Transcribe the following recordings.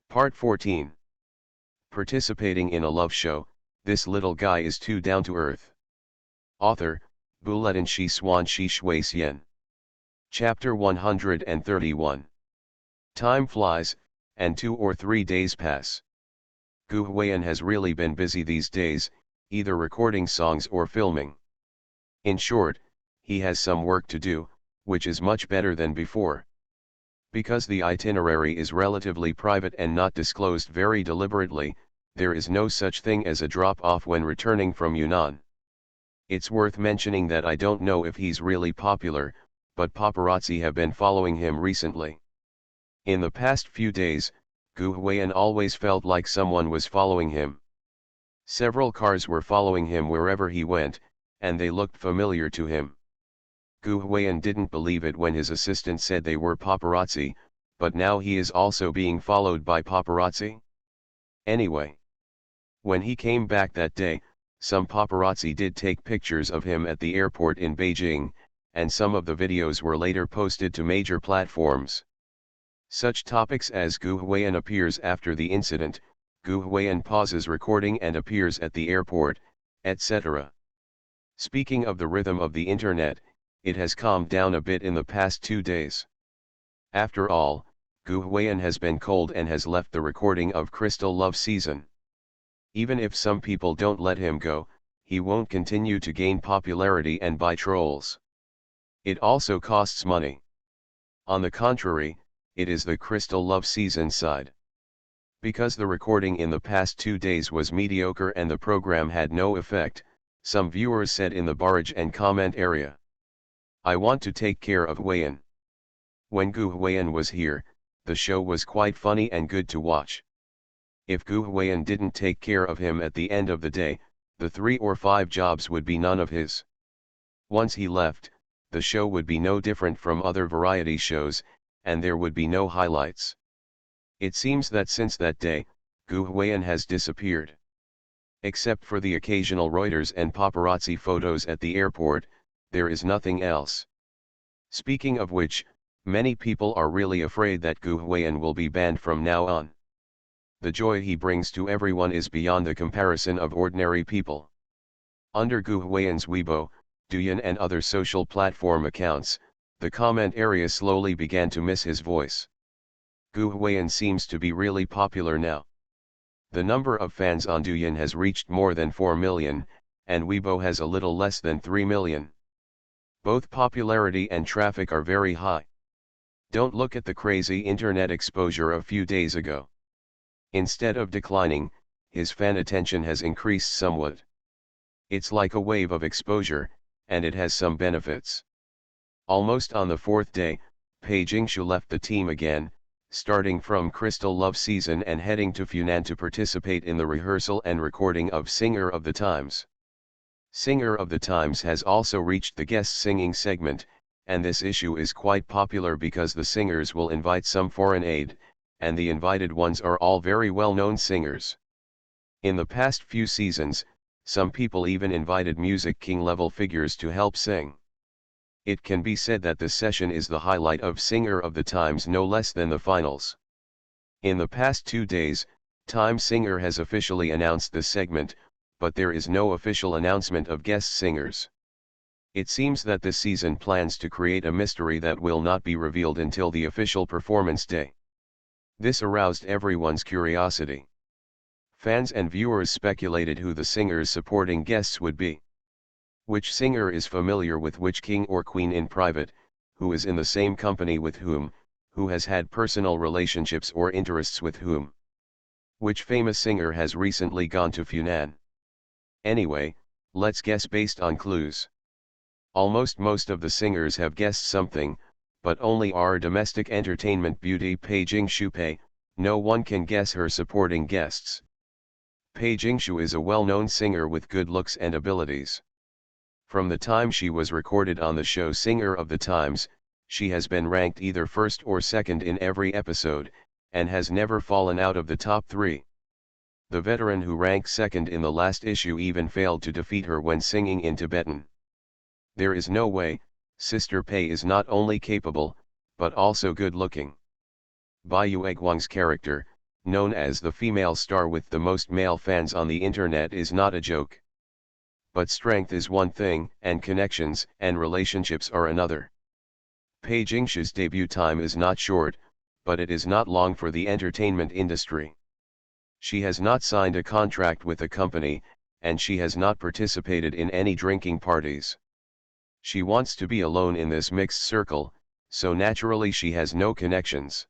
Part 14. Participating in a love show, this little guy is too down to earth. Author, Buletin Shi Swan Shi Shui Xian. Chapter 131. Time flies, and 2 or 3 days pass. Gu Huiyan has really been busy these days, either recording songs or filming. In short, he has some work to do, which is much better than before. Because the itinerary is relatively private and not disclosed very deliberately, there is no such thing as a drop-off when returning from Yunnan. It's worth mentioning that I don't know if he's really popular, but paparazzi have been following him recently. In the past few days, Gu Huiyan always felt like someone was following him. Several cars were following him wherever he went, and they looked familiar to him. Gu Huiyan didn't believe it when his assistant said they were paparazzi, but now he is also being followed by paparazzi? Anyway, when he came back that day, some paparazzi did take pictures of him at the airport in Beijing, and some of the videos were later posted to major platforms. Such topics as Gu Huiyan appears after the incident, Gu Huiyan pauses recording and appears at the airport, etc. Speaking of the rhythm of the internet, it has calmed down a bit in the past 2 days. After all, Gu Huiyan has been cold and has left the recording of Crystal Love Season. Even if some people don't let him go, he won't continue to gain popularity and buy trolls. It also costs money. On the contrary, it is the Crystal Love Season side. Because the recording in the past 2 days was mediocre and the program had no effect, some viewers said in the barrage and comment area, "I want to take care of Huiyan." When Gu Huiyan was here, the show was quite funny and good to watch. If Gu Huiyan didn't take care of him at the end of the day, the 3 or 5 jobs would be none of his. Once he left, the show would be no different from other variety shows, and there would be no highlights. It seems that since that day, Gu Huiyan has disappeared. Except for the occasional Reuters and paparazzi photos at the airport, there is nothing else. Speaking of which, many people are really afraid that Gu Huiyan will be banned from now on. The joy he brings to everyone is beyond the comparison of ordinary people. Under Gu Huiyan's Weibo, Douyin and other social platform accounts, the comment area slowly began to miss his voice. Gu Huiyan seems to be really popular now. The number of fans on Douyin has reached more than 4 million, and Weibo has a little less than 3 million. Both popularity and traffic are very high. Don't look at the crazy internet exposure a few days ago. Instead of declining, his fan attention has increased somewhat. It's like a wave of exposure, and it has some benefits. Almost on the 4th day, Pei Jingshu left the team again, starting from Crystal Love Season and heading to Funan to participate in the rehearsal and recording of Singer of the Times. Singer of the Times has also reached the guest singing segment, and this issue is quite popular because the singers will invite some foreign aid, and the invited ones are all very well-known singers. In the past few seasons, some people even invited Music King level figures to help sing. It can be said that this session is the highlight of Singer of the Times no less than the finals. In the past 2 days, Time Singer has officially announced this segment, but there is no official announcement of guest singers. It seems that this season plans to create a mystery that will not be revealed until the official performance day. This aroused everyone's curiosity. Fans and viewers speculated who the singer's supporting guests would be. Which singer is familiar with which king or queen in private, who is in the same company with whom, who has had personal relationships or interests with whom. Which famous singer has recently gone to Funan? Anyway, let's guess based on clues. Almost most of the singers have guessed something, but only our domestic entertainment beauty Pei Jingshu. No one can guess her supporting guests. Pei Jingshu is a well-known singer with good looks and abilities. From the time she was recorded on the show Singer of the Times, she has been ranked either first or second in every episode, and has never fallen out of the top 3. The veteran who ranked second in the last issue even failed to defeat her when singing in Tibetan. There is no way, Sister Pei is not only capable, but also good-looking. Bai Yueguang's character, known as the female star with the most male fans on the internet, is not a joke. But strength is one thing, and connections and relationships are another. Pei Jingshu's debut time is not short, but it is not long for the entertainment industry. She has not signed a contract with a company, and she has not participated in any drinking parties. She wants to be alone in this mixed circle, so naturally she has no connections.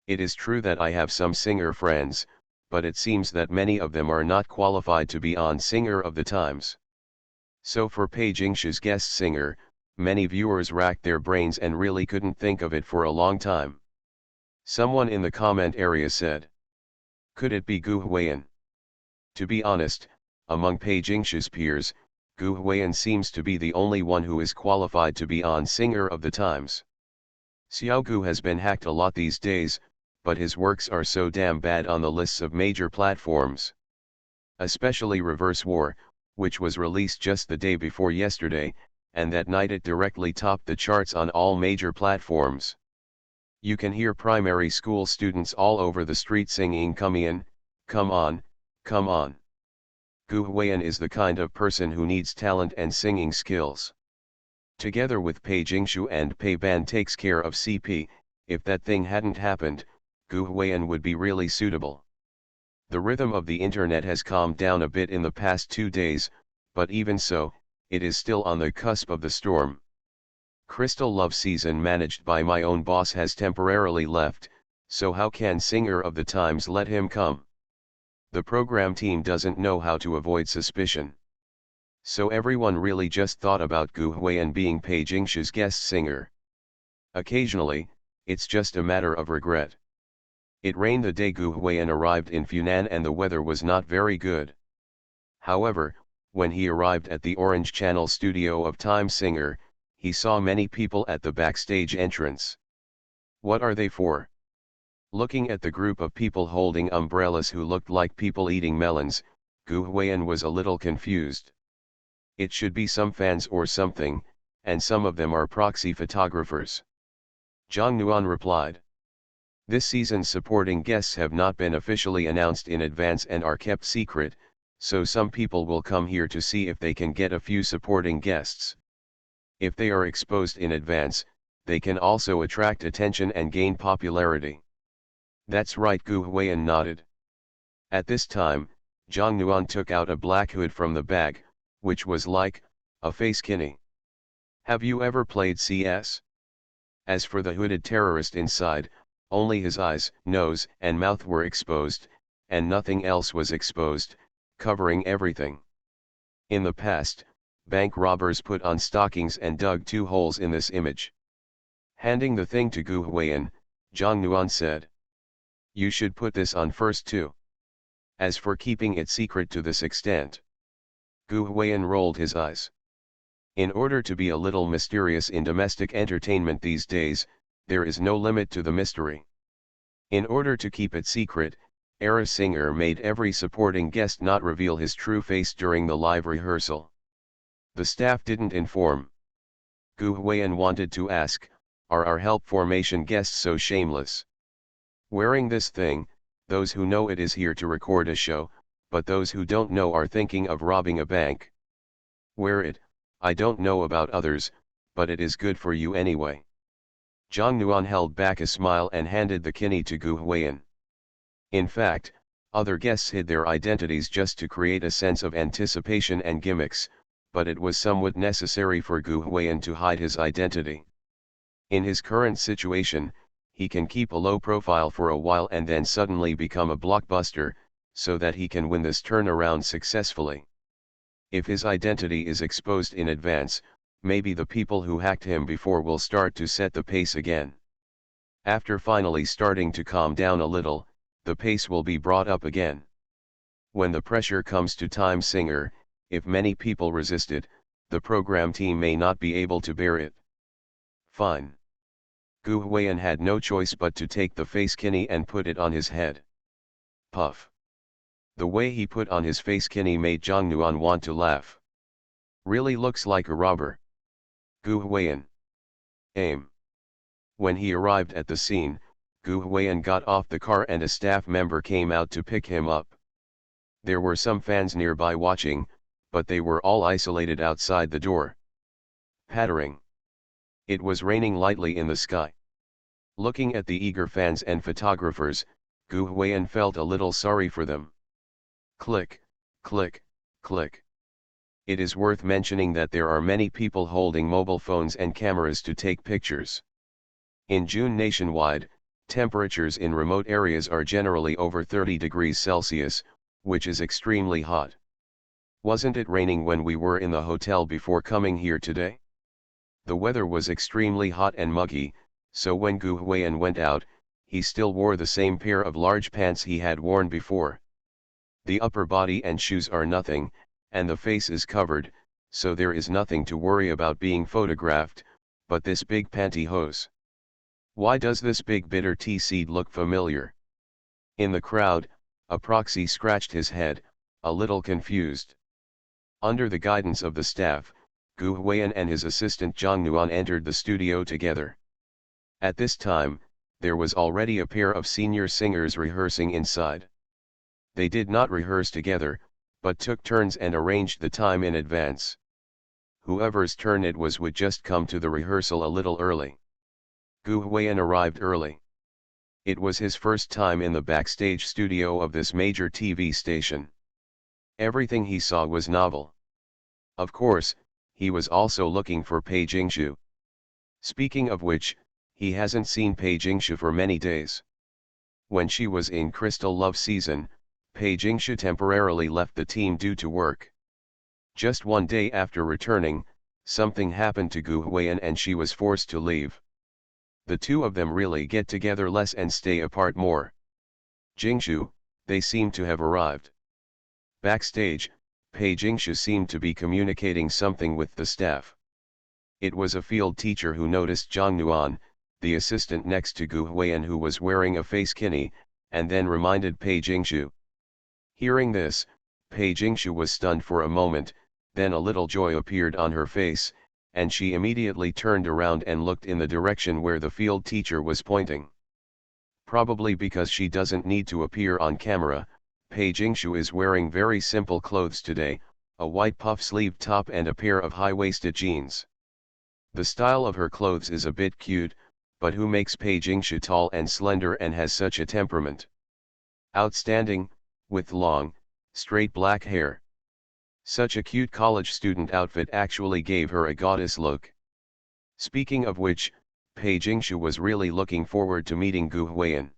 It is true that I have some singer friends, but it seems that many of them are not qualified to be on Singer of the Times. So for Pei Jingshu's guest singer, many viewers racked their brains and really couldn't think of it for a long time. Someone in the comment area said, "Could it be Gu Huiyan?" To be honest, among Pei Jingshu's peers, Gu Huiyan seems to be the only one who is qualified to be on Singer of the Times. Xiao Gu has been hacked a lot these days, but his works are so damn bad on the lists of major platforms. Especially Reverse War, which was released just the day before yesterday, and that night it directly topped the charts on all major platforms. You can hear primary school students all over the street singing "Come on, come on." Gu Huiyan is the kind of person who needs talent and singing skills. Together with Pei Jingshu and Pei Ban takes care of CP, if that thing hadn't happened, Gu Huiyan would be really suitable. The rhythm of the internet has calmed down a bit in the past 2 days, but even so, it is still on the cusp of the storm. Crystal Love season managed by my own boss has temporarily left, so how can Singer of the Times let him come? The program team doesn't know how to avoid suspicion. So everyone really just thought about Gu Huiyan being Pei Jingshu's guest singer. Occasionally, it's just a matter of regret. It rained the day Gu Huiyan arrived in Funan and the weather was not very good. However, when he arrived at the Orange Channel studio of Time Singer, he saw many people at the backstage entrance. What are they for? Looking at the group of people holding umbrellas who looked like people eating melons, Gu Huiyan was a little confused. It should be some fans or something, and some of them are proxy photographers. Zhang Nuan replied. This season's supporting guests have not been officially announced in advance and are kept secret, so some people will come here to see if they can get a few supporting guests. If they are exposed in advance, they can also attract attention and gain popularity. That's right, Gu Huiyan nodded. At this time, Zhang Nuan took out a black hood from the bag, which was like a face kini. Have you ever played CS? As for the hooded terrorist inside, only his eyes, nose, and mouth were exposed, and nothing else was exposed, covering everything. In the past, bank robbers put on stockings and dug 2 holes in this image. Handing the thing to Gu Huiyan, Zhang Nuan said, "You should put this on first too. As for keeping it secret to this extent." Gu Huiyan rolled his eyes. In order to be a little mysterious in domestic entertainment these days, there is no limit to the mystery. In order to keep it secret, Era Singer made every supporting guest not reveal his true face during the live rehearsal. The staff didn't inform. Gu Huiyan wanted to ask, are our help formation guests so shameless? Wearing this thing, those who know it is here to record a show, but those who don't know are thinking of robbing a bank. Wear it, I don't know about others, but it is good for you anyway. Zhang Nuan held back a smile and handed the kini to Gu Huiyan. In fact, other guests hid their identities just to create a sense of anticipation and gimmicks, but it was somewhat necessary for Gu Huiyan to hide his identity. In his current situation, he can keep a low profile for a while and then suddenly become a blockbuster, so that he can win this turnaround successfully. If his identity is exposed in advance, maybe the people who hacked him before will start to set the pace again. After finally starting to calm down a little, the pace will be brought up again. When the pressure comes to Time Singer, if many people resist it, the program team may not be able to bear it. Fine. Gu Huiyan had no choice but to take the face kini and put it on his head. Puff. The way he put on his face kini made Zhang Nuan want to laugh. Really looks like a robber. Gu Huiyan. Aim. When he arrived at the scene, Gu Huiyan got off the car and a staff member came out to pick him up. There were some fans nearby watching, but they were all isolated outside the door. Pattering. It was raining lightly in the sky. Looking at the eager fans and photographers, Gu Huiyan felt a little sorry for them. Click, click, click. It is worth mentioning that there are many people holding mobile phones and cameras to take pictures. In June nationwide, temperatures in remote areas are generally over 30 degrees Celsius, which is extremely hot. Wasn't it raining when we were in the hotel before coming here today? The weather was extremely hot and muggy, so when Gu Huiyan went out, he still wore the same pair of large pants he had worn before. The upper body and shoes are nothing, and the face is covered, so there is nothing to worry about being photographed, but this big pantyhose. Why does this big bitter tea seed look familiar? In the crowd, a proxy scratched his head, a little confused. Under the guidance of the staff, Gu Huiyan and his assistant Zhang Nuan entered the studio together. At this time, there was already a pair of senior singers rehearsing inside. They did not rehearse together, but took turns and arranged the time in advance. Whoever's turn it was would just come to the rehearsal a little early. Gu Huiyan arrived early. It was his first time in the backstage studio of this major TV station. Everything he saw was novel. Of course, he was also looking for Pei Jingshu. Speaking of which, he hasn't seen Pei Jingshu for many days. When she was in Crystal Love season, Pei Jingshu temporarily left the team due to work. Just one day after returning, something happened to Gu Huiyan and she was forced to leave. The two of them really get together less and stay apart more. Jingshu, they seem to have arrived. Backstage, Pei Jingshu seemed to be communicating something with the staff. It was a field teacher who noticed Zhang Nuan, the assistant next to Gu Huiyan who was wearing a face kini, and then reminded Pei Jingshu. Hearing this, Pei Jingshu was stunned for a moment, then a little joy appeared on her face, and she immediately turned around and looked in the direction where the field teacher was pointing. Probably because she doesn't need to appear on camera, Pei Jingshu is wearing very simple clothes today, a white puff-sleeved top and a pair of high-waisted jeans. The style of her clothes is a bit cute, but who makes Pei Jingshu tall and slender and has such a temperament? Outstanding, with long, straight black hair. Such a cute college student outfit actually gave her a goddess look. Speaking of which, Pei Jingshu was really looking forward to meeting Gu Huiyan.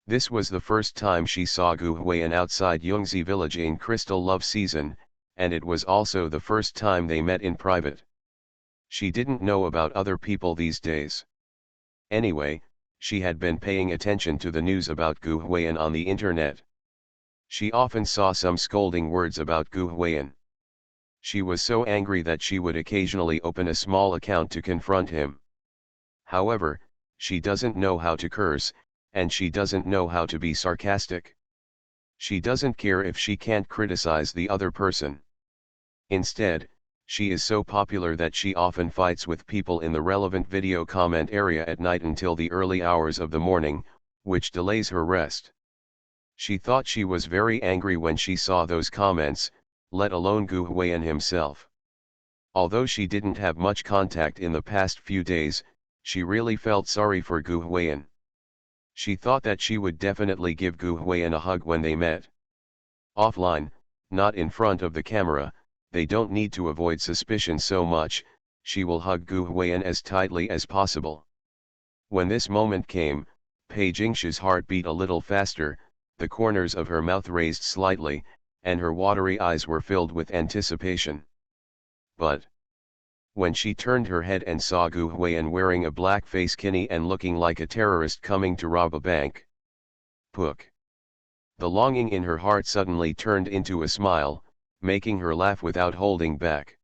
This was the first time she saw Gu Huiyan outside Yongzi village in Crystal Love season, and it was also the first time they met in private. She didn't know about other people these days. Anyway, she had been paying attention to the news about Gu Huiyan on the internet. She often saw some scolding words about Gu Huiyan. She was so angry that she would occasionally open a small account to confront him. However, she doesn't know how to curse, and she doesn't know how to be sarcastic. She doesn't care if she can't criticize the other person. Instead, she is so popular that she often fights with people in the relevant video comment area at night until the early hours of the morning, which delays her rest. She thought she was very angry when she saw those comments, let alone Gu Huiyan himself. Although she didn't have much contact in the past few days, she really felt sorry for Gu Huiyan. She thought that she would definitely give Gu Huiyan a hug when they met. Offline, not in front of the camera, they don't need to avoid suspicion so much, she will hug Gu Huiyan as tightly as possible. When this moment came, Pei Jingshu's heart beat a little faster, the corners of her mouth raised slightly, and her watery eyes were filled with anticipation. But when she turned her head and saw Gu Huiyan wearing a black face kini and looking like a terrorist coming to rob a bank. Pook. The longing in her heart suddenly turned into a smile, making her laugh without holding back.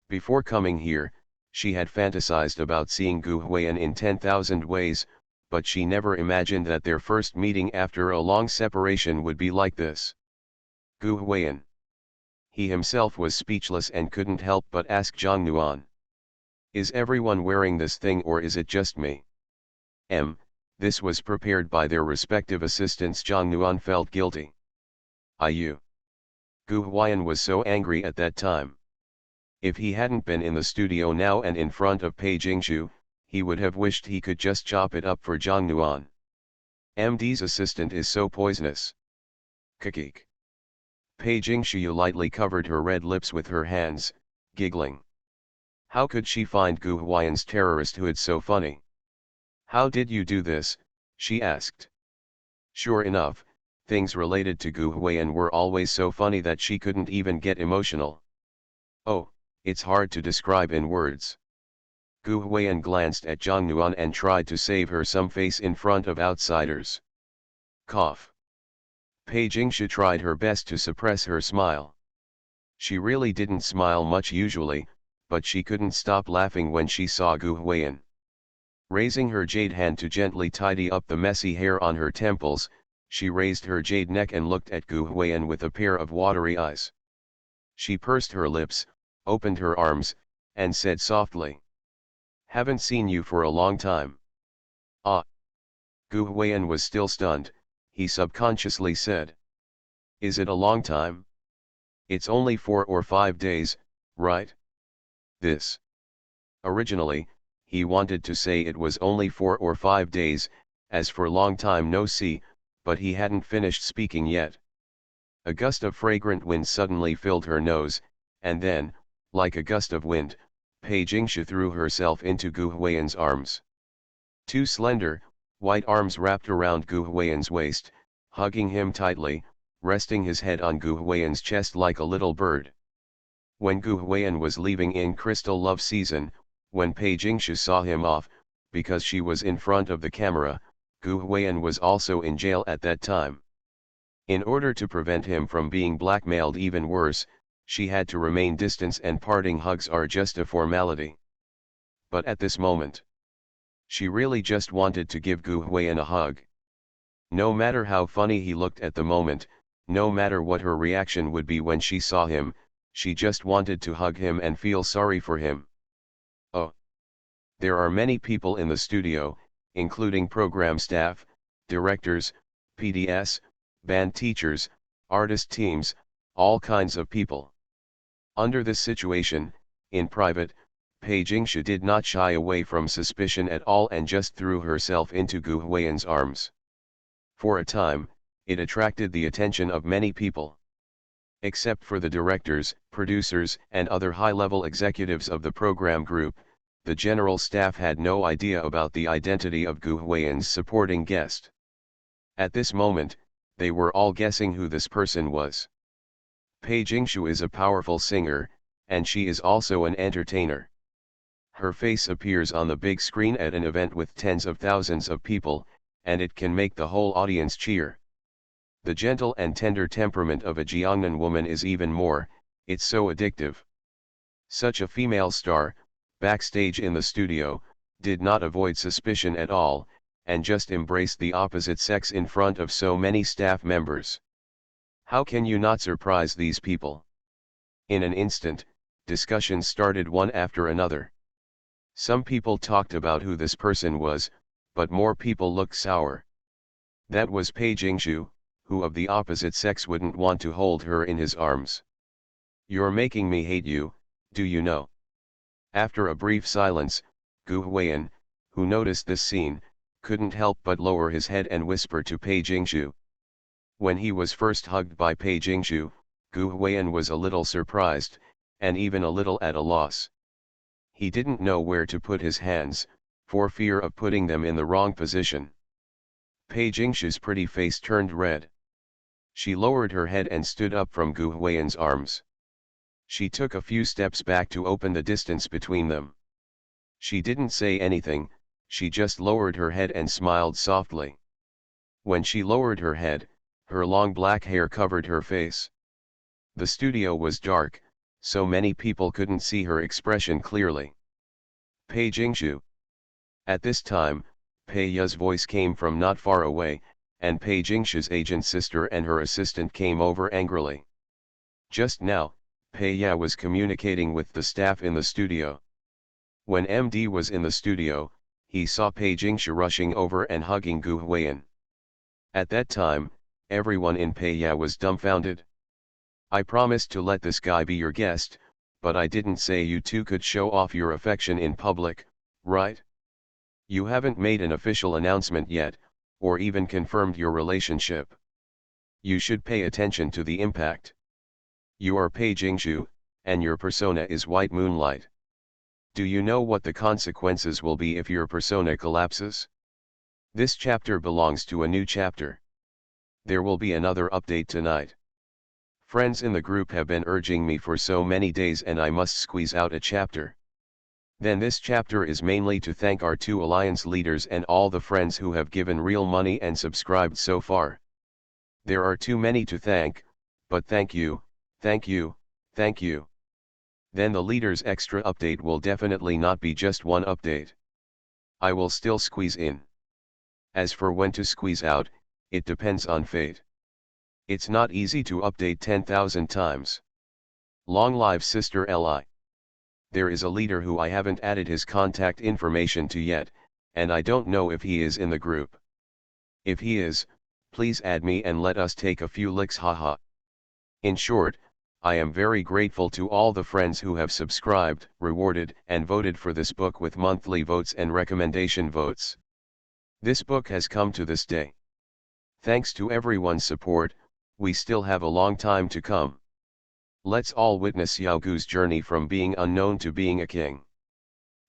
Before coming here, she had fantasized about seeing Gu Huiyan in 10,000 ways, but she never imagined that their first meeting after a long separation would be like this. Gu Huiyan. He himself was speechless and couldn't help but ask Zhang Nuan. Is everyone wearing this thing or is it just me? This was prepared by their respective assistants. Jang Nuan felt guilty. Gu Huayan was so angry at that time. If he hadn't been in the studio now and in front of Pei Jingshu, he would have wished he could just chop it up for Zhang Nuan. MD's assistant is so poisonous. Kikik. Pei Jingshu lightly covered her red lips with her hands, giggling. How could she find Gu Huayan's terrorist hood so funny? How did you do this? She asked. Sure enough, things related to Gu Huayan were always so funny that she couldn't even get emotional. Oh, it's hard to describe in words. Gu Huayan glanced at Zhang Nuan and tried to save her some face in front of outsiders. Cough. Pei Jingshu tried her best to suppress her smile. She really didn't smile much usually, but she couldn't stop laughing when she saw Gu Huayan. Raising her jade hand to gently tidy up the messy hair on her temples, she raised her jade neck and looked at Gu Huayan with a pair of watery eyes. She pursed her lips, opened her arms, and said softly, "Haven't seen you for a long time." Ah! Gu Huayan was still stunned. He subconsciously said, "Is it a long time? It's only 4 or 5 days, right?" This. Originally, he wanted to say it was only 4 or 5 days, as for long time no see, but he hadn't finished speaking yet. A gust of fragrant wind suddenly filled her nose, and then, like a gust of wind, Pei Jingshu threw herself into Gu Huayan's arms. Two slender, white arms wrapped around Gu Huayan's waist, hugging him tightly, resting his head on Gu Huayan's chest like a little bird. When Gu Huayan was leaving in Crystal Love Season, when Pei Jingshu saw him off, because she was in front of the camera, Gu Huayan was also in jail at that time. In order to prevent him from being blackmailed even worse, she had to remain distant, and parting hugs are just a formality. But at this moment, she really just wanted to give Gu Huayan a hug. No matter how funny he looked at the moment, no matter what her reaction would be when she saw him, she just wanted to hug him and feel sorry for him. Oh! There are many people in the studio, including program staff, directors, PDS, band teachers, artist teams, all kinds of people. Under this situation, in private, Pei Jingshu did not shy away from suspicion at all and just threw herself into Gu Huayan's arms. For a time, it attracted the attention of many people. Except for the directors, producers, and other high-level executives of the program group, the general staff had no idea about the identity of Gu Huayan's supporting guest. At this moment, they were all guessing who this person was. Pei Jingshu is a powerful singer, and she is also an entertainer. Her face appears on the big screen at an event with tens of thousands of people, and it can make the whole audience cheer. The gentle and tender temperament of a Jiangnan woman is even more, it's so addictive. Such a female star, backstage in the studio, did not avoid suspicion at all, and just embraced the opposite sex in front of so many staff members. How can you not surprise these people? In an instant, discussions started one after another. Some people talked about who this person was, but more people looked sour. That was Pei Jingshu, who of the opposite sex wouldn't want to hold her in his arms. "You're making me hate you, do you know?" After a brief silence, Gu Huayan, who noticed this scene, couldn't help but lower his head and whisper to Pei Jingshu. When he was first hugged by Pei Jingshu, Gu Huayan was a little surprised, and even a little at a loss. He didn't know where to put his hands, for fear of putting them in the wrong position. Pei Jingshu's pretty face turned red. She lowered her head and stood up from Gu Huayan's arms. She took a few steps back to open the distance between them. She didn't say anything, she just lowered her head and smiled softly. When she lowered her head, her long black hair covered her face. The studio was dark, so many people couldn't see her expression clearly. "Pei Jingshu." At this time, Pei Ya's voice came from not far away, and Pei Jingshu's agent sister and her assistant came over angrily. Just now, Pei Ya was communicating with the staff in the studio. When MD was in the studio, he saw Pei Jingshu rushing over and hugging Gu Huiyan. At that time, everyone in Peiya was dumbfounded. I promised to let this guy be your guest, but I didn't say you two could show off your affection in public, right? You haven't made an official announcement yet, or even confirmed your relationship. You should pay attention to the impact. You are Pei Jingshu, and your persona is White Moonlight. Do you know what the consequences will be if your persona collapses? This chapter belongs to a new chapter. There will be another update tonight. Friends in the group have been urging me for so many days and I must squeeze out a chapter. Then this chapter is mainly to thank our 2 alliance leaders and all the friends who have given real money and subscribed so far. There are too many to thank, but thank you, thank you, thank you. Then the leaders' extra update will definitely not be just one update. I will still squeeze in. As for when to squeeze out, it depends on fate. It's not easy to update 10,000 times. Long live Sister Li. There is a leader who I haven't added his contact information to yet, and I don't know if he is in the group. If he is, please add me and let us take a few licks, haha. In short, I am very grateful to all the friends who have subscribed, rewarded, and voted for this book with monthly votes and recommendation votes. This book has come to this day. Thanks to everyone's support, we still have a long time to come. Let's all witness Yao Gu's journey from being unknown to being a king.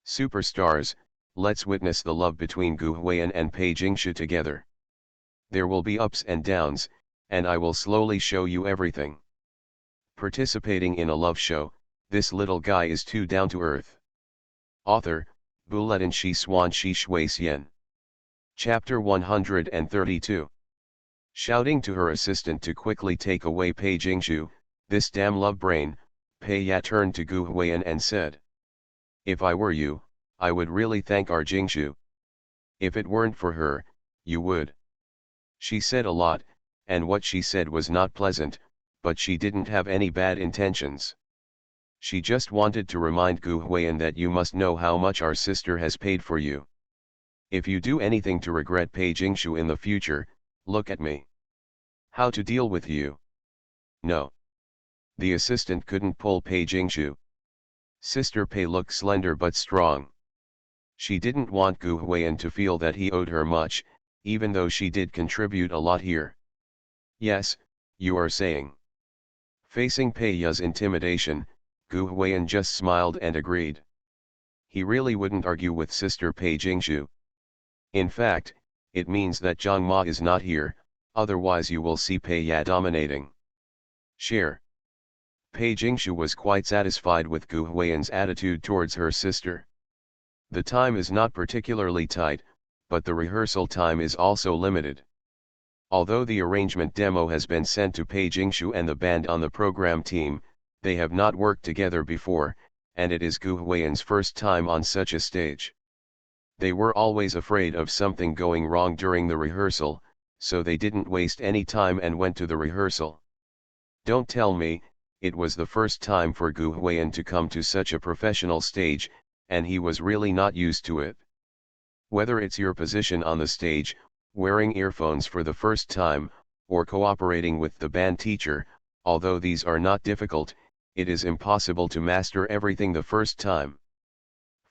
Superstars, let's witness the love between Gu Huiyan and Pei Jingshu together. There will be ups and downs, and I will slowly show you everything. Participating in a love show, this little guy is too down to earth. Author, Buletin Shi Swan Shi Shui Xian. Chapter 132. Shouting to her assistant to quickly take away Pei Jingshu, this damn love brain, Pei Ya turned to Gu Huiyan and said. If I were you, I would really thank our Jingshu. If it weren't for her, you would. She said a lot, and what she said was not pleasant, but she didn't have any bad intentions. She just wanted to remind Gu Huiyan that you must know how much our sister has paid for you. If you do anything to regret Pei Jingshu in the future, look at me. How to deal with you? No. The assistant couldn't pull Pei Jingshu. Sister Pei looked slender but strong. She didn't want Gu Huiyan to feel that he owed her much, even though she did contribute a lot here. Yes, you are saying. Facing Pei Ya's intimidation, Gu Huiyan just smiled and agreed. He really wouldn't argue with Sister Pei Jingshu. In fact, it means that Zhang Ma is not here, otherwise you will see Pei Ya dominating. Share. Pei Jingshu was quite satisfied with Gu Huiyan's attitude towards her sister. The time is not particularly tight, but the rehearsal time is also limited. Although the arrangement demo has been sent to Pei Jingshu and the band on the program team, they have not worked together before, and it is Gu Huiyan's first time on such a stage. They were always afraid of something going wrong during the rehearsal, so they didn't waste any time and went to the rehearsal. Don't tell me, it was the first time for Gu Huiyan to come to such a professional stage, and he was really not used to it. Whether it's your position on the stage, wearing earphones for the first time, or cooperating with the band teacher, although these are not difficult, it is impossible to master everything the first time.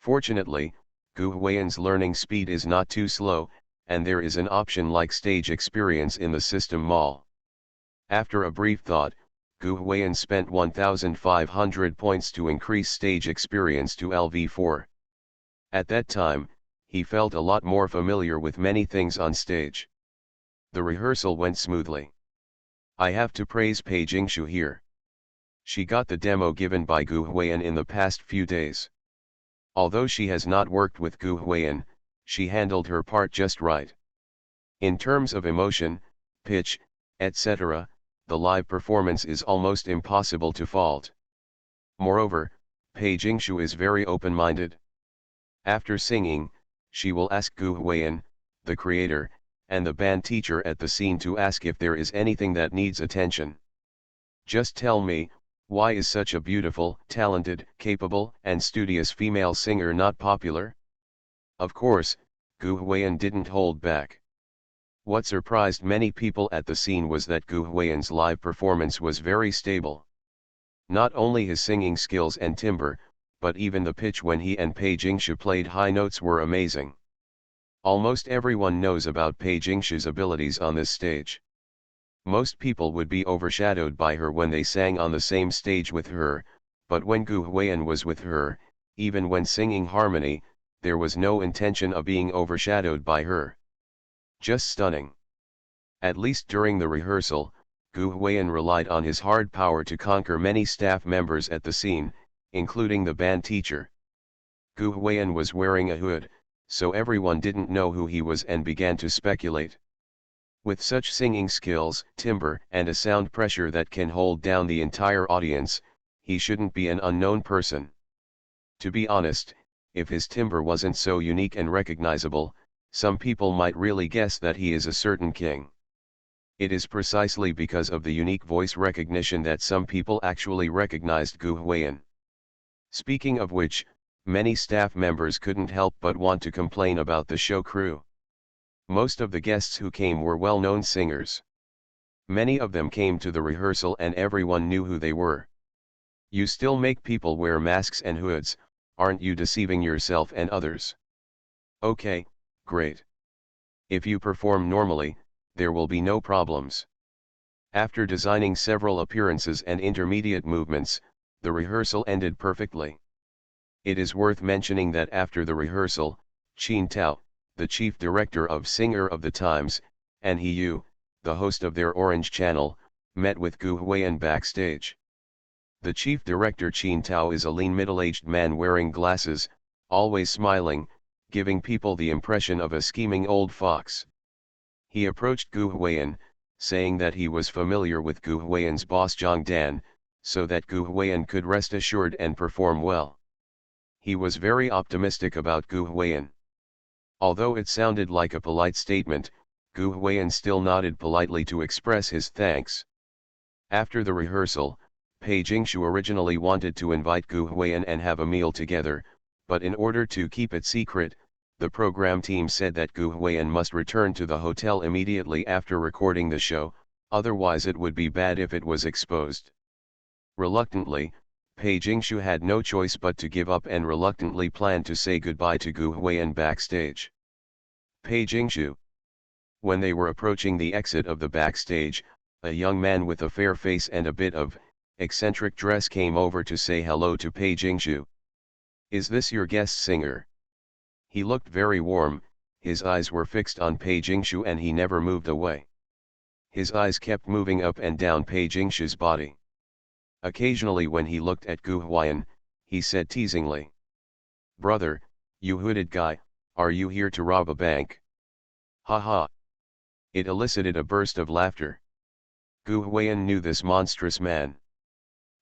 Fortunately, Gu Huiyan's learning speed is not too slow, and there is an option like stage experience in the system mall. After a brief thought, Gu Huiyan spent 1,500 points to increase stage experience to LV4. At that time, he felt a lot more familiar with many things on stage. The rehearsal went smoothly. I have to praise Pei Jingshu here. She got the demo given by Gu Huiyan in the past few days. Although she has not worked with Gu Huiyan, she handled her part just right. In terms of emotion, pitch, etc., the live performance is almost impossible to fault. Moreover, Pei Jingshu is very open-minded. After singing, she will ask Gu Huiyan, the creator, and the band teacher at the scene to ask if there is anything that needs attention. Just tell me, why is such a beautiful, talented, capable, and studious female singer not popular? Of course, Gu Huiyan didn't hold back. What surprised many people at the scene was that Gu Huiyan's live performance was very stable. Not only his singing skills and timbre, but even the pitch when he and Pei Jingshu played high notes were amazing. Almost everyone knows about Pei Jingshu's abilities on this stage. Most people would be overshadowed by her when they sang on the same stage with her, but when Gu Huiyan was with her, even when singing harmony, there was no intention of being overshadowed by her. Just stunning. At least during the rehearsal, Gu Huiyan relied on his hard power to conquer many staff members at the scene, including the band teacher. Gu Huiyan was wearing a hood, so everyone didn't know who he was and began to speculate. With such singing skills, timbre, and a sound pressure that can hold down the entire audience, he shouldn't be an unknown person. To be honest, if his timbre wasn't so unique and recognizable, some people might really guess that he is a certain king. It is precisely because of the unique voice recognition that some people actually recognized Gu Huiyan. Speaking of which, many staff members couldn't help but want to complain about the show crew. Most of the guests who came were well-known singers. Many of them came to the rehearsal and everyone knew who they were. You still make people wear masks and hoods, aren't you deceiving yourself and others? Okay, great. If you perform normally, there will be no problems. After designing several appearances and intermediate movements, the rehearsal ended perfectly. It is worth mentioning that after the rehearsal, Qin Tao, the chief director of Singer of the Times, and He Yu, the host of their Orange channel, met with Gu Huiyan backstage. The chief director Qin Tao is a lean middle-aged man wearing glasses, always smiling, giving people the impression of a scheming old fox. He approached Gu Huiyan, saying that he was familiar with Gu Huiyan's boss Zhang Dan, so that Gu Huiyan could rest assured and perform well. He was very optimistic about Gu Huiyan. Although it sounded like a polite statement, Gu Huiyan still nodded politely to express his thanks. After the rehearsal, Pei Jingshu originally wanted to invite Gu Huiyan and have a meal together, but in order to keep it secret, the program team said that Gu Huiyan must return to the hotel immediately after recording the show, otherwise it would be bad if it was exposed. Reluctantly, Pei Jingshu had no choice but to give up and reluctantly planned to say goodbye to Gu Huiyan backstage. Pei Jingshu. When they were approaching the exit of the backstage, a young man with a fair face and a bit of eccentric dress came over to say hello to Pei Jingshu. Is this your guest singer? He looked very warm, his eyes were fixed on Pei Jingshu and he never moved away. His eyes kept moving up and down Pei Jingshu's body. Occasionally when he looked at Gu Huiyan, he said teasingly, "Brother, you hooded guy, are you here to rob a bank?" Ha ha. It elicited a burst of laughter. Gu Huiyan knew this monstrous man.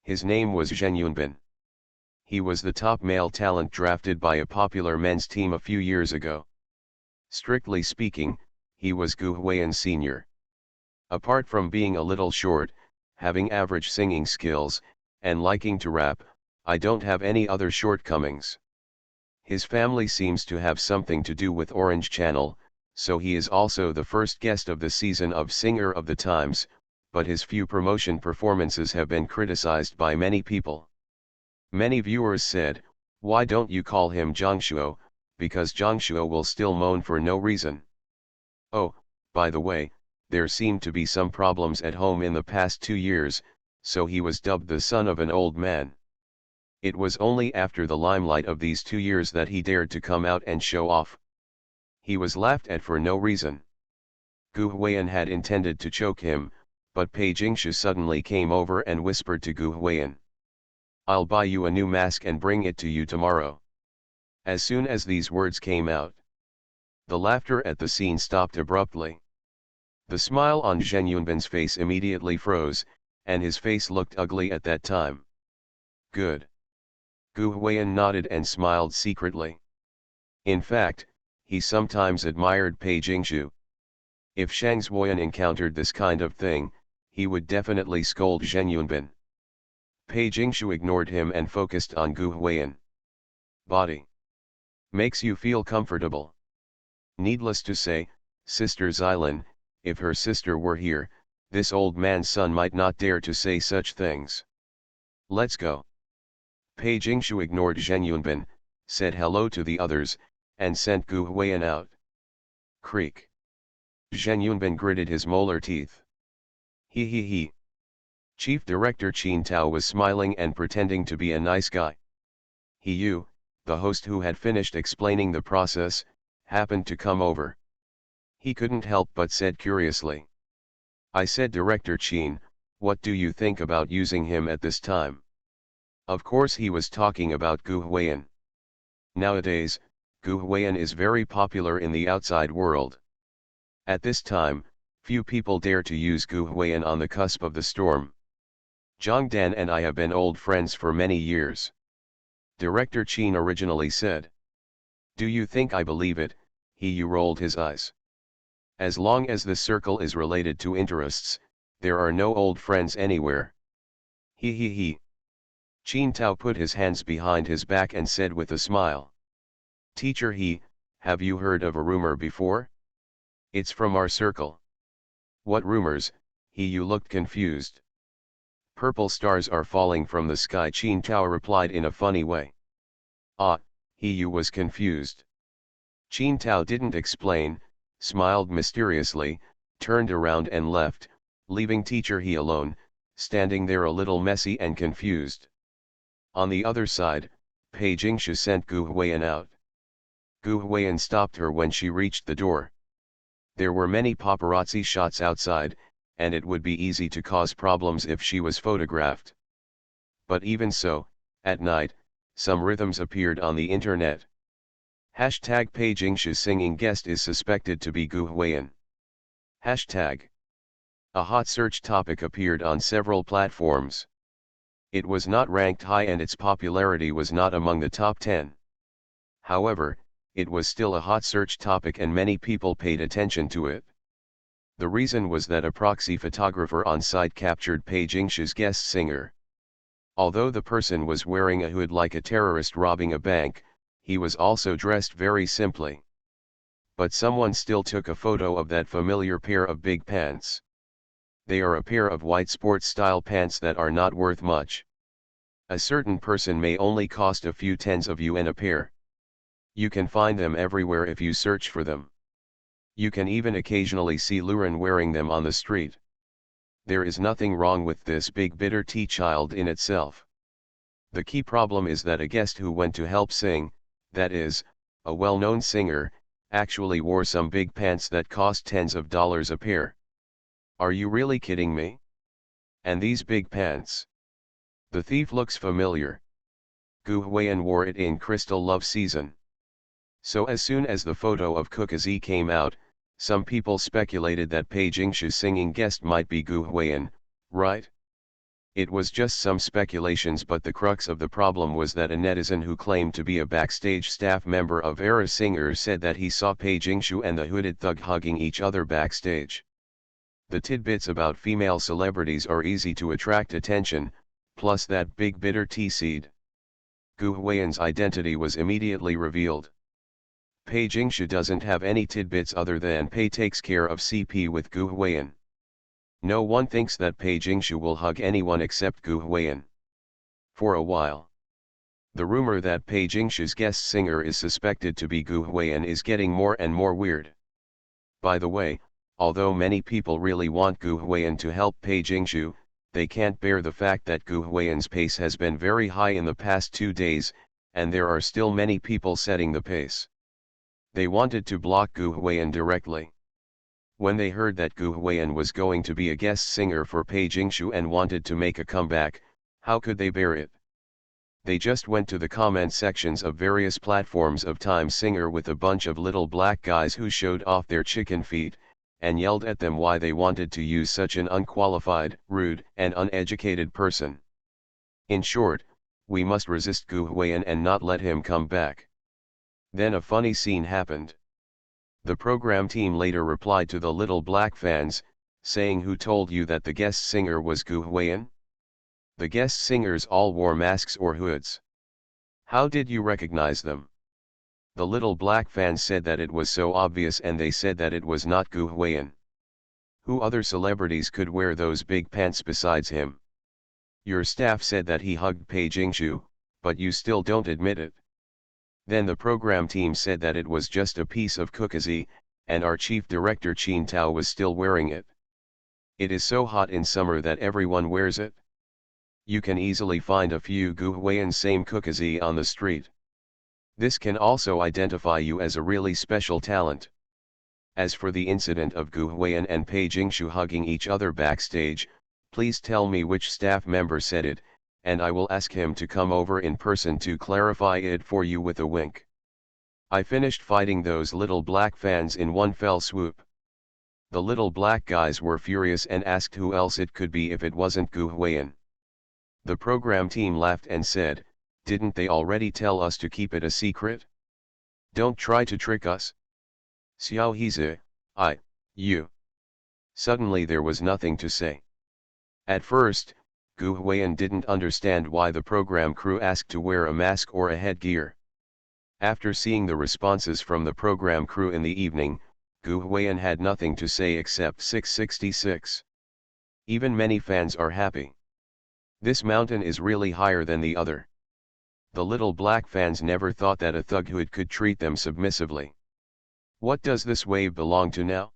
His name was Zheng Yunbin. He was the top male talent drafted by a popular men's team a few years ago. Strictly speaking, he was Gu Huiyan's senior. Apart from being a little short, having average singing skills, and liking to rap, I don't have any other shortcomings. His family seems to have something to do with Orange Channel, so he is also the first guest of the season of Singer of the Times, but his few promotion performances have been criticized by many people. Many viewers said, why don't you call him Jiangshuo, because Jiangshuo will still moan for no reason. Oh, by the way, there seemed to be some problems at home in the past 2 years, so he was dubbed the son of an old man. It was only after the limelight of these 2 years that he dared to come out and show off. He was laughed at for no reason. Gu Huiyan had intended to choke him, but Pei Jingshu suddenly came over and whispered to Gu Huiyan, "I'll buy you a new mask and bring it to you tomorrow." As soon as these words came out, the laughter at the scene stopped abruptly. The smile on Zheng Yunbin's face immediately froze, and his face looked ugly at that time. Good. Gu Huiyan nodded and smiled secretly. In fact, he sometimes admired Pei Jingshu. If Shang Zuoyan encountered this kind of thing, he would definitely scold Zheng Yunbin. Pei Jingshu ignored him and focused on Gu Huiyan. Body. Makes you feel comfortable. Needless to say, Sister Xylan, if her sister were here, this old man's son might not dare to say such things. Let's go. Pei Jingshu ignored Zheng Yunbin, said hello to the others, and sent Gu Huiyan out. Creak. Zheng Yunbin gritted his molar teeth. He. Chief Director Qin Tao was smiling and pretending to be a nice guy. You, the host who had finished explaining the process, happened to come over. He couldn't help but said curiously. I said, Director Qin, what do you think about using him at this time? Of course he was talking about Gu Huiyan. Nowadays, Gu Huiyan is very popular in the outside world. At this time, few people dare to use Gu Huiyan on the cusp of the storm. Zhang Dan and I have been old friends for many years. Director Qin originally said. Do you think I believe it? He rolled his eyes. As long as the circle is related to interests, there are no old friends anywhere. He. Qin Tao put his hands behind his back and said with a smile. Teacher have you heard of a rumor before? It's from our circle. What rumors? You looked confused. Purple stars are falling from the sky, Qin Tao replied in a funny way. He was confused. Qin Tao didn't explain, smiled mysteriously, turned around and left, leaving Teacher He alone, standing there a little messy and confused. On the other side, Pei Jingshu sent Gu Huiyan out. Gu Huiyan stopped her when she reached the door. There were many paparazzi shots outside, and it would be easy to cause problems if she was photographed. But even so, at night, some rhythms appeared on the internet. Hashtag Pei Jingshu's singing guest is suspected to be Gu Huiyan. Hashtag. A hot search topic appeared on several platforms. It was not ranked high and its popularity was not among the top 10. However, it was still a hot search topic and many people paid attention to it. The reason was that a proxy photographer on site captured Pei Jingshu's guest singer. Although the person was wearing a hood like a terrorist robbing a bank, he was also dressed very simply. But someone still took a photo of that familiar pair of big pants. They are a pair of white sports-style pants that are not worth much. A certain person may only cost a few tens of yuan a pair. You can find them everywhere if you search for them. You can even occasionally see Luren wearing them on the street. There is nothing wrong with this big bitter tea child in itself. The key problem is that a guest who went to help sing, that is, a well-known singer, actually wore some big pants that cost tens of dollars a pair. Are you really kidding me? And these big pants? The thief looks familiar. Gu Huiyan wore it in Crystal Love season. So as soon as the photo of Kukazi came out, some people speculated that Pei Jingshu's singing guest might be Gu Huiyan, right? It was just some speculations, but the crux of the problem was that a netizen who claimed to be a backstage staff member of Era Singers said that he saw Pei Jingshu and the hooded thug hugging each other backstage. The tidbits about female celebrities are easy to attract attention, plus that big bitter tea seed. Gu Huiyan's identity was immediately revealed. Pei Jingshu doesn't have any tidbits other than Pei takes care of CP with Gu Huiyan. No one thinks that Pei Jingshu will hug anyone except Gu Huiyan. For a while. The rumor that Pei Jingshu's guest singer is suspected to be Gu Huiyan is getting more and more weird. By the way, although many people really want Gu Huiyan to help Pei Jingshu, they can't bear the fact that Gu Huiyan's pace has been very high in the past 2 days, and there are still many people setting the pace. They wanted to block Gu Huiyan directly. When they heard that Gu Huiyan was going to be a guest singer for Pei Jingshu and wanted to make a comeback, how could they bear it? They just went to the comment sections of various platforms of Time Singer with a bunch of little black guys who showed off their chicken feet, and yelled at them why they wanted to use such an unqualified, rude, and uneducated person. In short, we must resist Gu Huiyan and not let him come back. Then a funny scene happened. The program team later replied to the little black fans, saying, "Who told you that the guest singer was Gu Huiyan? The guest singers all wore masks or hoods. How did you recognize them? The little black fans said that it was so obvious, and they said that it was not Gu Huiyan. Who other celebrities could wear those big pants besides him? Your staff said that he hugged Pei Jingshu, but you still don't admit it. Then the program team said that it was just a piece of cookies, and our chief director Qin Tao was still wearing it. It is so hot in summer that everyone wears it. You can easily find a few Gu Huiyan same cookies on the street. This can also identify you as a really special talent. As for the incident of Gu Huiyan and Pei Jingshu hugging each other backstage, please tell me which staff member said it, and I will ask him to come over in person to clarify it for you with a wink. I finished fighting those little black fans in one fell swoop. The little black guys were furious and asked who else it could be if it wasn't Gu Huiyan. The program team laughed and said, "Didn't they already tell us to keep it a secret? Don't try to trick us." Xiao Hizi, you. Suddenly there was nothing to say. At first, Gu Huiyan didn't understand why the program crew asked to wear a mask or a headgear. After seeing the responses from the program crew in the evening, Gu Huiyan had nothing to say except 666. Even many fans are happy. This mountain is really higher than the other. The little black fans never thought that a thughood could treat them submissively. What does this wave belong to now?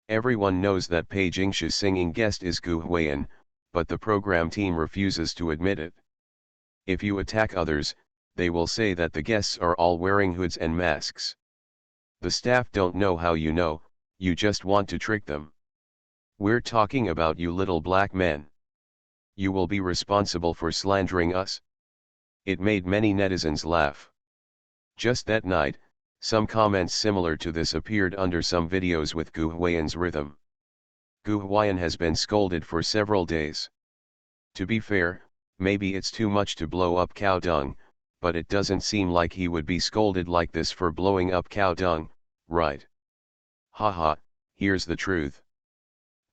Everyone knows that Pei Jingshu's singing guest is Gu Huiyan, but the program team refuses to admit it. If you attack others, they will say that the guests are all wearing hoods and masks. The staff don't know how you just want to trick them. We're talking about you little black men. You will be responsible for slandering us? It made many netizens laugh. Just that night, some comments similar to this appeared under some videos with Gu Huiyan's rhythm. Gu Huiyan has been scolded for several days. To be fair, maybe it's too much to blow up cow dung, but it doesn't seem like he would be scolded like this for blowing up cow dung, right? Haha, here's the truth.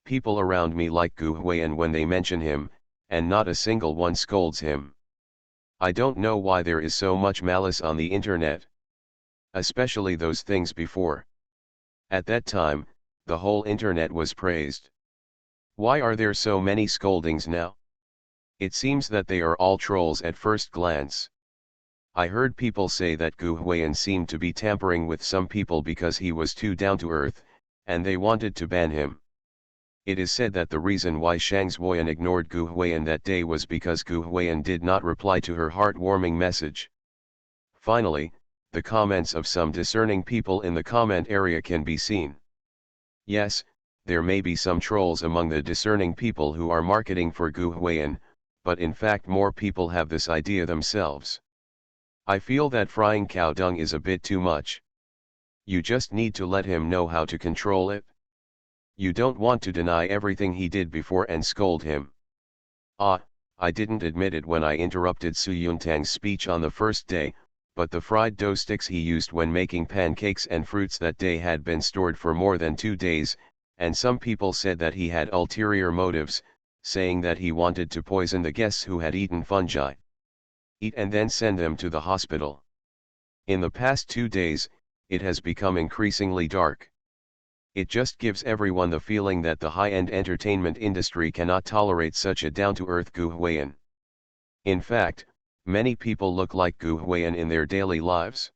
People around me like Gu Huiyan when they mention him, and not a single one scolds him. I don't know why there is so much malice on the internet. Especially those things before. At that time, the whole internet was praised. Why are there so many scoldings now? It seems that they are all trolls at first glance. I heard people say that Gu Huiyan seemed to be tampering with some people because he was too down to earth, and they wanted to ban him. It is said that the reason why Shang Zuoyan ignored Gu Huiyan that day was because Gu Huiyan did not reply to her heartwarming message. Finally, the comments of some discerning people in the comment area can be seen. Yes, there may be some trolls among the discerning people who are marketing for Gu Huiyan, but in fact more people have this idea themselves. I feel that frying cow dung is a bit too much. You just need to let him know how to control it. You don't want to deny everything he did before and scold him. I didn't admit it when I interrupted Su Yuntang's speech on the first day, but the fried dough sticks he used when making pancakes and fruits that day had been stored for more than 2 days, and some people said that he had ulterior motives, saying that he wanted to poison the guests who had eaten fungi. Eat and then send them to the hospital. In the past 2 days, it has become increasingly dark. It just gives everyone the feeling that the high-end entertainment industry cannot tolerate such a down-to-earth Gu Huiyan. In fact, many people look like Gu Huiyan in their daily lives.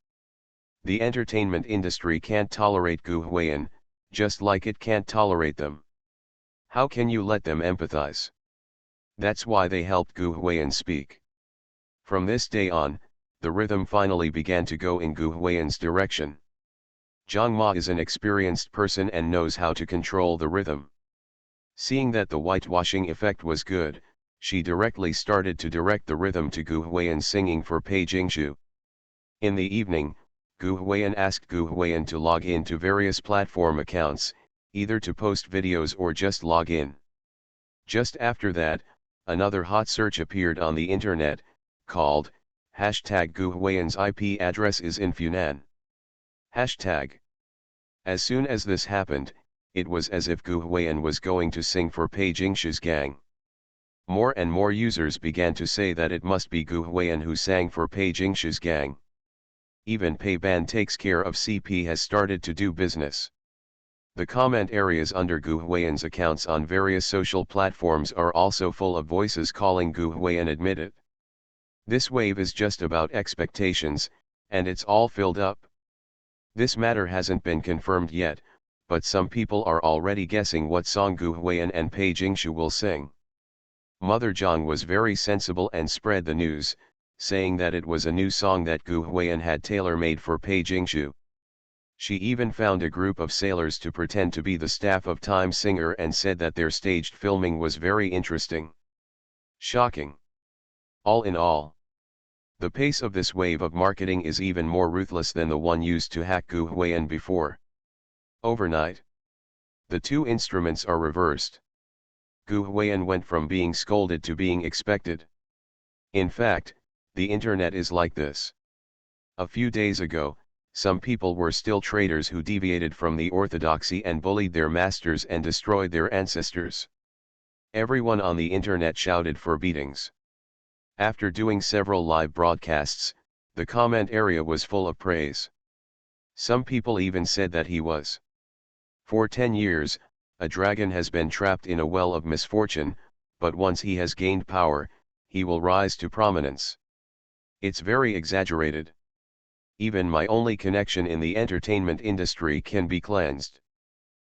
The entertainment industry can't tolerate Gu Huiyan, just like it can't tolerate them. How can you let them empathize? That's why they helped Gu Huiyan speak. From this day on, the rhythm finally began to go in Gu Huiyan's direction. Zhang Ma is an experienced person and knows how to control the rhythm. Seeing that the whitewashing effect was good, she directly started to direct the rhythm to Gu Huiyan singing for Pei Jingshu. In the evening, Gu Huiyan asked Gu Huiyan to log in to various platform accounts, either to post videos or just log in. Just after that, another hot search appeared on the internet, called, #Gu Huiyan's IP address is in Funan. Hashtag. As soon as this happened, it was as if Gu Huiyan was going to sing for Pei Jingshu's gang. More and more users began to say that it must be Gu Huiyan who sang for Pei Jingshu's gang. Even Payban takes care of CP has started to do business. The comment areas under Gu Huiyan's accounts on various social platforms are also full of voices calling Gu Huiyan admitted. This wave is just about expectations, and it's all filled up. This matter hasn't been confirmed yet, but some people are already guessing what song Gu Huiyan and Pei Jingshu will sing. Mother Zhang was very sensible and spread the news, saying that it was a new song that Gu Huiyan had tailor-made for Pei Jingshu. She even found a group of sailors to pretend to be the staff of Time Singer and said that their staged filming was very interesting. Shocking. All in all, the pace of this wave of marketing is even more ruthless than the one used to hack Gu Huiyan before. Overnight, the two instruments are reversed. Gu Huiyan went from being scolded to being expected. In fact, the internet is like this. A few days ago, some people were still traitors who deviated from the orthodoxy and bullied their masters and destroyed their ancestors. Everyone on the internet shouted for beatings. After doing several live broadcasts, the comment area was full of praise. Some people even said that he was. For 10 years, a dragon has been trapped in a well of misfortune, but once he has gained power, he will rise to prominence. It's very exaggerated. Even my only connection in the entertainment industry can be cleansed.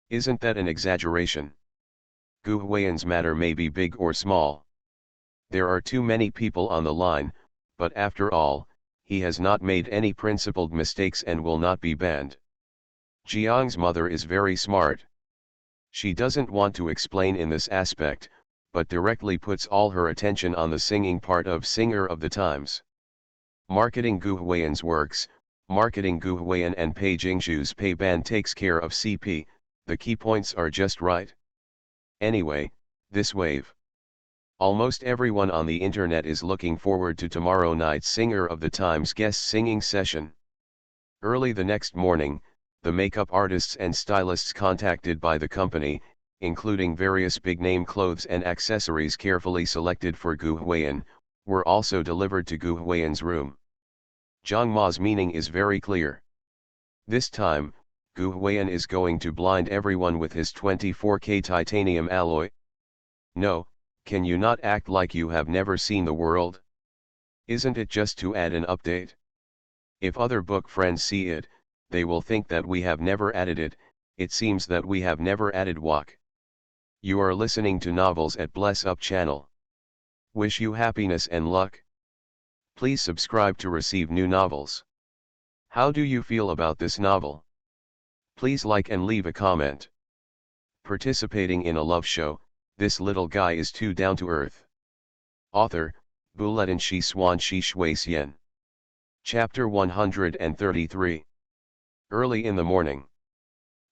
Isn't that an exaggeration? Gu Huiyan's matter may be big or small. There are too many people on the line, but after all, he has not made any principled mistakes and will not be banned. Jiang's mother is very smart. She doesn't want to explain in this aspect, but directly puts all her attention on the singing part of Singer of the Times. Marketing Gu Huiyan's works, marketing Gu Huiyan and Pei Jingshu's Payban takes care of CP, the key points are just right. Anyway, this wave. Almost everyone on the internet is looking forward to tomorrow night's Singer of the Times guest singing session. Early the next morning, the makeup artists and stylists contacted by the company, including various big-name clothes and accessories carefully selected for Gu Huiyan, were also delivered to Gu Huiyan's room. Zhang Ma's meaning is very clear. This time, Gu Huiyan is going to blind everyone with his 24K titanium alloy. No, can you not act like you have never seen the world? Isn't it just to add an update? If other book friends see it, they will think that we have never added it. It seems that we have never added walk. You are listening to Novels at Bless Up channel. Wish you happiness and luck. Please subscribe to receive new novels. How do you feel about this novel? Please like and leave a comment. Participating in a love show, this little guy is too down to earth. Author, Buletin Shi Swan Shi Shui Xian. Chapter 133. Early in the morning,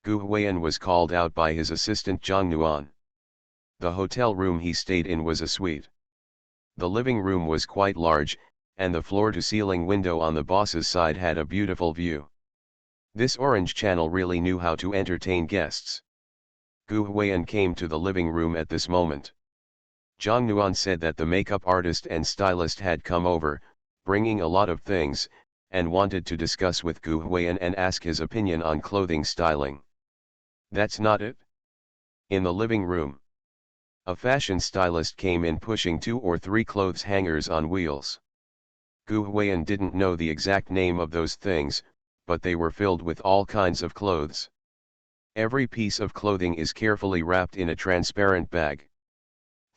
Gu Huiyan was called out by his assistant Zhang Nuan. The hotel room he stayed in was a suite. The living room was quite large, and the floor-to-ceiling window on the boss's side had a beautiful view. This orange channel really knew how to entertain guests. Gu Huiyan came to the living room at this moment. Zhang Nuan said that the makeup artist and stylist had come over, bringing a lot of things, and wanted to discuss with Gu Huiyan and ask his opinion on clothing styling. That's not it. In the living room, a fashion stylist came in pushing 2 or 3 clothes hangers on wheels. Gu Huiyan didn't know the exact name of those things, but they were filled with all kinds of clothes. Every piece of clothing is carefully wrapped in a transparent bag.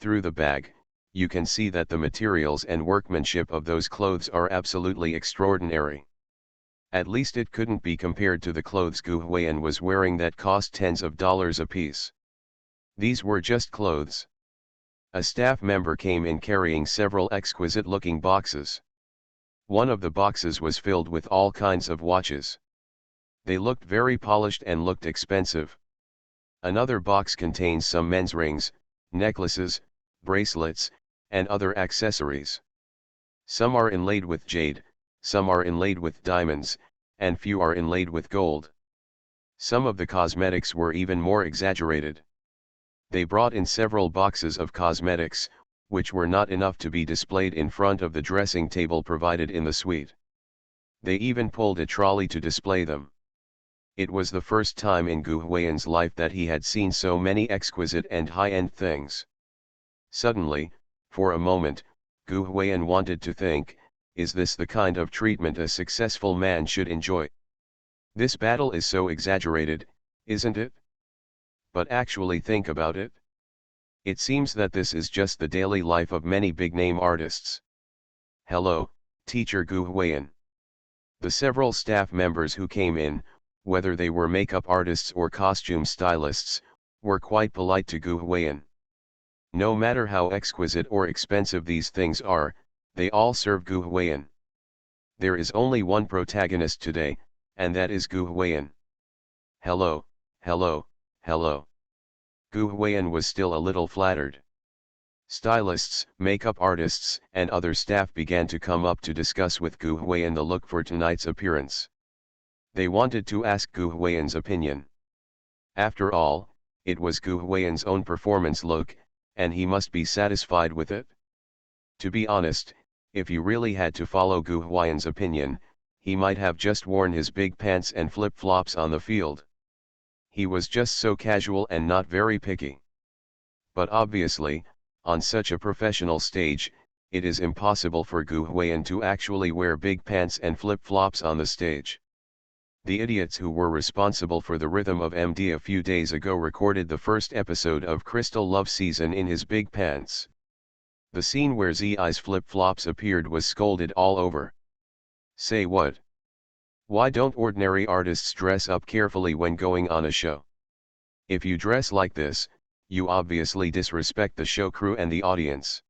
Through the bag, you can see that the materials and workmanship of those clothes are absolutely extraordinary. At least it couldn't be compared to the clothes Gu Huiyan was wearing that cost tens of dollars apiece. These were just clothes. A staff member came in carrying several exquisite-looking boxes. One of the boxes was filled with all kinds of watches. They looked very polished and looked expensive. Another box contains some men's rings, necklaces, bracelets, and other accessories. Some are inlaid with jade, some are inlaid with diamonds, and few are inlaid with gold. Some of the cosmetics were even more exaggerated. They brought in several boxes of cosmetics, which were not enough to be displayed in front of the dressing table provided in the suite. They even pulled a trolley to display them. It was the first time in Gu Huiyan's life that he had seen so many exquisite and high-end things. Suddenly, for a moment, Gu Huiyan wanted to think, is this the kind of treatment a successful man should enjoy? This battle is so exaggerated, isn't it? But actually think about it. It seems that this is just the daily life of many big-name artists. Hello, teacher Gu Huiyan. The several staff members who came in, whether they were makeup artists or costume stylists, were quite polite to Gu Huiyan. No matter how exquisite or expensive these things are, they all serve Gu Huiyan. There is only one protagonist today, and that is Gu Huiyan. Hello, hello, hello. Gu Huiyan was still a little flattered. Stylists, makeup artists, and other staff began to come up to discuss with Gu Huiyan the look for tonight's appearance. They wanted to ask Gu Huiyan's opinion. After all, it was Gu Huiyan's own performance look, and he must be satisfied with it. To be honest, if he really had to follow Gu Huiyan's opinion, he might have just worn his big pants and flip-flops on the field. He was just so casual and not very picky. But obviously, on such a professional stage, it is impossible for Gu Huiyan to actually wear big pants and flip-flops on the stage. The idiots who were responsible for the Rhythm of MD a few days ago recorded the first episode of Crystal Love Season in his big pants. The scene where Zi's flip-flops appeared was scolded all over. Say what? Why don't ordinary artists dress up carefully when going on a show? If you dress like this, you obviously disrespect the show crew and the audience.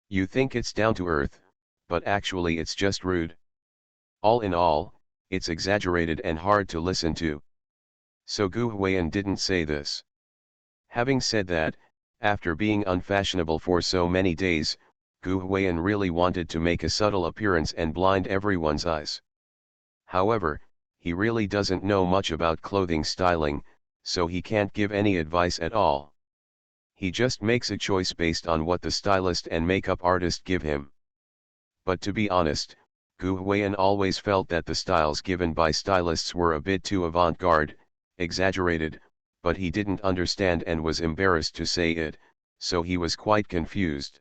You think it's down to earth, but actually it's just rude. All in all, it's exaggerated and hard to listen to. So Gu Huiyan didn't say this. Having said that, after being unfashionable for so many days, Gu Huiyan really wanted to make a subtle appearance and blind everyone's eyes. However, he really doesn't know much about clothing styling, so he can't give any advice at all. He just makes a choice based on what the stylist and makeup artist give him. But to be honest, Gu Huiyan always felt that the styles given by stylists were a bit too avant-garde, exaggerated, but he didn't understand and was embarrassed to say it, so he was quite confused.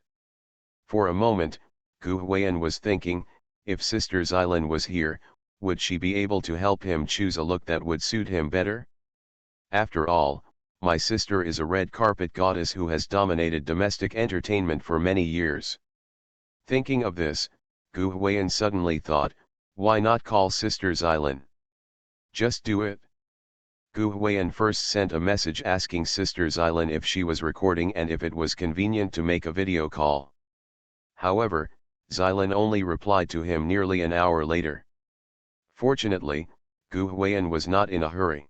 For a moment, Gu Huiyan was thinking, if Sister Xylin was here, would she be able to help him choose a look that would suit him better? After all, my sister is a red carpet goddess who has dominated domestic entertainment for many years. Thinking of this, Gu Huiyan suddenly thought, why not call Sister Xylin? Just do it. Gu Huiyan first sent a message asking Sister Xylin if she was recording and if it was convenient to make a video call. However, Xylin only replied to him nearly an hour later. Fortunately, Gu Huiyan was not in a hurry.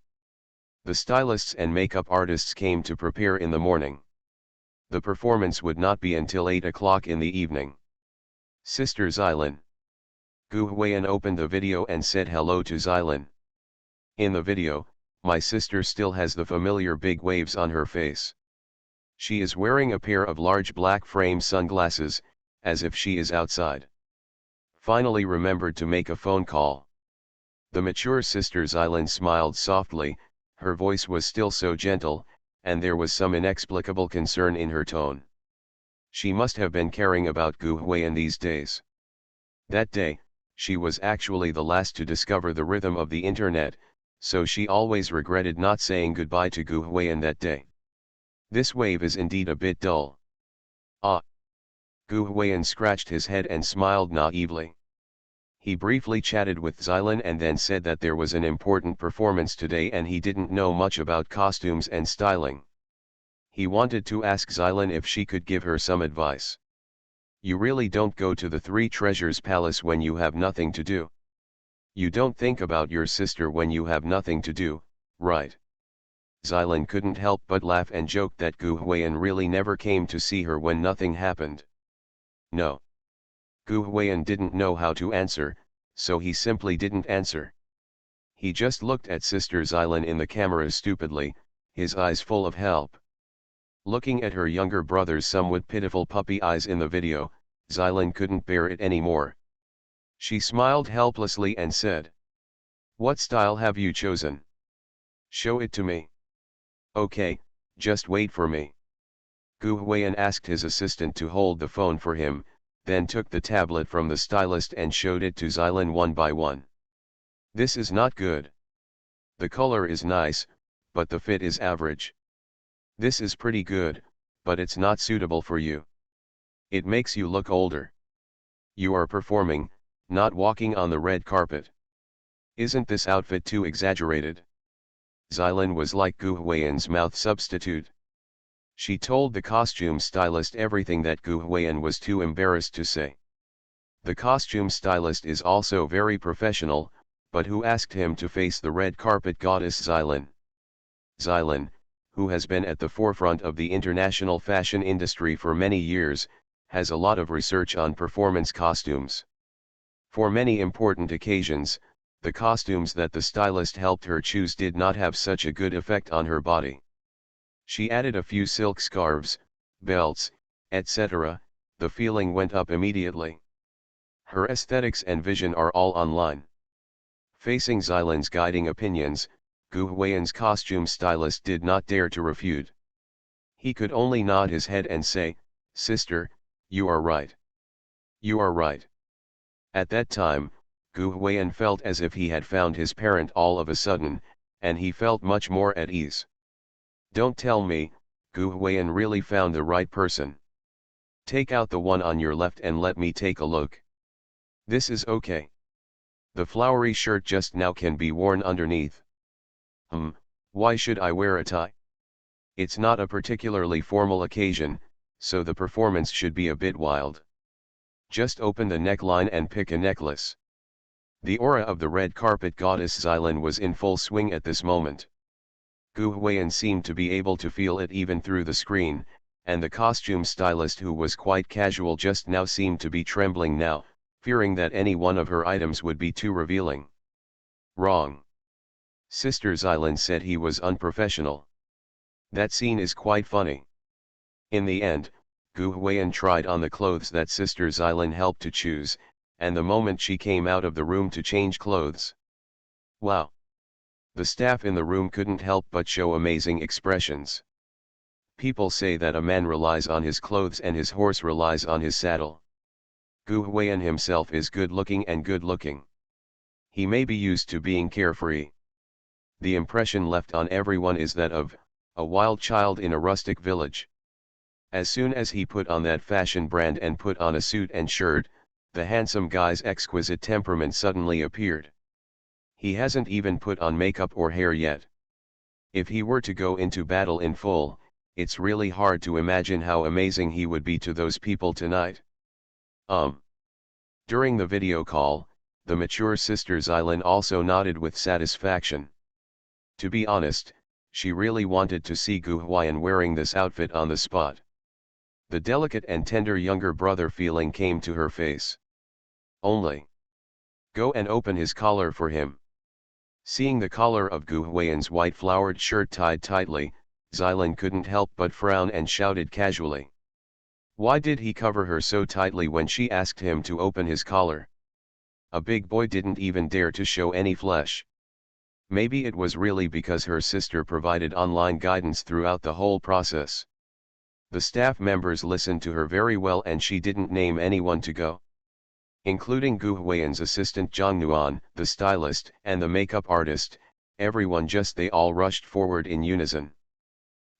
The stylists and makeup artists came to prepare in the morning. The performance would not be until 8 o'clock in the evening. Sister Xylin. Gu Huiyan opened the video and said hello to Xylin. In the video, my sister still has the familiar big waves on her face. She is wearing a pair of large black frame sunglasses, as if she is outside. Finally remembered to make a phone call. The mature Sister Xylin smiled softly, her voice was still so gentle, and there was some inexplicable concern in her tone. She must have been caring about Gu Huiyan these days. That day, she was actually the last to discover the rhythm of the internet, so she always regretted not saying goodbye to Gu Huiyan that day. This wave is indeed a bit dull. Ah. Gu Huiyan scratched his head and smiled naively. He briefly chatted with Xylin and then said that there was an important performance today and he didn't know much about costumes and styling. He wanted to ask Xylin if she could give her some advice. You really don't go to the Three Treasures Palace when you have nothing to do. You don't think about your sister when you have nothing to do, right? Xylin couldn't help but laugh and joke that Gu Huiyan really never came to see her when nothing happened. No. Gu Huiyan didn't know how to answer, so he simply didn't answer. He just looked at Sister Xylin in the camera stupidly, his eyes full of help. Looking at her younger brother's somewhat pitiful puppy eyes in the video, Xylin couldn't bear it anymore. She smiled helplessly and said, "What style have you chosen? Show it to me." "Okay, just wait for me." Gu Huiyan asked his assistant to hold the phone for him, then took the tablet from the stylist and showed it to Xylan one by one. "This is not good. The color is nice, but the fit is average. This is pretty good, but it's not suitable for you. It makes you look older. You are performing, not walking on the red carpet. Isn't this outfit too exaggerated?" Xylan was like Gu Huiyan's mouth substitute. She told the costume stylist everything that Gu Huiyan was too embarrassed to say. The costume stylist is also very professional, but who asked him to face the red carpet goddess Xylan? Xylan, who has been at the forefront of the international fashion industry for many years, has a lot of research on performance costumes. For many important occasions, the costumes that the stylist helped her choose did not have such a good effect on her body. She added a few silk scarves, belts, etc., the feeling went up immediately. Her aesthetics and vision are all online. Facing Xylan's guiding opinions, Gu Huiyan's costume stylist did not dare to refute. He could only nod his head and say, "Sister, you are right. You are right." At that time, Gu Huiyan felt as if he had found his parent all of a sudden, and he felt much more at ease. "Don't tell me, Gu Huiyan really found the right person. Take out the one on your left and let me take a look. This is okay. The flowery shirt just now can be worn underneath." Why should I wear a tie? It's not a particularly formal occasion, so the performance should be a bit wild. Just open the neckline and pick a necklace." The aura of the red carpet goddess Xylan was in full swing at this moment. Gu Huiyan seemed to be able to feel it even through the screen, and the costume stylist, who was quite casual just now, seemed to be trembling now, fearing that any one of her items would be too revealing. "Wrong. Sister Xylan said he was unprofessional. That scene is quite funny." In the end, Gu Huiyan tried on the clothes that Sister Xylan helped to choose, and the moment she came out of the room to change clothes. Wow! The staff in the room couldn't help but show amazing expressions. People say that a man relies on his clothes and his horse relies on his saddle. Gu Huiyan himself is good-looking and good-looking. He may be used to being carefree. The impression left on everyone is that of a wild child in a rustic village. As soon as he put on that fashion brand and put on a suit and shirt, the handsome guy's exquisite temperament suddenly appeared. He hasn't even put on makeup or hair yet. If he were to go into battle in full, it's really hard to imagine how amazing he would be to those people tonight. During the video call, the mature Sister Xylan also nodded with satisfaction. To be honest, she really wanted to see Gu Huiyan wearing this outfit on the spot. The delicate and tender younger brother feeling came to her face. Only go and open his collar for him. Seeing the collar of Gu Huiyan's white flowered shirt tied tightly, Xylan couldn't help but frown and shouted casually. Why did he cover her so tightly when she asked him to open his collar? A big boy didn't even dare to show any flesh. Maybe it was really because her sister provided online guidance throughout the whole process. The staff members listened to her very well and she didn't name anyone to go. Including Gu Huiyan's assistant Zhang Nuan, the stylist, and the makeup artist, everyone they all rushed forward in unison.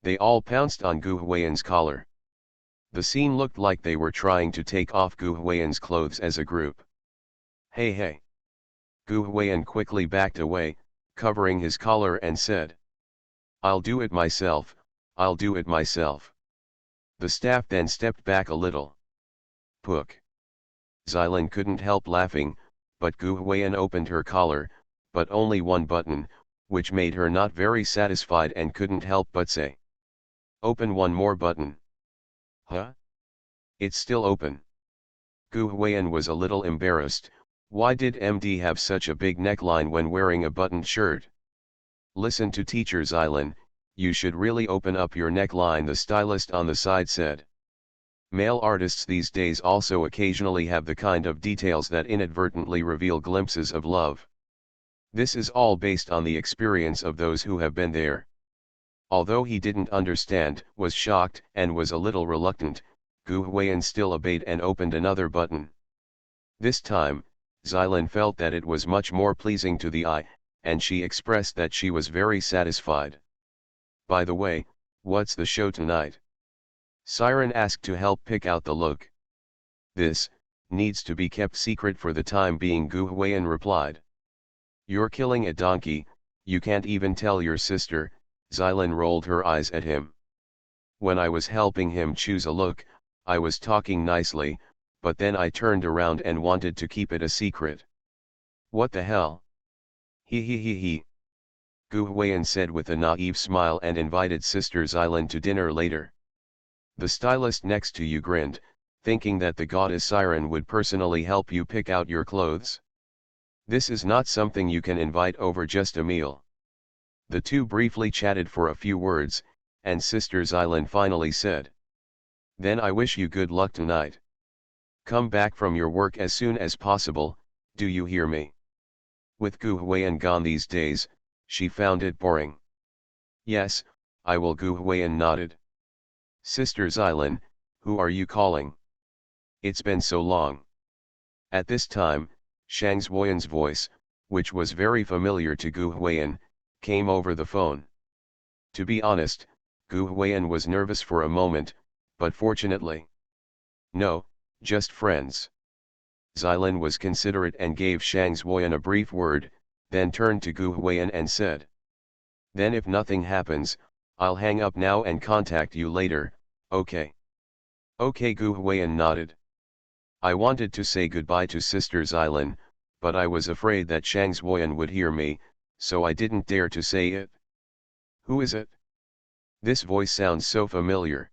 They all pounced on Gu Huiyan's collar. The scene looked like they were trying to take off Gu Huiyan's clothes as a group. Hey hey! Gu Huiyan quickly backed away, covering his collar and said, "I'll do it myself, I'll do it myself." The staff then stepped back a little. Pook! Xylan couldn't help laughing, but Gu Huiyan opened her collar, but only one button, which made her not very satisfied and couldn't help but say, "Open one more button." Huh? It's still open. Gu Huiyan was a little embarrassed. Why did MD have such a big neckline when wearing a buttoned shirt? "Listen to teacher Xylan, you should really open up your neckline," the stylist on the side said. Male artists these days also occasionally have the kind of details that inadvertently reveal glimpses of love. This is all based on the experience of those who have been there. Although he didn't understand, was shocked, and was a little reluctant, Gu Huiyan still obeyed and opened another button. This time, Xylin felt that it was much more pleasing to the eye, and she expressed that she was very satisfied. By the way, what's the show tonight? Siren asked to help pick out the look. This needs to be kept secret for the time being, Gu Huiyan replied. You're killing a donkey, you can't even tell your sister. Xylin rolled her eyes at him. When I was helping him choose a look, I was talking nicely, but then I turned around and wanted to keep it a secret. What the hell? He. Gu Huiyan said with a naive smile and invited Sister Xylin to dinner later. The stylist next to you grinned, thinking that the goddess Siren would personally help you pick out your clothes. This is not something you can invite over just a meal. The two briefly chatted for a few words, and Sister Xylin finally said. Then I wish you good luck tonight. Come back from your work as soon as possible, do you hear me? With Gu Huiyan gone these days, she found it boring. Yes, I will, Gu Huiyan nodded. Sister Xylin, who are you calling? It's been so long. At this time, Shang Xueyan's voice, which was very familiar to Gu Huiyan, came over the phone. To be honest, Gu Huiyan was nervous for a moment, but fortunately. No, just friends. Xylin was considerate and gave Shang Xueyan a brief word, then turned to Gu Huiyan and said. Then if nothing happens, I'll hang up now and contact you later, okay? Okay, Gu Huiyan nodded. I wanted to say goodbye to Sister Xylin, but I was afraid that Shang Xueyan would hear me, so I didn't dare to say it. Who is it? This voice sounds so familiar.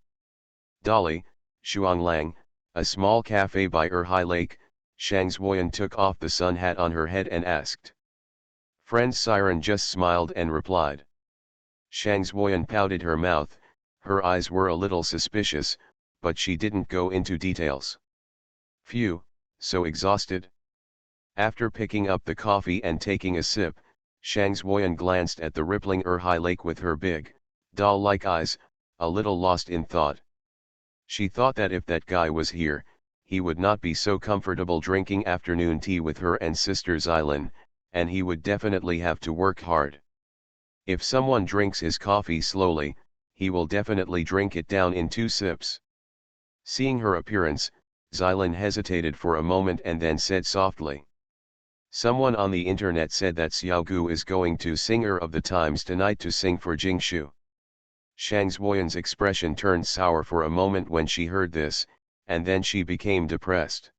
Dolly, Shuanglang, a small cafe by Erhai Lake. Shang Xueyan took off the sun hat on her head and asked. Friend Siren just smiled and replied. Shang Xueyan pouted her mouth, her eyes were a little suspicious, but she didn't go into details. Phew, so exhausted. After picking up the coffee and taking a sip, Shang Xueyan glanced at the rippling Erhai Lake with her big, doll-like eyes, a little lost in thought. She thought that if that guy was here, he would not be so comfortable drinking afternoon tea with her and Sister Xylin, and he would definitely have to work hard. If someone drinks his coffee slowly, he will definitely drink it down in 2 sips. Seeing her appearance, Xylin hesitated for a moment and then said softly. Someone on the internet said that Xiao Gu is going to Singer of the Times tonight to sing for Jingshu. Shang Xueyan's expression turned sour for a moment when she heard this, and then she became depressed.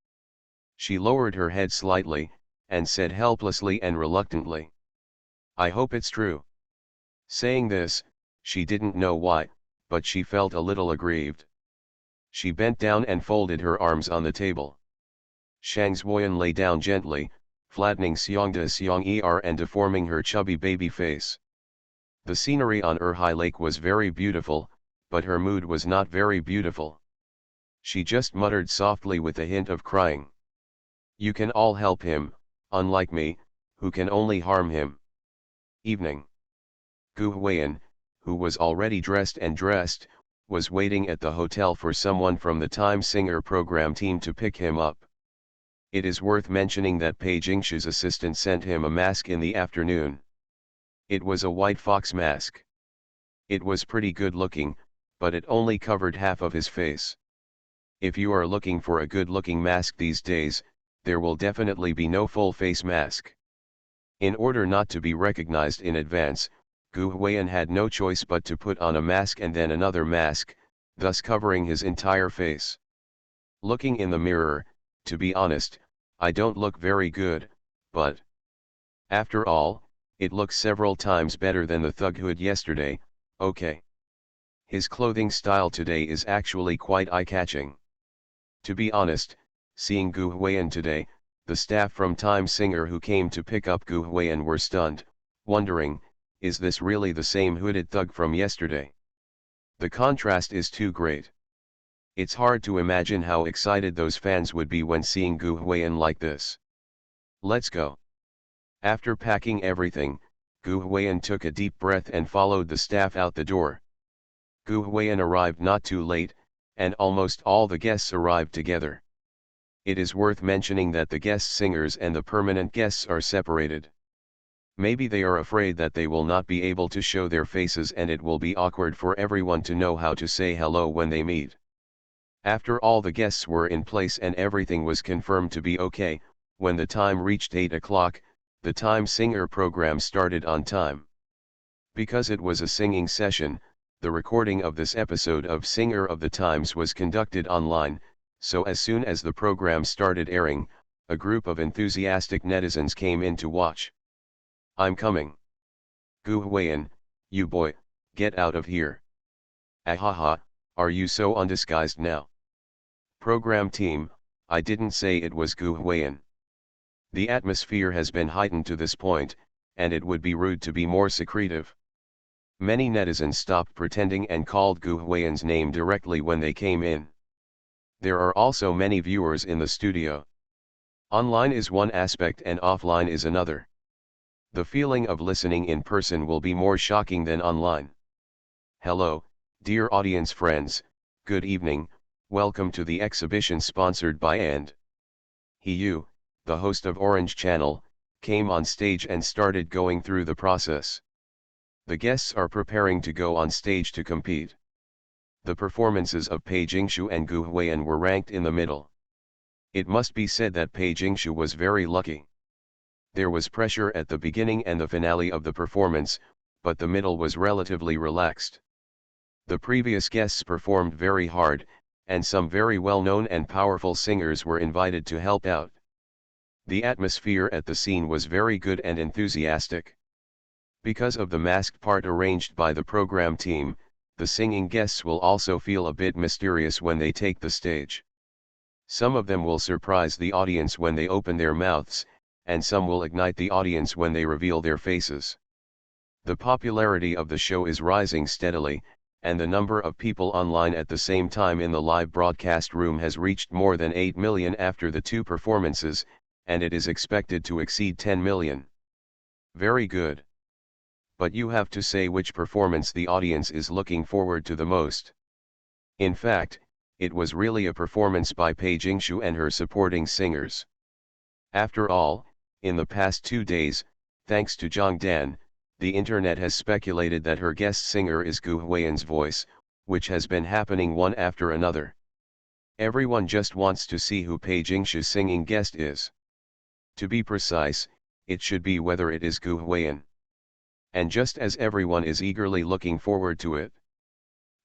She lowered her head slightly, and said helplessly and reluctantly. I hope it's true. Saying this, she didn't know why, but she felt a little aggrieved. She bent down and folded her arms on the table. Shang Xueyan lay down gently, flattening Xiong and deforming her chubby baby face. The scenery on Erhai Lake was very beautiful, but her mood was not very beautiful. She just muttered softly with a hint of crying. You can all help him, unlike me, who can only harm him. Evening. Gu Huiyan, who was already dressed, was waiting at the hotel for someone from the Time Singer program team to pick him up. It is worth mentioning that Pei Jingshu's assistant sent him a mask in the afternoon. It was a white fox mask. It was pretty good looking, but it only covered half of his face. If you are looking for a good-looking mask these days, there will definitely be no full-face mask. In order not to be recognized in advance, Gu Huiyan had no choice but to put on a mask and then another mask, thus covering his entire face. Looking in the mirror, to be honest, I don't look very good, but after all, it looks several times better than the thughood yesterday, okay. His clothing style today is actually quite eye-catching. To be honest, seeing Gu Huiyan today, the staff from Time Singer who came to pick up Gu Huiyan were stunned, wondering, is this really the same hooded thug from yesterday? The contrast is too great. It's hard to imagine how excited those fans would be when seeing Gu Huiyan like this. Let's go. After packing everything, Gu Huiyan took a deep breath and followed the staff out the door. Gu Huiyan arrived not too late, and almost all the guests arrived together. It is worth mentioning that the guest singers and the permanent guests are separated. Maybe they are afraid that they will not be able to show their faces and it will be awkward for everyone to know how to say hello when they meet. After all the guests were in place and everything was confirmed to be okay, when the time reached 8 o'clock, the Time Singer program started on time. Because it was a singing session, the recording of this episode of Singer of the Times was conducted online, so as soon as the program started airing, a group of enthusiastic netizens came in to watch. I'm coming. Gu Huiyan, you boy, get out of here. Ahaha, are you so undisguised now? Program team, I didn't say it was Gu Huiyan. The atmosphere has been heightened to this point, and it would be rude to be more secretive. Many netizens stopped pretending and called Gu Huiyan's name directly when they came in. There are also many viewers in the studio. Online is one aspect and offline is another. The feeling of listening in person will be more shocking than online. Hello, dear audience friends, good evening, welcome to the exhibition sponsored by and He, the host of Orange Channel, came on stage and started going through the process. The guests are preparing to go on stage to compete. The performances of Pei Jingshu and Gu Huiyan were ranked in the middle. It must be said that Pei Jingshu was very lucky. There was pressure at the beginning and the finale of the performance, but the middle was relatively relaxed. The previous guests performed very hard, and some very well-known and powerful singers were invited to help out. The atmosphere at the scene was very good and enthusiastic. Because of the masked part arranged by the program team, the singing guests will also feel a bit mysterious when they take the stage. Some of them will surprise the audience when they open their mouths, and some will ignite the audience when they reveal their faces. The popularity of the show is rising steadily, and the number of people online at the same time in the live broadcast room has reached more than 8 million after the two performances, and it is expected to exceed 10 million. Very good. But you have to say which performance the audience is looking forward to the most. In fact, it was really a performance by Pei Jingshu and her supporting singers. After all, in the past 2 days, thanks to Zhang Dan, the internet has speculated that her guest singer is Gu Huiyan's voice, which has been happening one after another. Everyone just wants to see who Pei Jingshu's singing guest is. To be precise, it should be whether it is Gu Huiyan. And just as everyone is eagerly looking forward to it.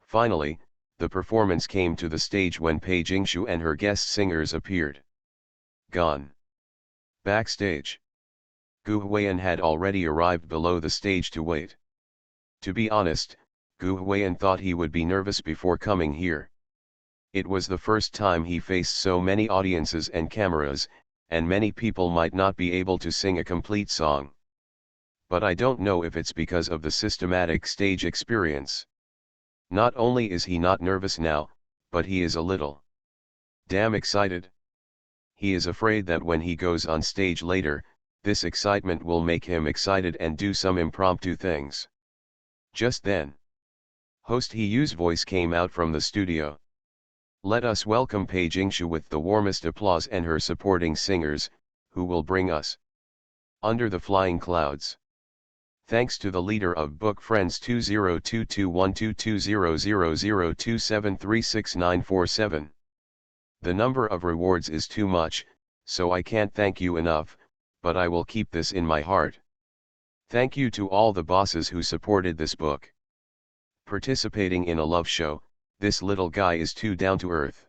Finally, the performance came to the stage when Pei Jingshu and her guest singers appeared. Gone. Backstage. Gu Huiyan had already arrived below the stage to wait. To be honest, Gu Huiyan thought he would be nervous before coming here. It was the first time he faced so many audiences and cameras, and many people might not be able to sing a complete song. But I don't know if it's because of the systematic stage experience. Not only is he not nervous now, but he is a little damn excited. He is afraid that when he goes on stage later, this excitement will make him excited and do some impromptu things. Just then, host He-Yu's voice came out from the studio. Let us welcome Pei Jingshu with the warmest applause and her supporting singers, who will bring us Under the Flying Clouds. Thanks to the leader of Book Friends 202212200027366947. The number of rewards is too much, so I can't thank you enough, but I will keep this in my heart. Thank you to all the bosses who supported this book. Participating in a love show, this little guy is too down to earth.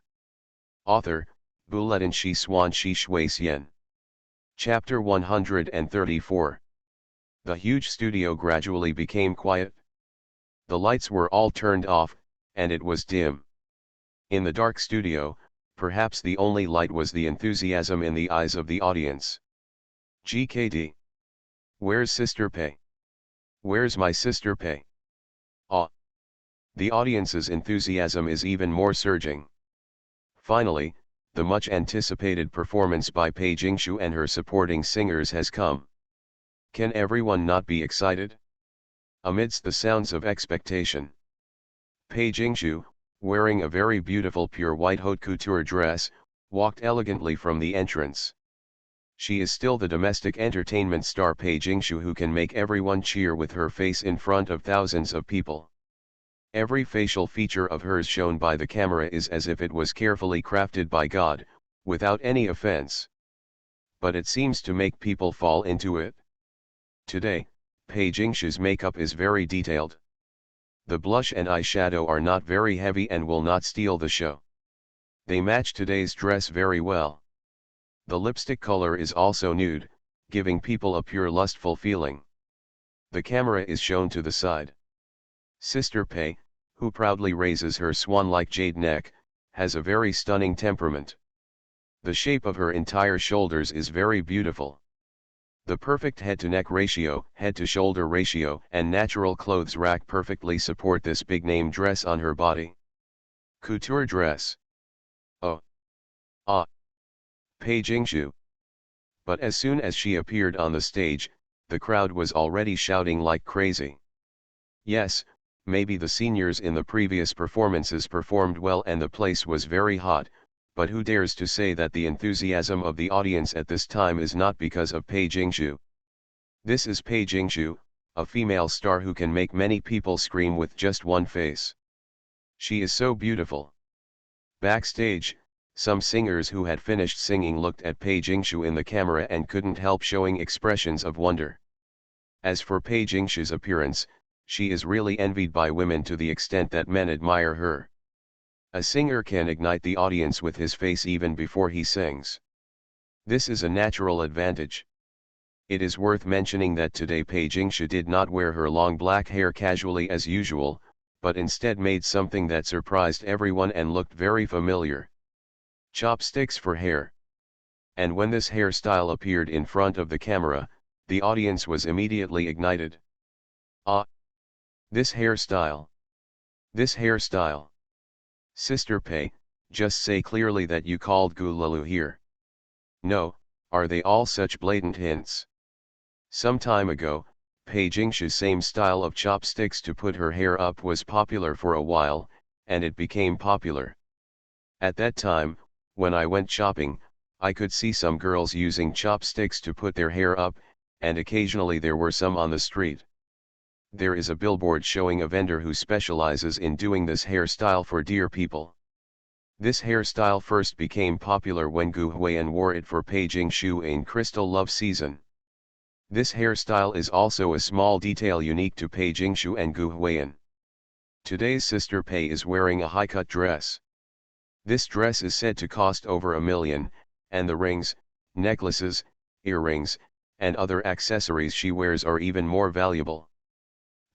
Author, Buletin Shi Swan Shi Shui Xian. Chapter 134. The huge studio gradually became quiet. The lights were all turned off, and it was dim. In the dark studio, perhaps the only light was the enthusiasm in the eyes of the audience. GKD. Where's Sister Pei? Where's my Sister Pei? Ah. The audience's enthusiasm is even more surging. Finally, the much anticipated performance by Pei Jingshu and her supporting singers has come. Can everyone not be excited? Amidst the sounds of expectation, Pei Jingshu, wearing a very beautiful pure white haute couture dress, walked elegantly from the entrance. She is still the domestic entertainment star Pei Jingshu who can make everyone cheer with her face in front of thousands of people. Every facial feature of hers shown by the camera is as if it was carefully crafted by God, without any offense. But it seems to make people fall into it. Today, Pei Jingshu's makeup is very detailed. The blush and eyeshadow are not very heavy and will not steal the show. They match today's dress very well. The lipstick color is also nude, giving people a pure lustful feeling. The camera is shown to the side. Sister Pei, who proudly raises her swan-like jade neck, has a very stunning temperament. The shape of her entire shoulders is very beautiful. The perfect head-to-neck ratio, head-to-shoulder ratio, and natural clothes rack perfectly support this big-name dress on her body. Couture dress. Oh. Ah. Pei Jingshu. But as soon as she appeared on the stage, the crowd was already shouting like crazy. Yes, maybe the seniors in the previous performances performed well and the place was very hot, but who dares to say that the enthusiasm of the audience at this time is not because of Pei Jingshu? This is Pei Jingshu, a female star who can make many people scream with just one face. She is so beautiful. Backstage, some singers who had finished singing looked at Pei Jingshu in the camera and couldn't help showing expressions of wonder. As for Pei Jingshu's appearance, she is really envied by women to the extent that men admire her. A singer can ignite the audience with his face even before he sings. This is a natural advantage. It is worth mentioning that today Pei Jingshu did not wear her long black hair casually as usual, but instead made something that surprised everyone and looked very familiar. Chopsticks for hair. And when this hairstyle appeared in front of the camera, the audience was immediately ignited. Ah! This hairstyle! This hairstyle! Sister Pei, just say clearly that you called Gulalu here. No, are they all such blatant hints? Some time ago, Pei Jingshu's same style of chopsticks to put her hair up was popular for a while, and it became popular. At that time, when I went shopping, I could see some girls using chopsticks to put their hair up, and occasionally there were some on the street. There is a billboard showing a vendor who specializes in doing this hairstyle for dear people. This hairstyle first became popular when Gu Huiyan wore it for Pei Jingshu in Crystal Love Season. This hairstyle is also a small detail unique to Pei Jingshu and Gu Huiyan. Today's Sister Pei is wearing a high-cut dress. This dress is said to cost over $1 million, and the rings, necklaces, earrings, and other accessories she wears are even more valuable.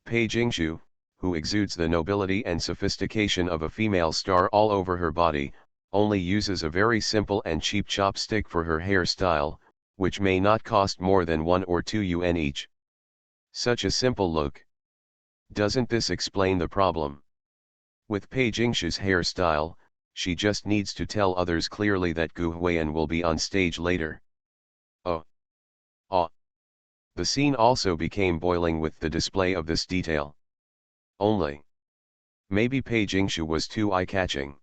Pei Jingshu, who exudes the nobility and sophistication of a female star all over her body, only uses a very simple and cheap chopstick for her hairstyle, which may not cost more than 1 or 2 yuan each. Such a simple look. Doesn't this explain the problem? With Pei Jingshu's hairstyle, she just needs to tell others clearly that Gu Huiyan will be on stage later. Oh! Ah! The scene also became boiling with the display of this detail. Only. Maybe Pei Jingshu was too eye-catching.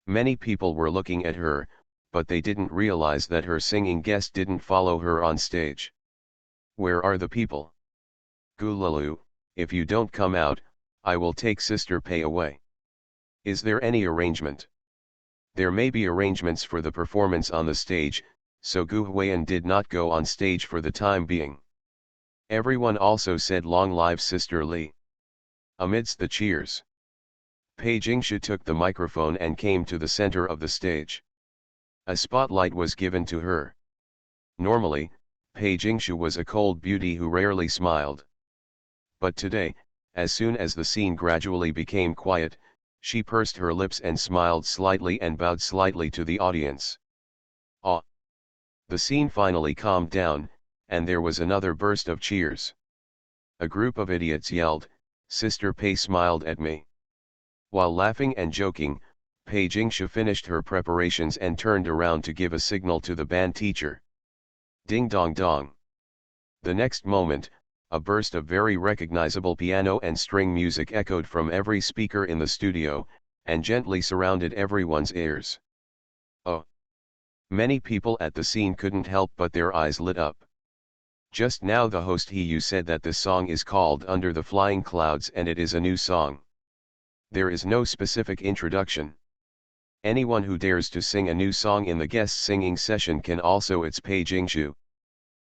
Many people were looking at her, but they didn't realize that her singing guest didn't follow her on stage. Where are the people? Gulalu, if you don't come out, I will take Sister Pei away. Is there any arrangement? There may be arrangements for the performance on the stage, so Gu Huiyan did not go on stage for the time being. Everyone also said long live Sister Li. Amidst the cheers, Pei Jingshu took the microphone and came to the center of the stage. A spotlight was given to her. Normally, Pei Jingshu was a cold beauty who rarely smiled. But today, as soon as the scene gradually became quiet, she pursed her lips and smiled slightly and bowed slightly to the audience. Ah! The scene finally calmed down, and there was another burst of cheers. A group of idiots yelled, "Sister Pei smiled at me." While laughing and joking, Pei Jingshu finished her preparations and turned around to give a signal to the band teacher. Ding dong dong. The next moment, a burst of very recognizable piano and string music echoed from every speaker in the studio, and gently surrounded everyone's ears. Oh! Many people at the scene couldn't help but their eyes lit up. Just now the host He said that this song is called Under the Flying Clouds and it is a new song. There is no specific introduction. Anyone who dares to sing a new song in the guest singing session can also it's Pei Jingshu.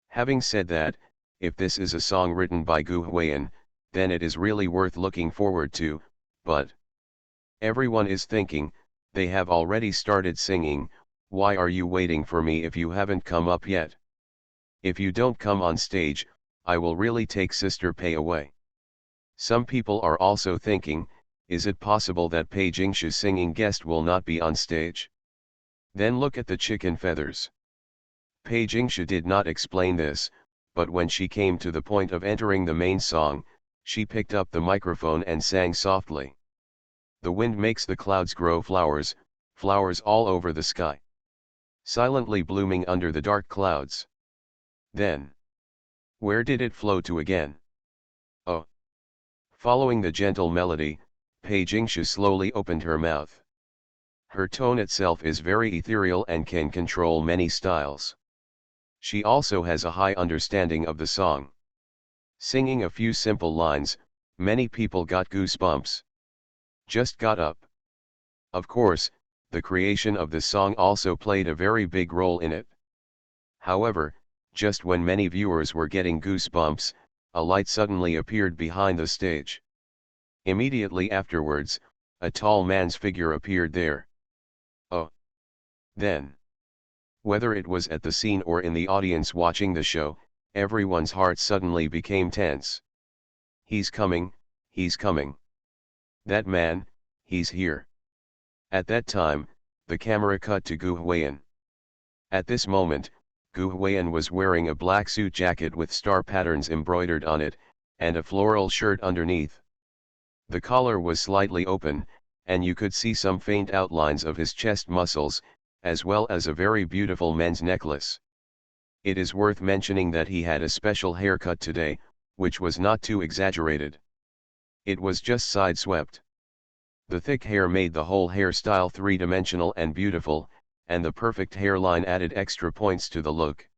Having said that, if this is a song written by Gu Huiyan, then it is really worth looking forward to, but everyone is thinking, they have already started singing, why are you waiting for me if you haven't come up yet? If you don't come on stage, I will really take Sister Pei away. Some people are also thinking, is it possible that Pei Jingshu's singing guest will not be on stage? Then look at the chicken feathers. Pei Jingshu did not explain this, but when she came to the point of entering the main song, she picked up the microphone and sang softly. The wind makes the clouds grow flowers, flowers all over the sky, silently blooming under the dark clouds. Then, where did it flow to again? Oh! Following the gentle melody, Pei Jingshu slowly opened her mouth. Her tone itself is very ethereal and can control many styles. She also has a high understanding of the song. Singing a few simple lines, many people got goosebumps. Just got up. Of course, the creation of this song also played a very big role in it. However, just when many viewers were getting goosebumps, a light suddenly appeared behind the stage. Immediately afterwards, a tall man's figure appeared there. Oh! Then, whether it was at the scene or in the audience watching the show, everyone's heart suddenly became tense. He's coming, he's coming. That man, he's here. At that time, the camera cut to Gu Huiyan. At this moment, Gu Huiyan was wearing a black suit jacket with star patterns embroidered on it, and a floral shirt underneath. The collar was slightly open, and you could see some faint outlines of his chest muscles, as well as a very beautiful men's necklace. It is worth mentioning that he had a special haircut today, which was not too exaggerated. It was just side-swept. The thick hair made the whole hairstyle three-dimensional and beautiful, and the perfect hairline added extra points to the look.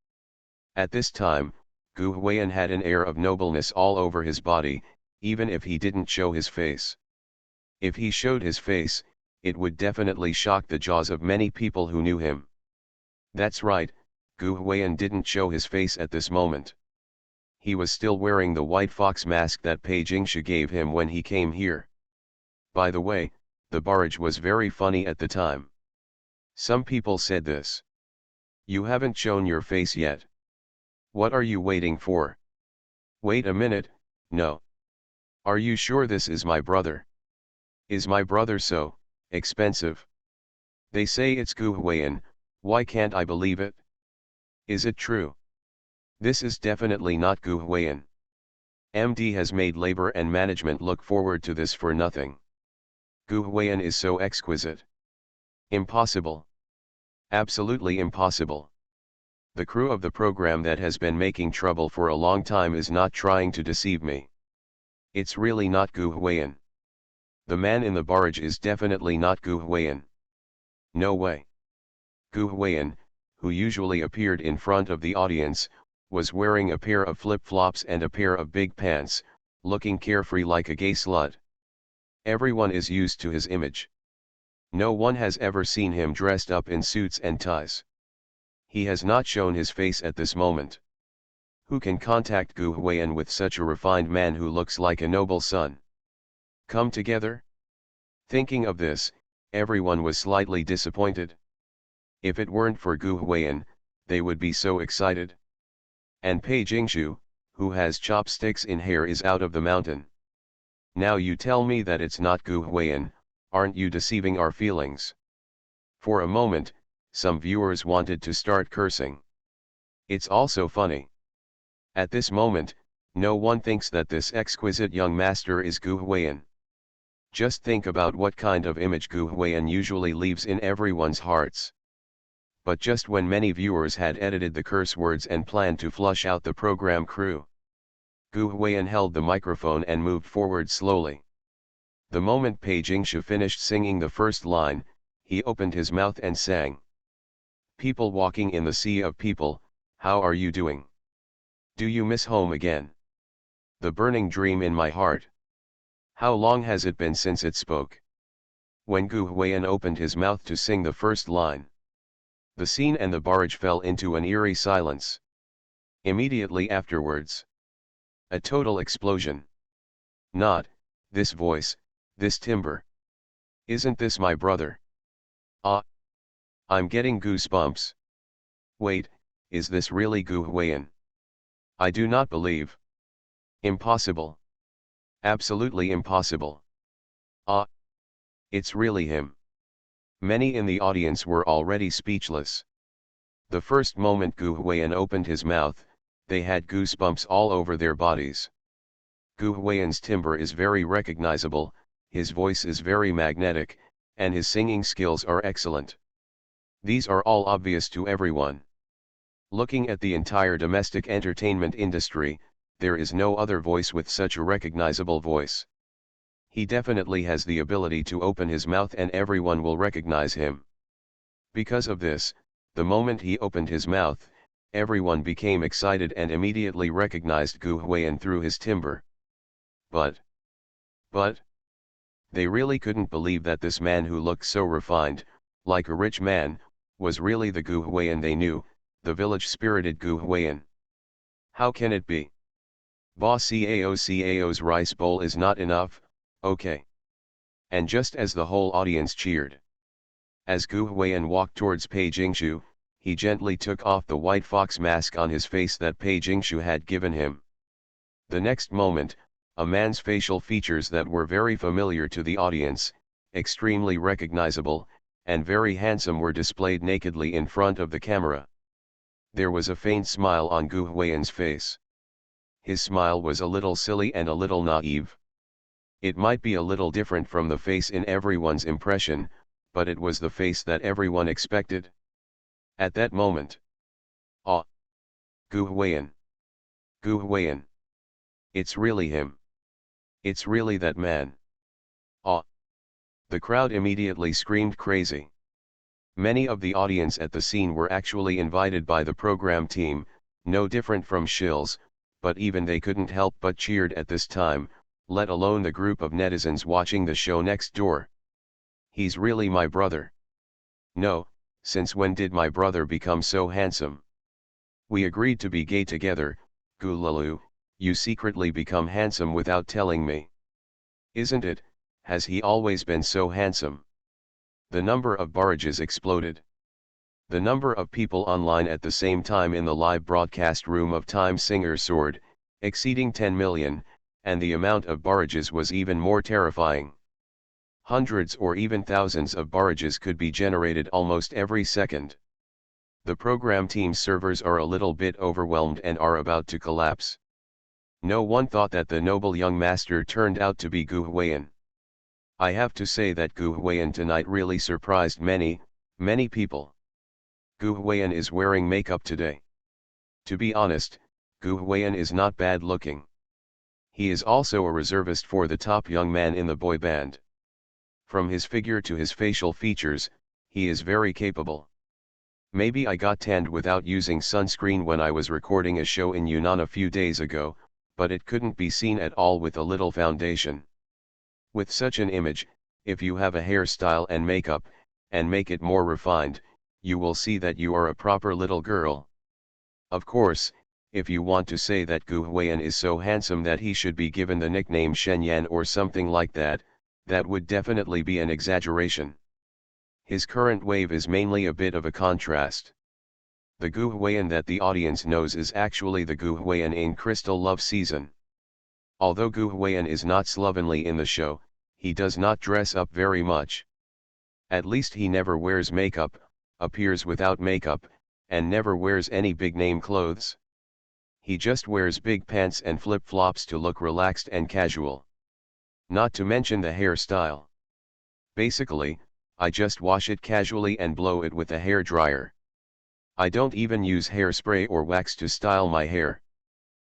At this time, Gu Huiyan had an air of nobleness all over his body, even if he didn't show his face. If he showed his face, it would definitely shock the jaws of many people who knew him. That's right, Gu Huiyan didn't show his face at this moment. He was still wearing the white fox mask that Pei Jingshu gave him when he came here. By the way, the barrage was very funny at the time. Some people said this. You haven't shown your face yet. What are you waiting for? Wait a minute, no. Are you sure this is my brother? Is my brother so expensive? They say it's Gu Huiyan, why can't I believe it? Is it true? This is definitely not Gu Huiyan. MD has made labor and management look forward to this for nothing. Gu Huiyan is so exquisite. Impossible. Absolutely impossible. The crew of the program that has been making trouble for a long time is not trying to deceive me. It's really not Gu Huiyan. The man in the barrage is definitely not Gu Huiyan. No way. Gu Huiyan, who usually appeared in front of the audience, was wearing a pair of flip-flops and a pair of big pants, looking carefree like a gay slut. Everyone is used to his image. No one has ever seen him dressed up in suits and ties. He has not shown his face at this moment. Who can contact Gu Huiyan with such a refined man who looks like a noble son? Come together? Thinking of this, everyone was slightly disappointed. If it weren't for Gu Huiyan, they would be so excited. And Pei Jingshu, who has chopsticks in hair, is out of the mountain. Now you tell me that it's not Gu Huiyan, aren't you deceiving our feelings? For a moment, some viewers wanted to start cursing. It's also funny. At this moment, no one thinks that this exquisite young master is Gu Huiyan. Just think about what kind of image Gu Huiyan usually leaves in everyone's hearts. But just when many viewers had edited the curse words and planned to flush out the program crew, Gu Huiyan held the microphone and moved forward slowly. The moment Pei Jingshu finished singing the first line, he opened his mouth and sang. "People walking in the sea of people, how are you doing? Do you miss home again? The burning dream in my heart. How long has it been since it spoke?" When Gu Huiyan opened his mouth to sing the first line, the scene and the barrage fell into an eerie silence. Immediately afterwards, a total explosion. "Not, this voice, this timbre. Isn't this my brother? Ah! I'm getting goosebumps. Wait, is this really Gu Huiyan? I do not believe. Impossible. Absolutely impossible. Ah! It's really him." Many in the audience were already speechless. The first moment Gu Huiyan opened his mouth, they had goosebumps all over their bodies. Gu Huiyan's timbre is very recognizable, his voice is very magnetic, and his singing skills are excellent. These are all obvious to everyone. Looking at the entire domestic entertainment industry, there is no other voice with such a recognizable voice. He definitely has the ability to open his mouth and everyone will recognize him. Because of this, the moment he opened his mouth, everyone became excited and immediately recognized Gu Huiyan through his timbre. But, they really couldn't believe that this man who looked so refined, like a rich man, was really the Gu Huiyan they knew, the village-spirited Gu Huiyan. How can it be? Boss Cao's rice bowl is not enough, okay. And just as the whole audience cheered, as Gu Huiyan walked towards Pei Jingshu, he gently took off the white fox mask on his face that Pei Jingshu had given him. The next moment, a man's facial features that were very familiar to the audience, extremely recognizable, and very handsome were displayed nakedly in front of the camera. There was a faint smile on Gu Huiyan's face. His smile was a little silly and a little naive. It might be a little different from the face in everyone's impression, but it was the face that everyone expected. At that moment. Ah! Gu Huiyan! Gu Huiyan! It's really him! It's really that man! Ah! The crowd immediately screamed crazy. Many of the audience at the scene were actually invited by the program team, no different from shills, but even they couldn't help but cheered at this time, let alone the group of netizens watching the show next door. He's really my brother. No, since when did my brother become so handsome? We agreed to be gay together, Gulalu, you secretly become handsome without telling me. Isn't it, has he always been so handsome? The number of barrages exploded. The number of people online at the same time in the live broadcast room of Time Singer soared, exceeding 10 million, and the amount of barrages was even more terrifying. Hundreds or even thousands of barrages could be generated almost every second. The program team's servers are a little bit overwhelmed and are about to collapse. No one thought that the noble young master turned out to be Gu Huiyan. I have to say that Gu Huiyan tonight really surprised many people. Gu Huiyan is wearing makeup today. To be honest, Gu Huiyan is not bad looking. He is also a reservist for the top young man in the boy band. From his figure to his facial features, he is very capable. Maybe I got tanned without using sunscreen when I was recording a show in Yunnan a few days ago, but it couldn't be seen at all with a little foundation. With such an image, if you have a hairstyle and makeup, and make it more refined, you will see that you are a proper little girl. Of course, if you want to say that Gu Huiyan is so handsome that he should be given the nickname Shen Yan or something like that, that would definitely be an exaggeration. His current wave is mainly a bit of a contrast. The Gu Huiyan that the audience knows is actually the Gu Huiyan in Crystal Love Season. Although Gu Huiyan is not slovenly in the show, he does not dress up very much. At least he never wears makeup, appears without makeup, and never wears any big name clothes. He just wears big pants and flip-flops to look relaxed and casual. Not to mention the hairstyle. Basically, I just wash it casually and blow it with a hair dryer. I don't even use hairspray or wax to style my hair.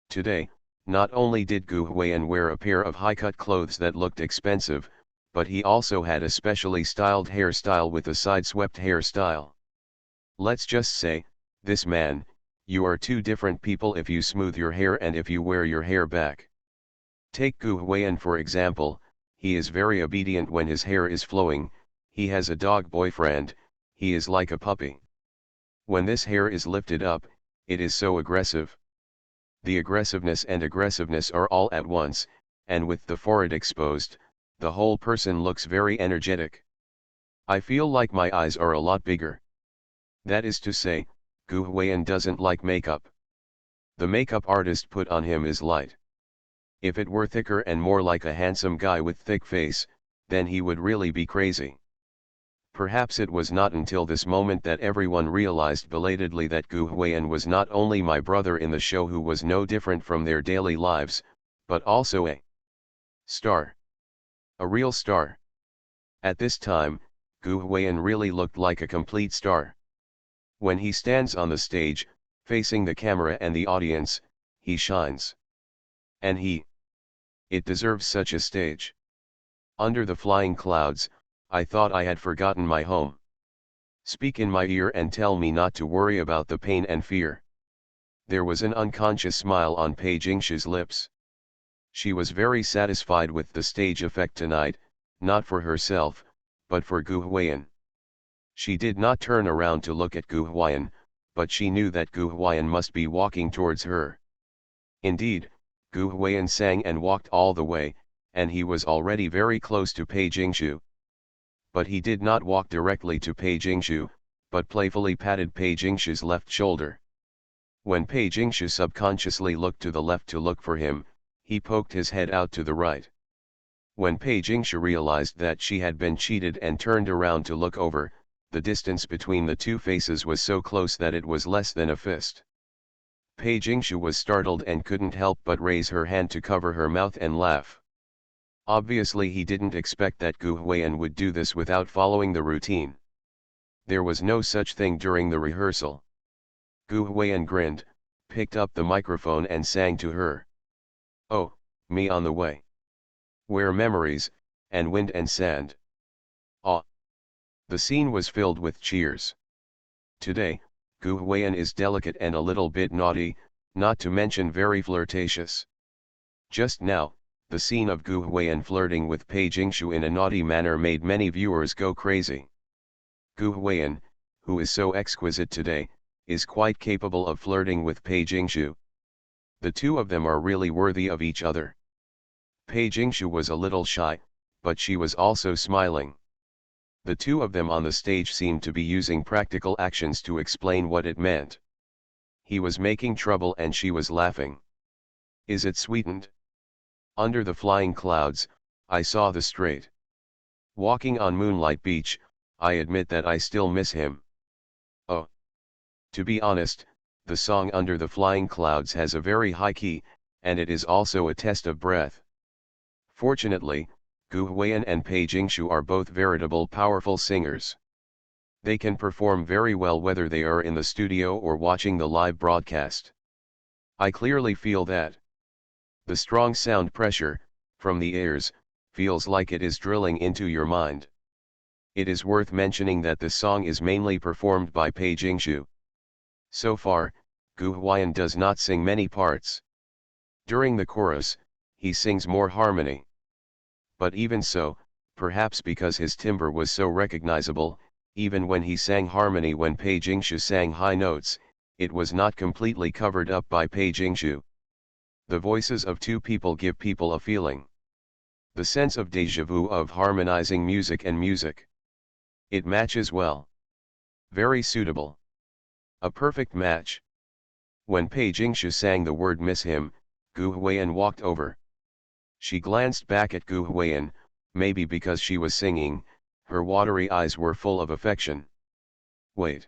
Today, not only did Gu Huiyan wear a pair of high-cut clothes that looked expensive, but he also had a specially styled hairstyle with a side-swept hairstyle. Let's just say, this man, you are two different people if you smooth your hair and if you wear your hair back. Take Gu Huiyan for example, he is very obedient when his hair is flowing, he has a dog boyfriend, he is like a puppy. When this hair is lifted up, it is so aggressive. The aggressiveness and aggressiveness are all at once, and with the forehead exposed, the whole person looks very energetic. I feel like my eyes are a lot bigger. That is to say, Gu Huiyan doesn't like makeup. The makeup artist put on him is light. If it were thicker and more like a handsome guy with thick face, then he would really be crazy. Perhaps it was not until this moment that everyone realized belatedly that Gu Huiyan was not only my brother in the show who was no different from their daily lives, but also a star. A real star. At this time, Gu Huiyan really looked like a complete star. When he stands on the stage, facing the camera and the audience, he shines. And it deserves such a stage. Under the flying clouds, I thought I had forgotten my home. Speak in my ear and tell me not to worry about the pain and fear. There was an unconscious smile on Pei Jingshu's lips. She was very satisfied with the stage effect tonight, not for herself, but for Gu Huiyan. She did not turn around to look at Gu Huiyan, but she knew that Gu Huiyan must be walking towards her. Indeed, Gu Huiyan sang and walked all the way, and he was already very close to Pei Jingshu. But he did not walk directly to Pei Jingshu, but playfully patted Pei Jingshu's left shoulder. When Pei Jingshu subconsciously looked to the left to look for him, he poked his head out to the right. When Pei Jingshu realized that she had been cheated and turned around to look over, the distance between the two faces was so close that it was less than a fist. Pei Jingshu was startled and couldn't help but raise her hand to cover her mouth and laugh. Obviously he didn't expect that Gu Huiyan would do this without following the routine. There was no such thing during the rehearsal. Gu Huiyan grinned, picked up the microphone and sang to her. Oh, me on the way. Where memories, and wind and sand. Ah. The scene was filled with cheers. Today, Gu Huiyan is delicate and a little bit naughty, not to mention very flirtatious. Just now, the scene of Gu Huiyan flirting with Pei Jingshu in a naughty manner made many viewers go crazy. Gu Huiyan, who is so exquisite today, is quite capable of flirting with Pei Jingshu. The two of them are really worthy of each other. Pei Jingshu was a little shy, but she was also smiling. The two of them on the stage seemed to be using practical actions to explain what it meant. He was making trouble and she was laughing. Is it sweetened? Under the flying clouds, I saw the straight. Walking on Moonlight Beach, I admit that I still miss him. Oh. To be honest, the song Under the Flying Clouds has a very high key, and it is also a test of breath. Fortunately, Gu Huiyan and Pei Jingshu are both veritable powerful singers. They can perform very well whether they are in the studio or watching the live broadcast. I clearly feel that. The strong sound pressure, from the ears, feels like it is drilling into your mind. It is worth mentioning that this song is mainly performed by Pei Jingshu. So far, Gu Huiyan does not sing many parts. During the chorus, he sings more harmony. But even so, perhaps because his timbre was so recognizable, even when he sang harmony when Pei Jingshu sang high notes, it was not completely covered up by Pei Jingshu. The voices of two people give people a feeling. The sense of déjà vu of harmonizing music and music. It matches well. Very suitable. A perfect match. When Pei Jingshu sang the word miss him, Gu Huiyan walked over. She glanced back at Gu Huiyan, maybe because she was singing, her watery eyes were full of affection. Wait.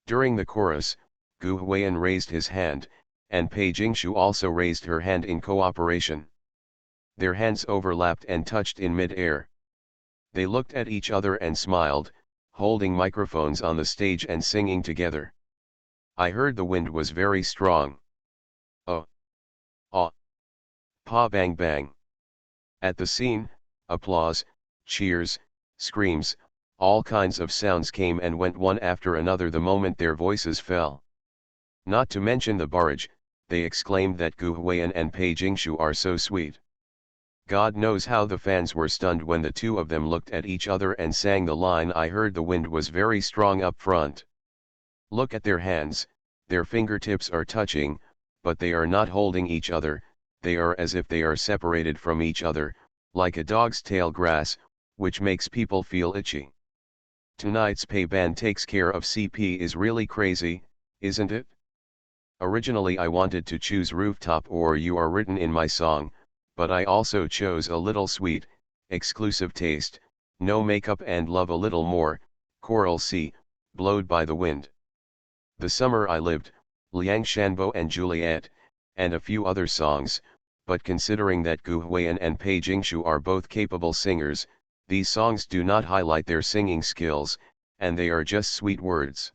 During the chorus, Gu Huiyan raised his hand, and Pei Jingshu also raised her hand in cooperation. Their hands overlapped and touched in mid-air. They looked at each other and smiled, holding microphones on the stage and singing together. I heard the wind was very strong. Oh! Ah! Pa bang bang. At the scene, applause, cheers, screams, all kinds of sounds came and went one after another the moment their voices fell. Not to mention the barrage, they exclaimed that Gu Huiyan and Pei Jingshu are so sweet. God knows how the fans were stunned when the two of them looked at each other and sang the line I heard the wind was very strong up front. Look at their hands, their fingertips are touching, but they are not holding each other, they are as if they are separated from each other, like a dog's tail grass, which makes people feel itchy. Tonight's Pei band takes care of CP is really crazy, isn't it? Originally I wanted to choose Rooftop or You Are Written in My Song, but I also chose A Little Sweet, Exclusive Taste, No Makeup and Love a Little More, Coral Sea, Blowed by the Wind. The Summer I Lived, Liang Shanbo and Juliet, and a few other songs, but considering that Gu Huiyan and Pei Jingshu are both capable singers, these songs do not highlight their singing skills, and they are just sweet words.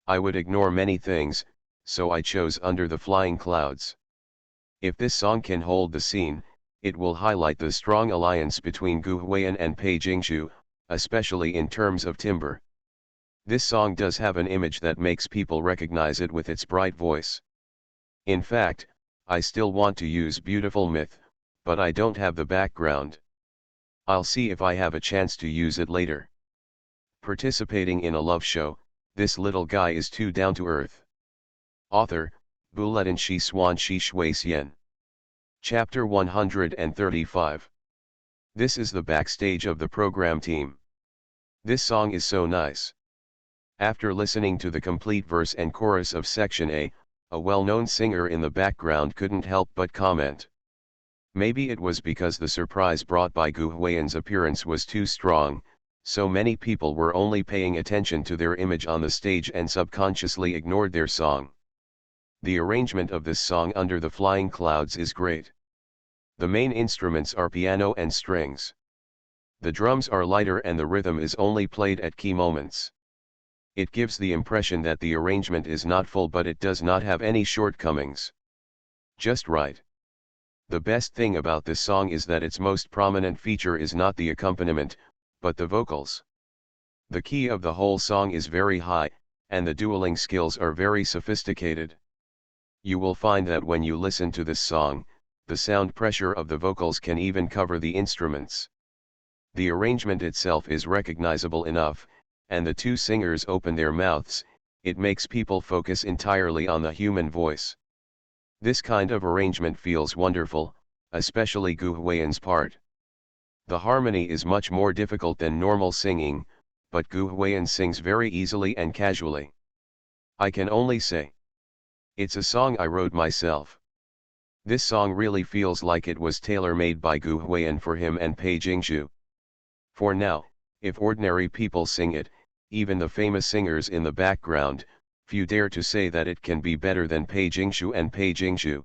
I would ignore many things, so I chose Under the Flying Clouds. If this song can hold the scene, it will highlight the strong alliance between Gu Huiyan and Pei Jingshu, especially in terms of timbre. This song does have an image that makes people recognize it with its bright voice. In fact, I still want to use Beautiful Myth, but I don't have the background. I'll see if I have a chance to use it later. Participating in a love show, this little guy is too down to earth. Author, Buletin Shi Swan Shi Shui Xian. Chapter 135. This is the backstage of the program team. This song is so nice. After listening to the complete verse and chorus of Section A well-known singer in the background couldn't help but comment. Maybe it was because the surprise brought by Gu Huiyan's appearance was too strong, so many people were only paying attention to their image on the stage and subconsciously ignored their song. The arrangement of this song Under the Flying Clouds is great. The main instruments are piano and strings. The drums are lighter and the rhythm is only played at key moments. It gives the impression that the arrangement is not full, but it does not have any shortcomings. Just right. The best thing about this song is that its most prominent feature is not the accompaniment, but the vocals. The key of the whole song is very high, and the dueling skills are very sophisticated. You will find that when you listen to this song, the sound pressure of the vocals can even cover the instruments. The arrangement itself is recognizable enough, and the two singers open their mouths, it makes people focus entirely on the human voice. This kind of arrangement feels wonderful, especially Gu Huiyan's part. The harmony is much more difficult than normal singing, but Gu Huiyan sings very easily and casually. I can only say, it's a song I wrote myself. This song really feels like it was tailor-made by Gu Huiyan for him and Pei Jingshu. For now, if ordinary people sing it, even the famous singers in the background, few dare to say that it can be better than Pei Jingshu and Pei Jingshu.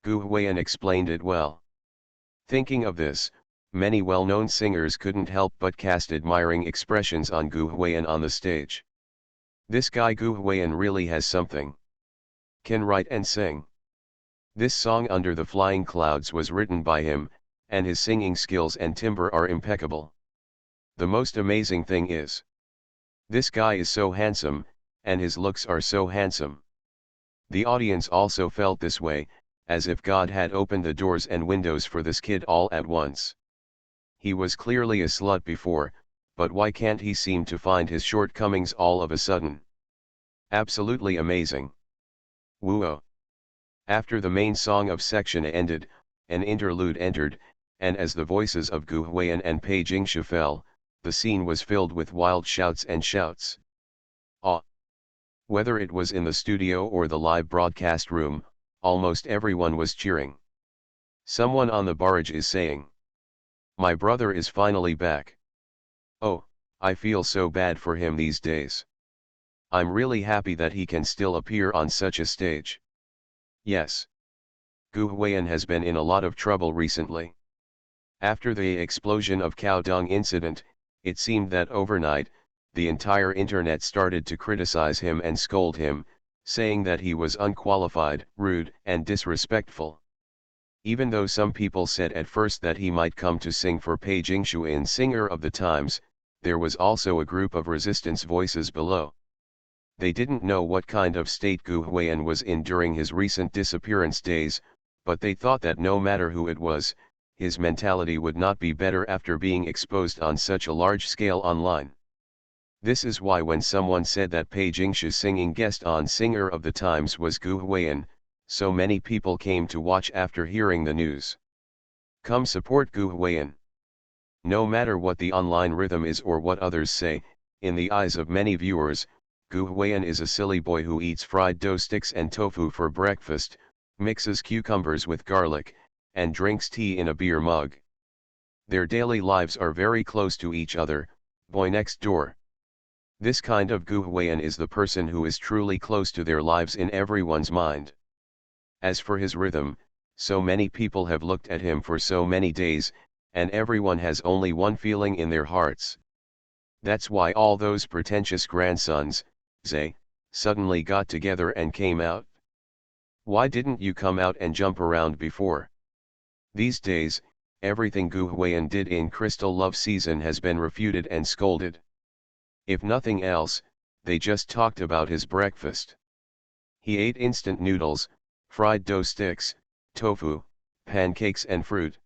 Gu Huiyan explained it well. Thinking of this, many well-known singers couldn't help but cast admiring expressions on Gu Huiyan on the stage. This guy Gu Huiyan really has something. Can write and sing. This song Under the Flying Clouds was written by him, and his singing skills and timbre are impeccable. The most amazing thing is, this guy is so handsome, and his looks are so handsome. The audience also felt this way, as if God had opened the doors and windows for this kid all at once. He was clearly a slut before, but why can't he seem to find his shortcomings all of a sudden? Absolutely amazing. Woo-oh. After the main song of Section A ended, an interlude entered, and as the voices of Gu Huiyan and Pei Jingshu fell, the scene was filled with wild shouts and shouts. Ah! Whether it was in the studio or the live broadcast room, almost everyone was cheering. Someone on the barrage is saying, "My brother is finally back. Oh, I feel so bad for him these days. I'm really happy that he can still appear on such a stage." Yes. Gu Huiyan has been in a lot of trouble recently. After the explosion of cow dung incident, it seemed that overnight, the entire internet started to criticize him and scold him, saying that he was unqualified, rude, and disrespectful. Even though some people said at first that he might come to sing for Pei Jingshu in Singer of the Times, there was also a group of resistance voices below. They didn't know what kind of state Gu Huiyan was in during his recent disappearance days, but they thought that no matter who it was, his mentality would not be better after being exposed on such a large scale online. This is why when someone said that Pei Jingshu's singing guest on Singer of the Times was Gu Huiyan, so many people came to watch after hearing the news. Come support Gu Huiyan. No matter what the online rhythm is or what others say, in the eyes of many viewers, Gu Huiyan is a silly boy who eats fried dough sticks and tofu for breakfast, mixes cucumbers with garlic, and drinks tea in a beer mug. Their daily lives are very close to each other, boy next door. This kind of Gu Huiyan is the person who is truly close to their lives in everyone's mind. As for his rhythm, so many people have looked at him for so many days, and everyone has only one feeling in their hearts. That's why all those pretentious grandsons, Zay, suddenly got together and came out. Why didn't you come out and jump around before? These days, everything Gu Huiyan did in Crystal Love Season has been refuted and scolded. If nothing else, they just talked about his breakfast. He ate instant noodles, fried dough sticks, tofu, pancakes and fruit.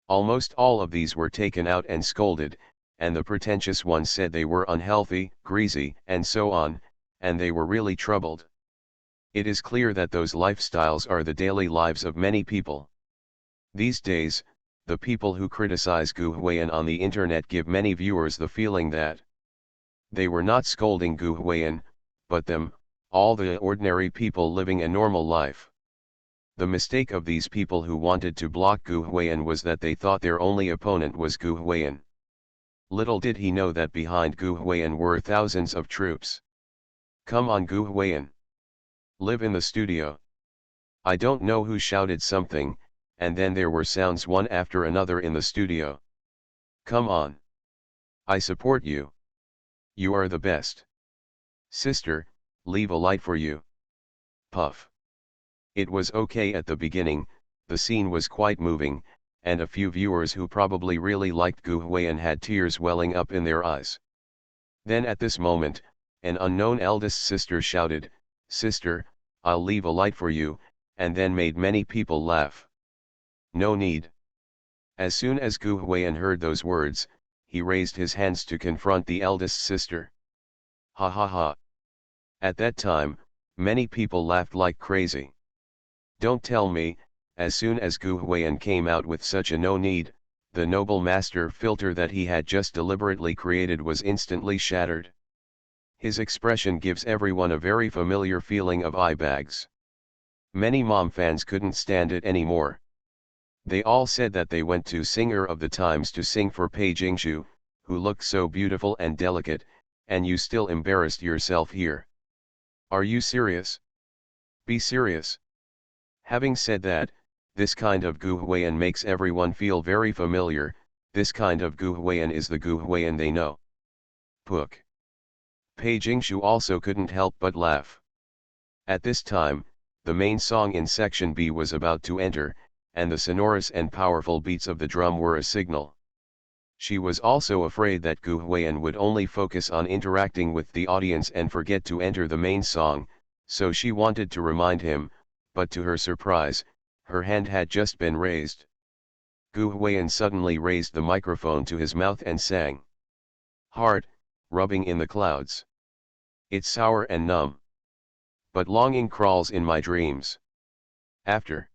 Almost all of these were taken out and scolded, and the pretentious ones said they were unhealthy, greasy, and so on, and they were really troubled. It is clear that those lifestyles are the daily lives of many people. These days, the people who criticize Gu Huiyan on the internet give many viewers the feeling that they were not scolding Gu Huiyan, but them, all the ordinary people living a normal life. The mistake of these people who wanted to block Gu Huiyan was that they thought their only opponent was Gu Huiyan. Little did he know that behind Gu Huiyan were thousands of troops. Come on Gu Huiyan. Live in the studio. I don't know who shouted something, and then there were sounds one after another in the studio. Come on. I support you. You are the best. Sister, leave a light for you. Puff. It was okay at the beginning, the scene was quite moving, and a few viewers who probably really liked Gu Huiyan had tears welling up in their eyes. Then at this moment, an unknown eldest sister shouted, "Sister, I'll leave a light for you," and then made many people laugh. No need. As soon as Gu Huiyan heard those words, he raised his hands to confront the eldest sister. Ha ha ha. At that time, many people laughed like crazy. Don't tell me, as soon as Gu Huiyan came out with such a no need, the noble master filter that he had just deliberately created was instantly shattered. His expression gives everyone a very familiar feeling of eye bags. Many mom fans couldn't stand it anymore. They all said that they went to Singer of the Times to sing for Pei Jingshu, who looked so beautiful and delicate, and you still embarrassed yourself here. Are you serious? Be serious. Having said that, this kind of Gu Huiyan makes everyone feel very familiar. This kind of Gu Huiyan is the Gu Huiyan they know. Pook. Pei Jingshu also couldn't help but laugh. At this time, the main song in section B was about to enter, and the sonorous and powerful beats of the drum were a signal. She was also afraid that Gu Huiyan would only focus on interacting with the audience and forget to enter the main song, so she wanted to remind him, but to her surprise, her hand had just been raised. Gu Huiyan suddenly raised the microphone to his mouth and sang. Heart, rubbing in the clouds. It's sour and numb. But longing crawls in my dreams. After.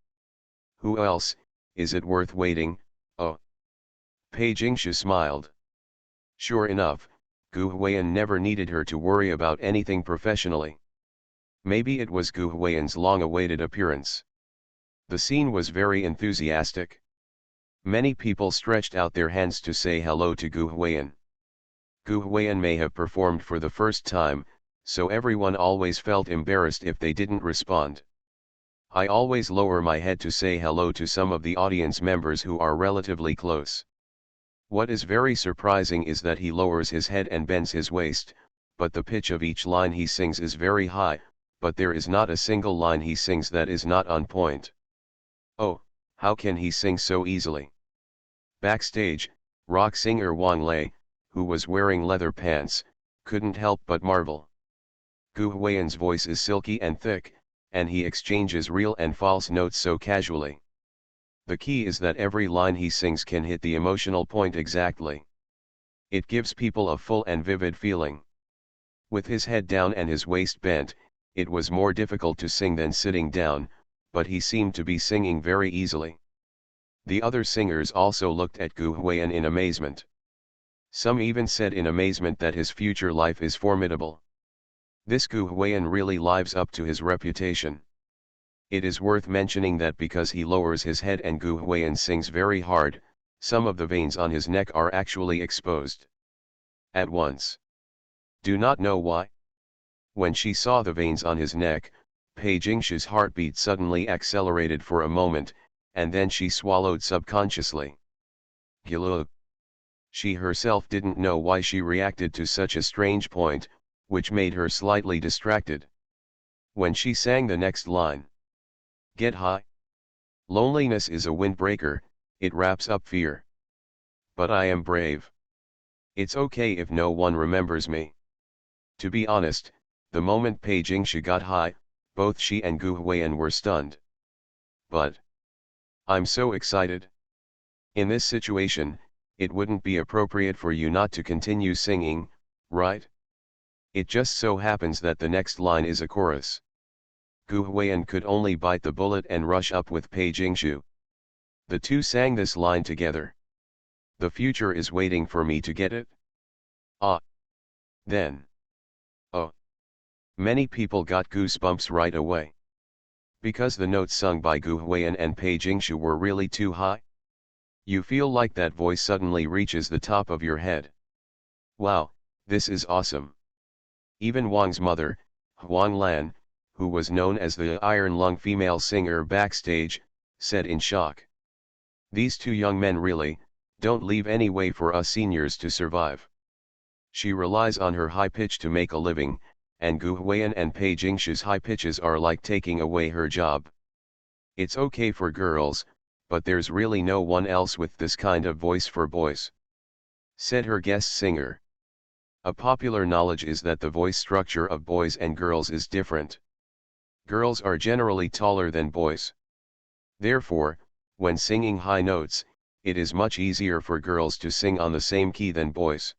Who else, is it worth waiting, oh? Pei Jingshu smiled. Sure enough, Gu Huiyan never needed her to worry about anything professionally. Maybe it was Gu Huiyan's long-awaited appearance. The scene was very enthusiastic. Many people stretched out their hands to say hello to Gu Huiyan. Gu Huiyan may have performed for the first time, so everyone always felt embarrassed if they didn't respond. I always lower my head to say hello to some of the audience members who are relatively close. What is very surprising is that he lowers his head and bends his waist, but the pitch of each line he sings is very high, but there is not a single line he sings that is not on point. Oh, how can he sing so easily? Backstage, rock singer Wang Lei, who was wearing leather pants, couldn't help but marvel. Gu Huiyan's voice is silky and thick, and he exchanges real and false notes so casually. The key is that every line he sings can hit the emotional point exactly. It gives people a full and vivid feeling. With his head down and his waist bent, it was more difficult to sing than sitting down, but he seemed to be singing very easily. The other singers also looked at Gu Huiyan in amazement. Some even said in amazement that his future life is formidable. This Gu Huiyan really lives up to his reputation. It is worth mentioning that because he lowers his head and Gu Huiyan sings very hard, some of the veins on his neck are actually exposed. At once. Do not know why? When she saw the veins on his neck, Pei Jingshu's heartbeat suddenly accelerated for a moment, and then she swallowed subconsciously. Gilug. She herself didn't know why she reacted to such a strange point, which made her slightly distracted. When she sang the next line. Get high. Loneliness is a windbreaker, it wraps up fear. But I am brave. It's okay if no one remembers me. To be honest, the moment Pei Jingshu got high, both she and Gu Huiyan were stunned. But I'm so excited. In this situation, it wouldn't be appropriate for you not to continue singing, right? It just so happens that the next line is a chorus. Gu Huiyan could only bite the bullet and rush up with Pei Jingshu. The two sang this line together. The future is waiting for me to get it. Ah. Then. Oh. Many people got goosebumps right away. Because the notes sung by Gu Huiyan and Pei Jingshu were really too high. You feel like that voice suddenly reaches the top of your head. Wow, this is awesome. Even Wang's mother, Huang Lan, who was known as the Iron Lung female singer backstage, said in shock. These two young men really don't leave any way for us seniors to survive. She relies on her high pitch to make a living, and Gu Huiyan and Pei Jingshu's high pitches are like taking away her job. It's okay for girls, but there's really no one else with this kind of voice for boys, said her guest singer. A popular knowledge is that the voice structure of boys and girls is different. Girls are generally taller than boys. Therefore, when singing high notes, it is much easier for girls to sing on the same key than boys.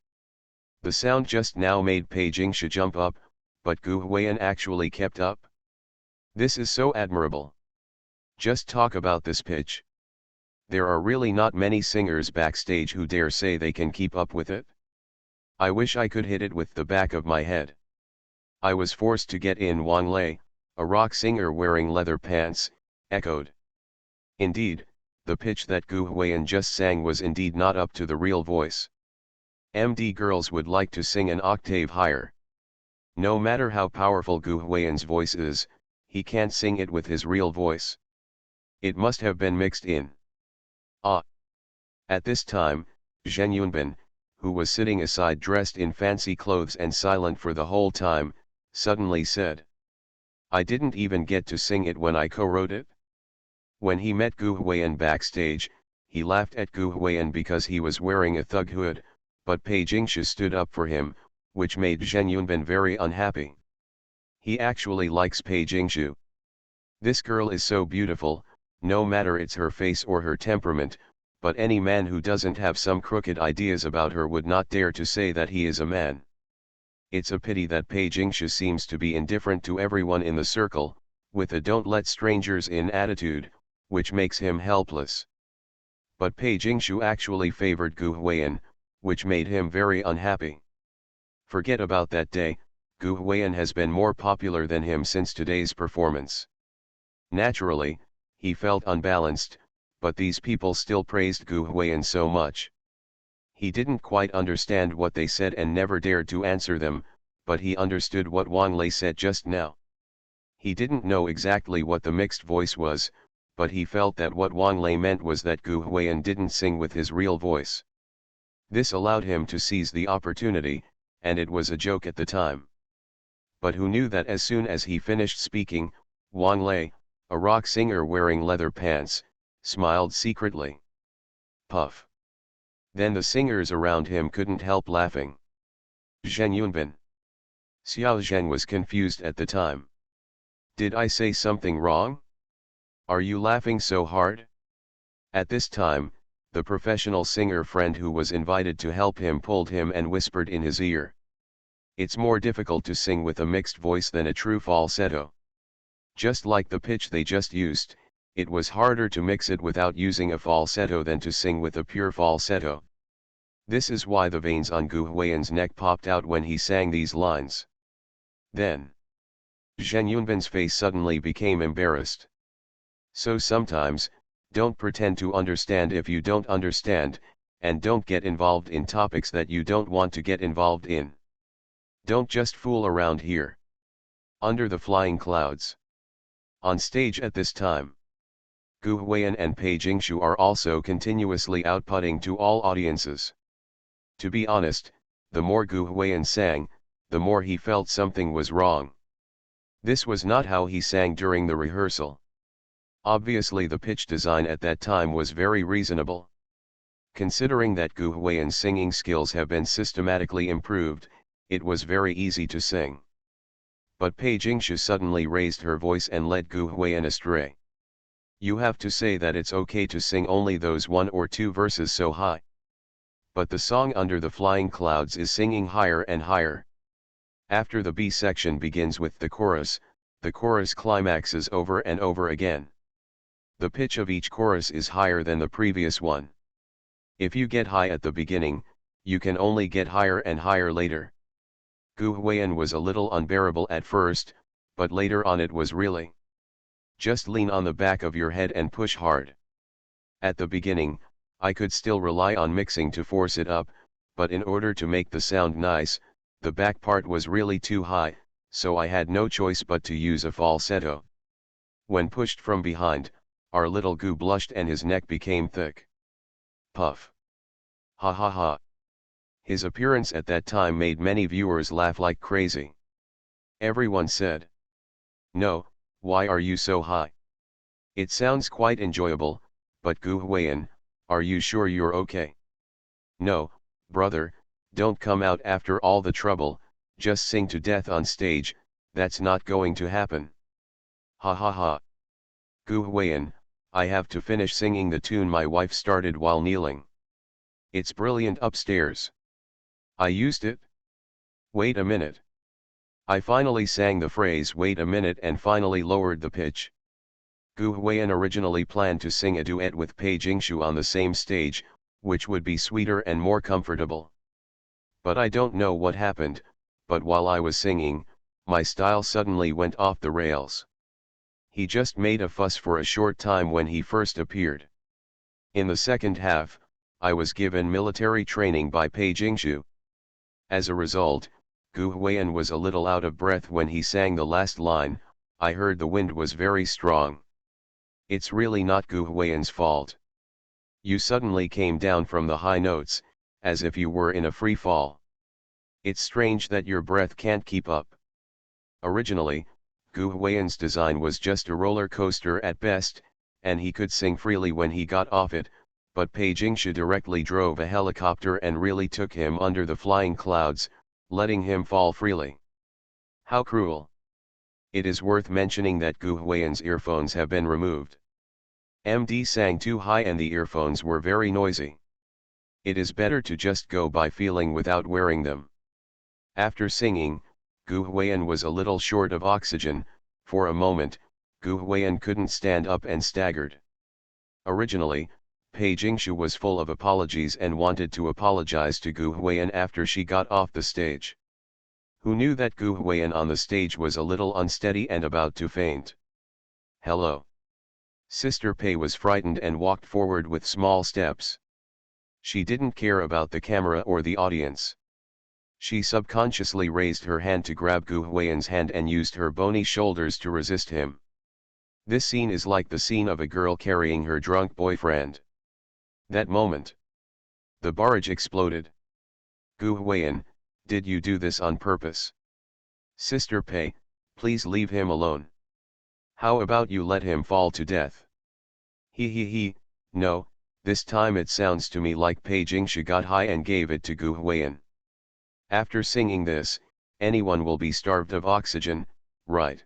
The sound just now made Pei Jingshu jump up, but Gu Huiyan actually kept up. This is so admirable. Just talk about this pitch. There are really not many singers backstage who dare say they can keep up with it. I wish I could hit it with the back of my head. I was forced to get in. Wang Lei, a rock singer wearing leather pants, echoed. Indeed, the pitch that Gu Huiyan just sang was indeed not up to the real voice. MD girls would like to sing an octave higher. No matter how powerful Gu Huiyan's voice is, he can't sing it with his real voice. It must have been mixed in. Ah. At this time, Zhen Yunbin, who was sitting aside dressed in fancy clothes and silent for the whole time, suddenly said. I didn't even get to sing it when I co-wrote it. When he met Gu Huiyan backstage, he laughed at Gu Huiyan because he was wearing a thug hood, but Pei Jingshu stood up for him, which made Zhen Yunbin very unhappy. He actually likes Pei Jingshu. This girl is so beautiful, no matter it's her face or her temperament, but any man who doesn't have some crooked ideas about her would not dare to say that he is a man. It's a pity that Pei Jingshu seems to be indifferent to everyone in the circle, with a don't let strangers in attitude, which makes him helpless. But Pei Jingshu actually favored Gu Huiyan, which made him very unhappy. Forget about that day, Gu Huiyan has been more popular than him since today's performance. Naturally, he felt unbalanced, but these people still praised Gu Huiyan so much. He didn't quite understand what they said and never dared to answer them, but he understood what Wang Lei said just now. He didn't know exactly what the mixed voice was, but he felt that what Wang Lei meant was that Gu Huiyan didn't sing with his real voice. This allowed him to seize the opportunity, and it was a joke at the time. But who knew that as soon as he finished speaking, Wang Lei, a rock singer wearing leather pants, smiled secretly. Puff. Then the singers around him couldn't help laughing. Zheng Yunbin. Xiao Zheng was confused at the time. Did I say something wrong? Are you laughing so hard? At this time, the professional singer friend who was invited to help him pulled him and whispered in his ear. It's more difficult to sing with a mixed voice than a true falsetto. Just like the pitch they just used, it was harder to mix it without using a falsetto than to sing with a pure falsetto. This is why the veins on Gu Huiyan's neck popped out when he sang these lines. Then, Zheng Yunbin's face suddenly became embarrassed. So sometimes, don't pretend to understand if you don't understand, and don't get involved in topics that you don't want to get involved in. Don't just fool around here. Under the flying clouds. On stage at this time, Gu Huiyan and Pei Jingshu are also continuously outputting to all audiences. To be honest, the more Gu Huiyan sang, the more he felt something was wrong. This was not how he sang during the rehearsal. Obviously the pitch design at that time was very reasonable. Considering that Gu Huiyan's singing skills have been systematically improved, it was very easy to sing. But Pei Jingshu suddenly raised her voice and led Gu Huiyan astray. You have to say that it's okay to sing only those 1 or 2 verses so high. But the song Under the Flying Clouds is singing higher and higher. After the B section begins with the chorus climaxes over and over again. The pitch of each chorus is higher than the previous one. If you get high at the beginning, you can only get higher and higher later. Gu Huiyan was a little unbearable at first, but later on it was really. Just lean on the back of your head and push hard. At the beginning, I could still rely on mixing to force it up, but in order to make the sound nice, the back part was really too high, so I had no choice but to use a falsetto. When pushed from behind, our little Gu blushed and his neck became thick. Puff. Ha ha ha. His appearance at that time made many viewers laugh like crazy. Everyone said, "No, why are you so high? It sounds quite enjoyable, but Gu Huiyan, are you sure you're okay? No, brother, don't come out after all the trouble, just sing to death on stage, that's not going to happen." Ha ha ha. Gu Huiyan, I have to finish singing the tune my wife started while kneeling. It's brilliant upstairs. I used it. Wait a minute. I finally sang the phrase wait a minute and finally lowered the pitch. Gu Huiyan originally planned to sing a duet with Pei Jingshu on the same stage, which would be sweeter and more comfortable. But I don't know what happened, but while I was singing, my style suddenly went off the rails. He just made a fuss for a short time when he first appeared. In the second half, I was given military training by Pei Jingshu. As a result, Gu Huiyan was a little out of breath when he sang the last line. I heard the wind was very strong. It's really not Gu Huiyan's fault. You suddenly came down from the high notes, as if you were in a free fall. It's strange that your breath can't keep up. Originally, Gu Huiyan's design was just a roller coaster at best, and he could sing freely when he got off it, but Pei Jingshu directly drove a helicopter and really took him under the flying clouds, letting him fall freely. How cruel. It is worth mentioning that Gu Huiyan's earphones have been removed. MD sang too high and the earphones were very noisy. It is better to just go by feeling without wearing them. After singing, Gu Huiyan was a little short of oxygen. For a moment, Gu Huiyan couldn't stand up and staggered. Originally, Pei Jingshu was full of apologies and wanted to apologize to Gu Huiyan after she got off the stage. Who knew that Gu Huiyan on the stage was a little unsteady and about to faint? Hello. Sister Pei was frightened and walked forward with small steps. She didn't care about the camera or the audience. She subconsciously raised her hand to grab Gu Huiyan's hand and used her bony shoulders to resist him. This scene is like the scene of a girl carrying her drunk boyfriend. That moment, the barrage exploded. Gu Huiyan, did you do this on purpose? Sister Pei, please leave him alone. How about you let him fall to death? He, no, this time it sounds to me like Pei Jingshu got high and gave it to Gu Huiyan. After singing this, anyone will be starved of oxygen, right?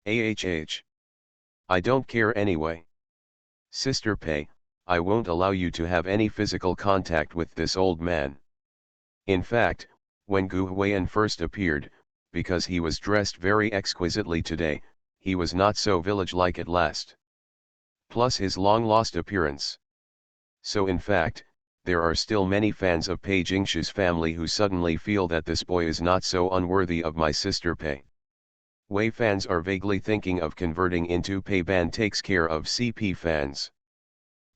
I don't care anyway. Sister Pei, I won't allow you to have any physical contact with this old man. In fact, when Gu Huiyan first appeared, because he was dressed very exquisitely today, he was not so village-like at last. Plus his long-lost appearance. So in fact, there are still many fans of Pei Jingshu's family who suddenly feel that this boy is not so unworthy of my sister Pei. Wei fans are vaguely thinking of converting into Pei Ban takes care of CP fans.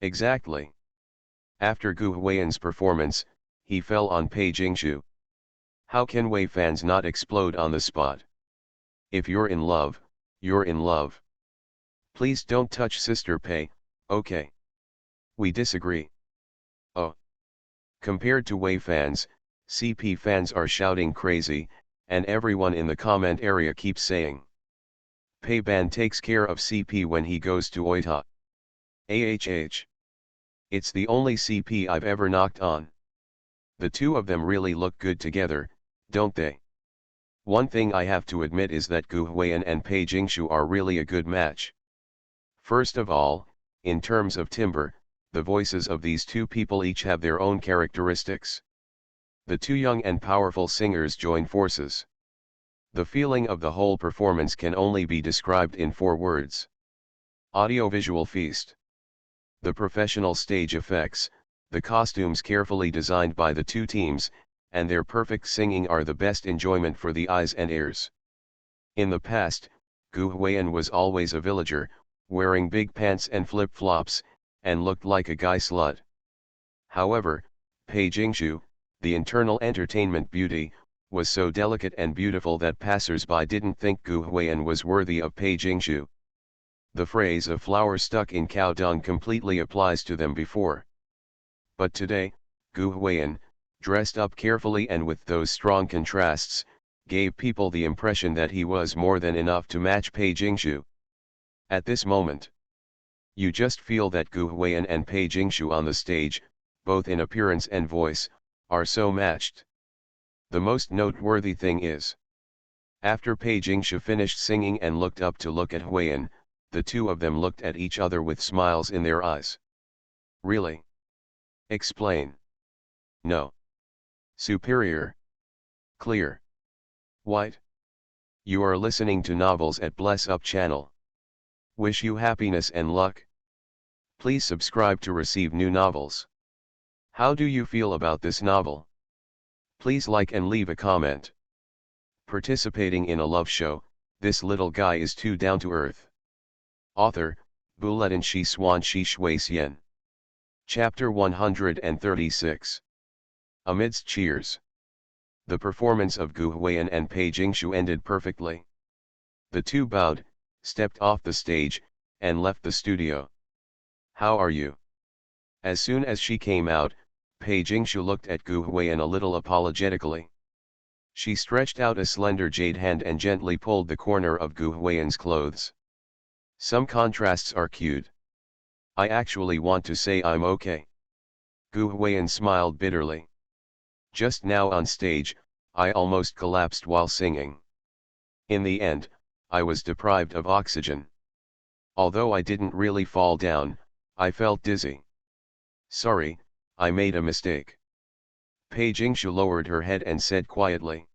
Exactly. After Gu Huiyan's performance, he fell on Pei Jingshu. How can Wei fans not explode on the spot? If you're in love, you're in love. Please don't touch Sister Pei, okay? We disagree. Oh. Compared to Wei fans, CP fans are shouting crazy, and everyone in the comment area keeps saying. Pei Ban takes care of CP when he goes to Oita. It's the only CP I've ever knocked on. The two of them really look good together, don't they? One thing I have to admit is that Gu Huiyan and Pei Jingshu are really a good match. First of all, in terms of timbre, the voices of these two people each have their own characteristics. The two young and powerful singers join forces. The feeling of the whole performance can only be described in 4 words. Audiovisual feast. The professional stage effects, the costumes carefully designed by the two teams, and their perfect singing are the best enjoyment for the eyes and ears. In the past, Gu Huiyan was always a villager, wearing big pants and flip-flops, and looked like a guy slut. However, Pei Jingshu, the internal entertainment beauty, was so delicate and beautiful that passers-by didn't think Gu Huiyan was worthy of Pei Jingshu. The phrase "a flower stuck in cow dung" completely applies to them before. But today, Gu Huiyan, dressed up carefully and with those strong contrasts, gave people the impression that he was more than enough to match Pei Jingshu. At this moment, you just feel that Gu Huiyan and Pei Jingshu on the stage, both in appearance and voice, are so matched. The most noteworthy thing is, after Pei Jingshu finished singing and looked up to look at Huiyan, the two of them looked at each other with smiles in their eyes. Really? Explain. No. Superior. Clear. White. You are listening to Novels at Bless Up channel. Wish you happiness and luck. Please subscribe to receive new novels. How do you feel about this novel? Please like and leave a comment. Participating in a love show, this little guy is too down to earth. Author, Buletin Shi Swan Shi Shui Xian. Chapter 136. Amidst cheers. The performance of Gu Huiyan and Pei Jingshu ended perfectly. The two bowed, stepped off the stage, and left the studio. How are you? As soon as she came out, Pei Jingshu looked at Gu Huiyan a little apologetically. She stretched out a slender jade hand and gently pulled the corner of Gu Huiyan's clothes. Some contrasts are cute. I actually want to say I'm okay. Gu Huiyan smiled bitterly. Just now on stage, I almost collapsed while singing. In the end, I was deprived of oxygen. Although I didn't really fall down, I felt dizzy. Sorry, I made a mistake. Pei Jingshu lowered her head and said quietly.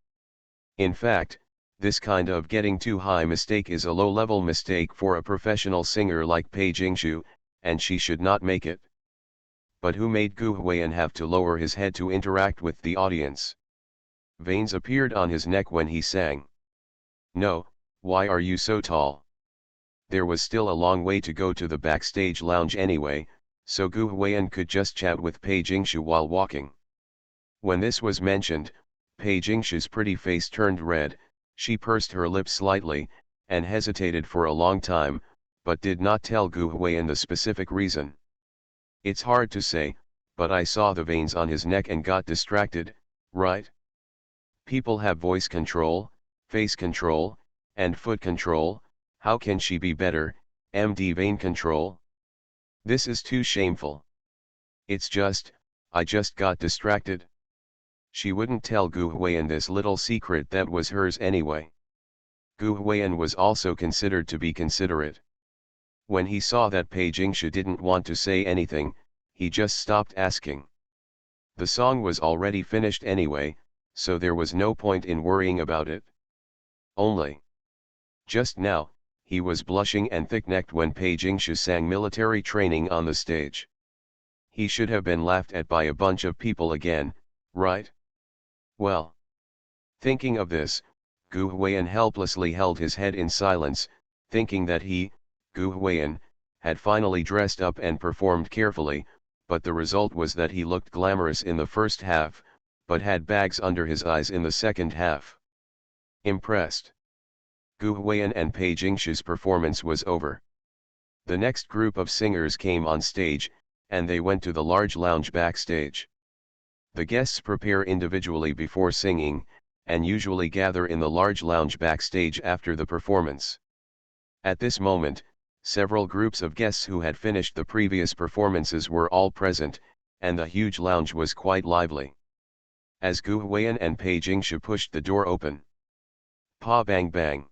In fact, this kind of getting too high mistake is a low-level mistake for a professional singer like Pei Jingshu, and she should not make it. But who made Gu Huiyan have to lower his head to interact with the audience? Veins appeared on his neck when he sang. No, why are you so tall? There was still a long way to go to the backstage lounge anyway, so Gu Huiyan could just chat with Pei Jingshu while walking. When this was mentioned, Pei Jingshu's pretty face turned red, she pursed her lips slightly, and hesitated for a long time, but did not tell Gu Huiyan the specific reason. It's hard to say, but I saw the veins on his neck and got distracted, right? People have voice control, face control, and foot control, how can she be better, MD vein control? This is too shameful. I just got distracted. She wouldn't tell Gu Huiyan this little secret that was hers anyway. Gu Huiyan was also considered to be considerate. When he saw that Pei Jingshu didn't want to say anything, he just stopped asking. The song was already finished anyway, so there was no point in worrying about it. Only. Just now, he was blushing and thick-necked when Pei Jingshu sang military training on the stage. He should have been laughed at by a bunch of people again, right? Well. Thinking of this, Gu Huiyan helplessly held his head in silence, thinking that he, Gu Huiyan, had finally dressed up and performed carefully, but the result was that he looked glamorous in the first half, but had bags under his eyes in the second half. Impressed. Gu Huiyan and Pei Jingshu's performance was over. The next group of singers came on stage, and they went to the large lounge backstage. The guests prepare individually before singing, and usually gather in the large lounge backstage after the performance. At this moment, several groups of guests who had finished the previous performances were all present, and the huge lounge was quite lively. As Gu Huiyan and Pei Jingshu pushed the door open. Pa bang bang.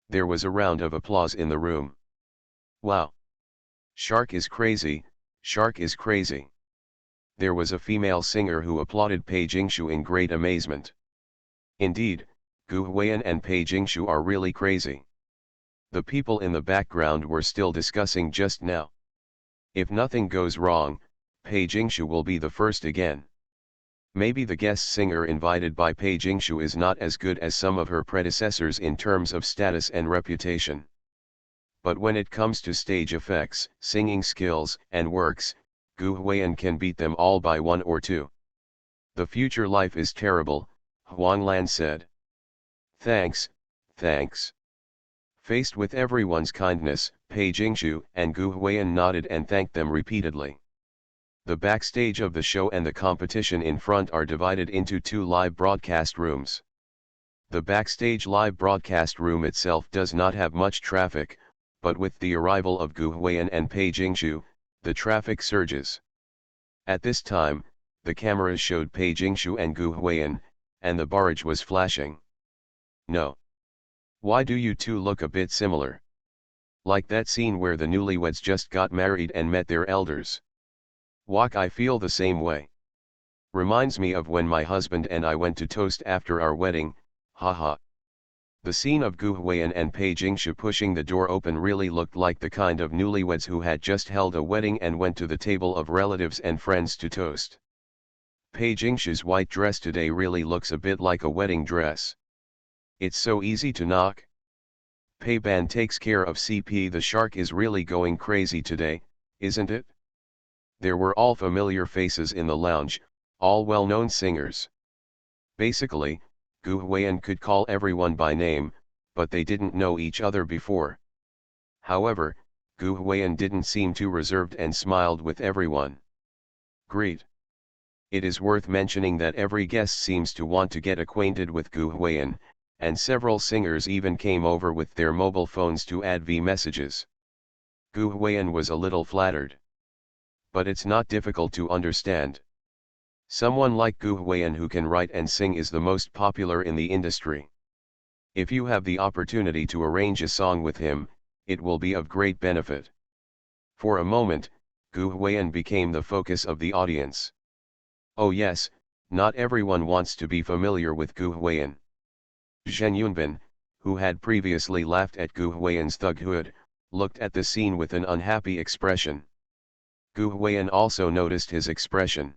There was a round of applause in the room. Wow! Shark is crazy, Shark is crazy. There was a female singer who applauded Pei Jingshu in great amazement. Indeed, Gu Huiyan and Pei Jingshu are really crazy. The people in the background were still discussing just now. If nothing goes wrong, Pei Jingshu will be the first again. Maybe the guest singer invited by Pei Jingshu is not as good as some of her predecessors in terms of status and reputation. But when it comes to stage effects, singing skills, and works, Gu Huiyan can beat them all by 1 or 2. The future life is terrible, Huang Lan said. Thanks, thanks. Faced with everyone's kindness, Pei Jingshu and Gu Huiyan nodded and thanked them repeatedly. The backstage of the show and the competition in front are divided into 2 live broadcast rooms. The backstage live broadcast room itself does not have much traffic, but with the arrival of Gu Huiyan and Pei Jingshu, the traffic surges. At this time, the cameras showed Pei Jingshu and Gu Huiyan, and the barrage was flashing. No. Why do you two look a bit similar? Like that scene where the newlyweds just got married and met their elders. Wak, I feel the same way. Reminds me of when my husband and I went to toast after our wedding, haha. The scene of Gu Huiyan and Pei Jingshu pushing the door open really looked like the kind of newlyweds who had just held a wedding and went to the table of relatives and friends to toast. Pei Jingshu's white dress today really looks a bit like a wedding dress. It's so easy to knock. Pei Ban takes care of CP. The shark is really going crazy today, isn't it? There were all familiar faces in the lounge, all well-known singers. Basically, Gu Huiyan could call everyone by name, but they didn't know each other before. However, Gu Huiyan didn't seem too reserved and smiled with everyone. Greet. It is worth mentioning that every guest seems to want to get acquainted with Gu Huiyan, and several singers even came over with their mobile phones to add messages. Gu Huiyan was a little flattered. But it's not difficult to understand. Someone like Gu Huiyan who can write and sing is the most popular in the industry. If you have the opportunity to arrange a song with him, it will be of great benefit. For a moment, Gu Huiyan became the focus of the audience. Oh yes, not everyone wants to be familiar with Gu Huiyan. Zheng Yunbin, who had previously laughed at Gu Huiyan's thughood, looked at the scene with an unhappy expression. Gu Huiyan also noticed his expression.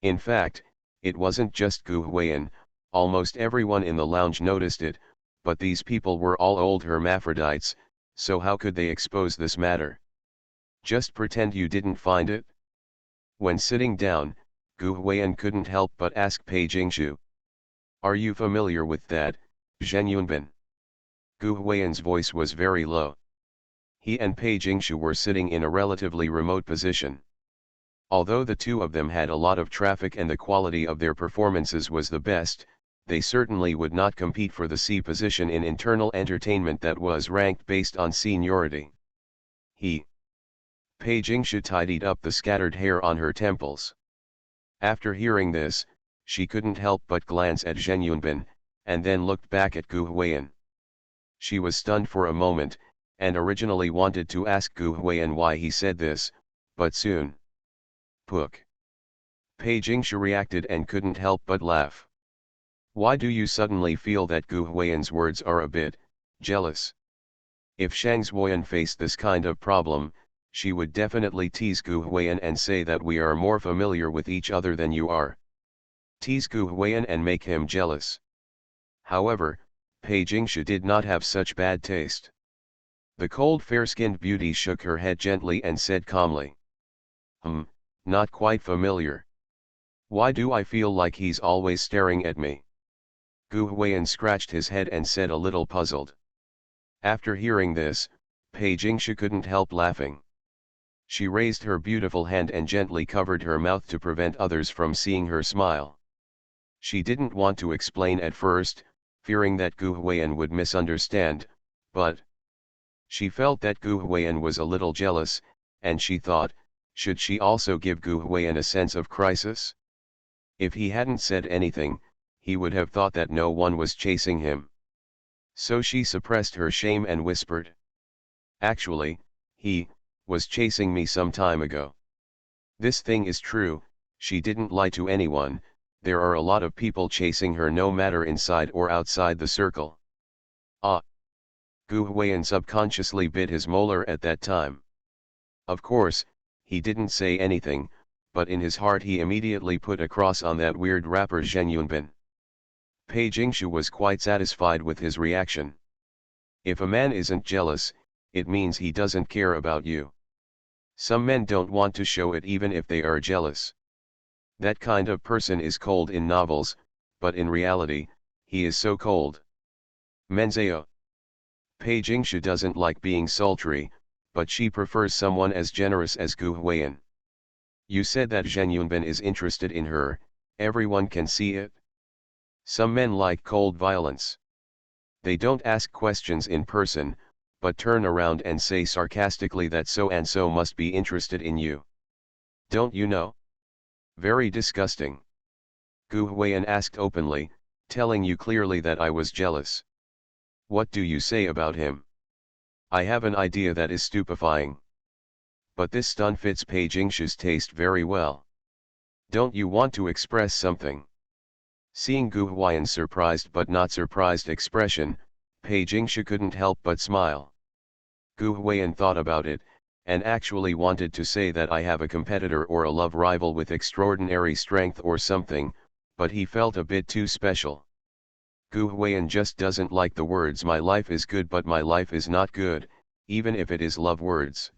In fact, it wasn't just Gu Huiyan, almost everyone in the lounge noticed it, but these people were all old hermaphrodites, so how could they expose this matter? Just pretend you didn't find it? When sitting down, Gu Huiyan couldn't help but ask Pei Jingshu. Are you familiar with that, Zheng Yunbin? Gu Huiyan's voice was very low. He and Pei Jingshu were sitting in a relatively remote position. Although the two of them had a lot of traffic and the quality of their performances was the best, they certainly would not compete for the C position in internal entertainment that was ranked based on seniority. Pei Jingshu tidied up the scattered hair on her temples. After hearing this, she couldn't help but glance at Zheng Yunbin, and then looked back at Gu Huiyan. She was stunned for a moment, and originally wanted to ask Gu Huiyan why he said this, but soon. Pook. Pei Jingshu reacted and couldn't help but laugh. Why do you suddenly feel that Gu Huiyan's words are a bit jealous? If Shang Zuoyan faced this kind of problem, she would definitely tease Gu Huiyan and say that we are more familiar with each other than you are. Tease Gu Huiyan and make him jealous. However, Pei Jingshu did not have such bad taste. The cold fair-skinned beauty shook her head gently and said calmly. Not quite familiar. Why do I feel like he's always staring at me? Gu Huiyan scratched his head and said a little puzzled. After hearing this, Pei Jingshu couldn't help laughing. She raised her beautiful hand and gently covered her mouth to prevent others from seeing her smile. She didn't want to explain at first, fearing that Gu Huiyan would misunderstand, but she felt that Gu Huiyan was a little jealous, and she thought, should she also give Gu Huiyan a sense of crisis? If he hadn't said anything, he would have thought that no one was chasing him. So she suppressed her shame and whispered. Actually, he was chasing me some time ago. This thing is true, she didn't lie to anyone, there are a lot of people chasing her no matter inside or outside the circle. Ah! Gu Huiyan subconsciously bit his molar at that time. Of course, he didn't say anything, but in his heart he immediately put a cross on that weird rapper Zheng Yunbin. Pei Jingshu was quite satisfied with his reaction. If a man isn't jealous, it means he doesn't care about you. Some men don't want to show it even if they are jealous. That kind of person is cold in novels, but in reality, he is so cold. Menzeo. Pei Jingshu doesn't like being sultry, but she prefers someone as generous as Gu Huiyan. You said that Zheng Yunbin is interested in her, everyone can see it. Some men like cold violence. They don't ask questions in person, but turn around and say sarcastically that so and so must be interested in you. Don't you know? Very disgusting. Gu Huiyan asked openly, telling you clearly that I was jealous. What do you say about him? I have an idea that is stupefying. But this stun fits Pei Jingshu's taste very well. Don't you want to express something? Seeing Gu Huiyan's surprised but not surprised expression, Pei Jingshu couldn't help but smile. Gu Huiyan thought about it, and actually wanted to say that I have a competitor or a love rival with extraordinary strength or something, but he felt a bit too special. Gu Huiyan just doesn't like the words my life is good but my life is not good, even if it is love words.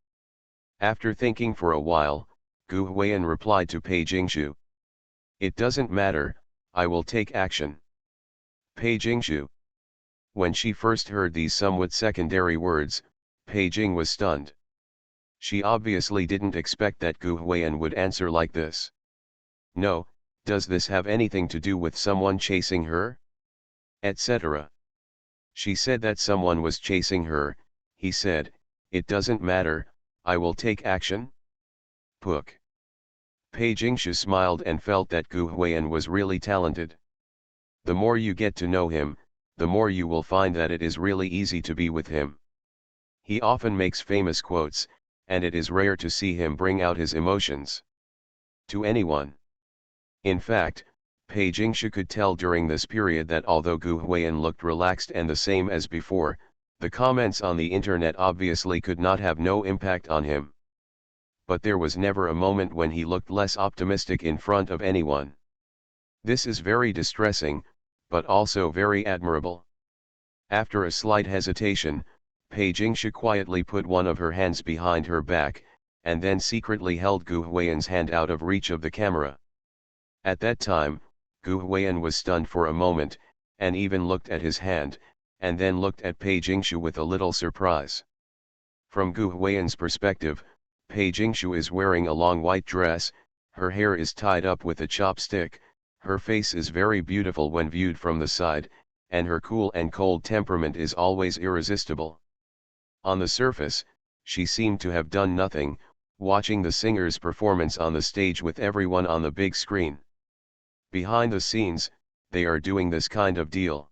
After thinking for a while, Gu Huiyan replied to Pei Jingshu. It doesn't matter, I will take action. Pei Jingshu. When she first heard these somewhat secondary words, Pei Jing was stunned. She obviously didn't expect that Gu Huiyan would answer like this. No, does this have anything to do with someone chasing her? Etc. She said that someone was chasing her, he said, it doesn't matter, I will take action. Pook. Pei Jingshu smiled and felt that Gu Huiyan was really talented. The more you get to know him, the more you will find that it is really easy to be with him. He often makes famous quotes, and it is rare to see him bring out his emotions to anyone. In fact, Pei Jingshu could tell during this period that although Gu Huiyan looked relaxed and the same as before, the comments on the internet obviously could not have no impact on him. But there was never a moment when he looked less optimistic in front of anyone. This is very distressing, but also very admirable. After a slight hesitation, Pei Jingshu quietly put one of her hands behind her back, and then secretly held Gu Huiyan's hand out of reach of the camera. At that time, Gu Huiyan was stunned for a moment, and even looked at his hand, and then looked at Pei Jingshu with a little surprise. From Gu Huiyan's perspective, Pei Jingshu is wearing a long white dress, her hair is tied up with a chopstick, her face is very beautiful when viewed from the side, and her cool and cold temperament is always irresistible. On the surface, she seemed to have done nothing, watching the singer's performance on the stage with everyone on the big screen. Behind the scenes, they are doing this kind of deal.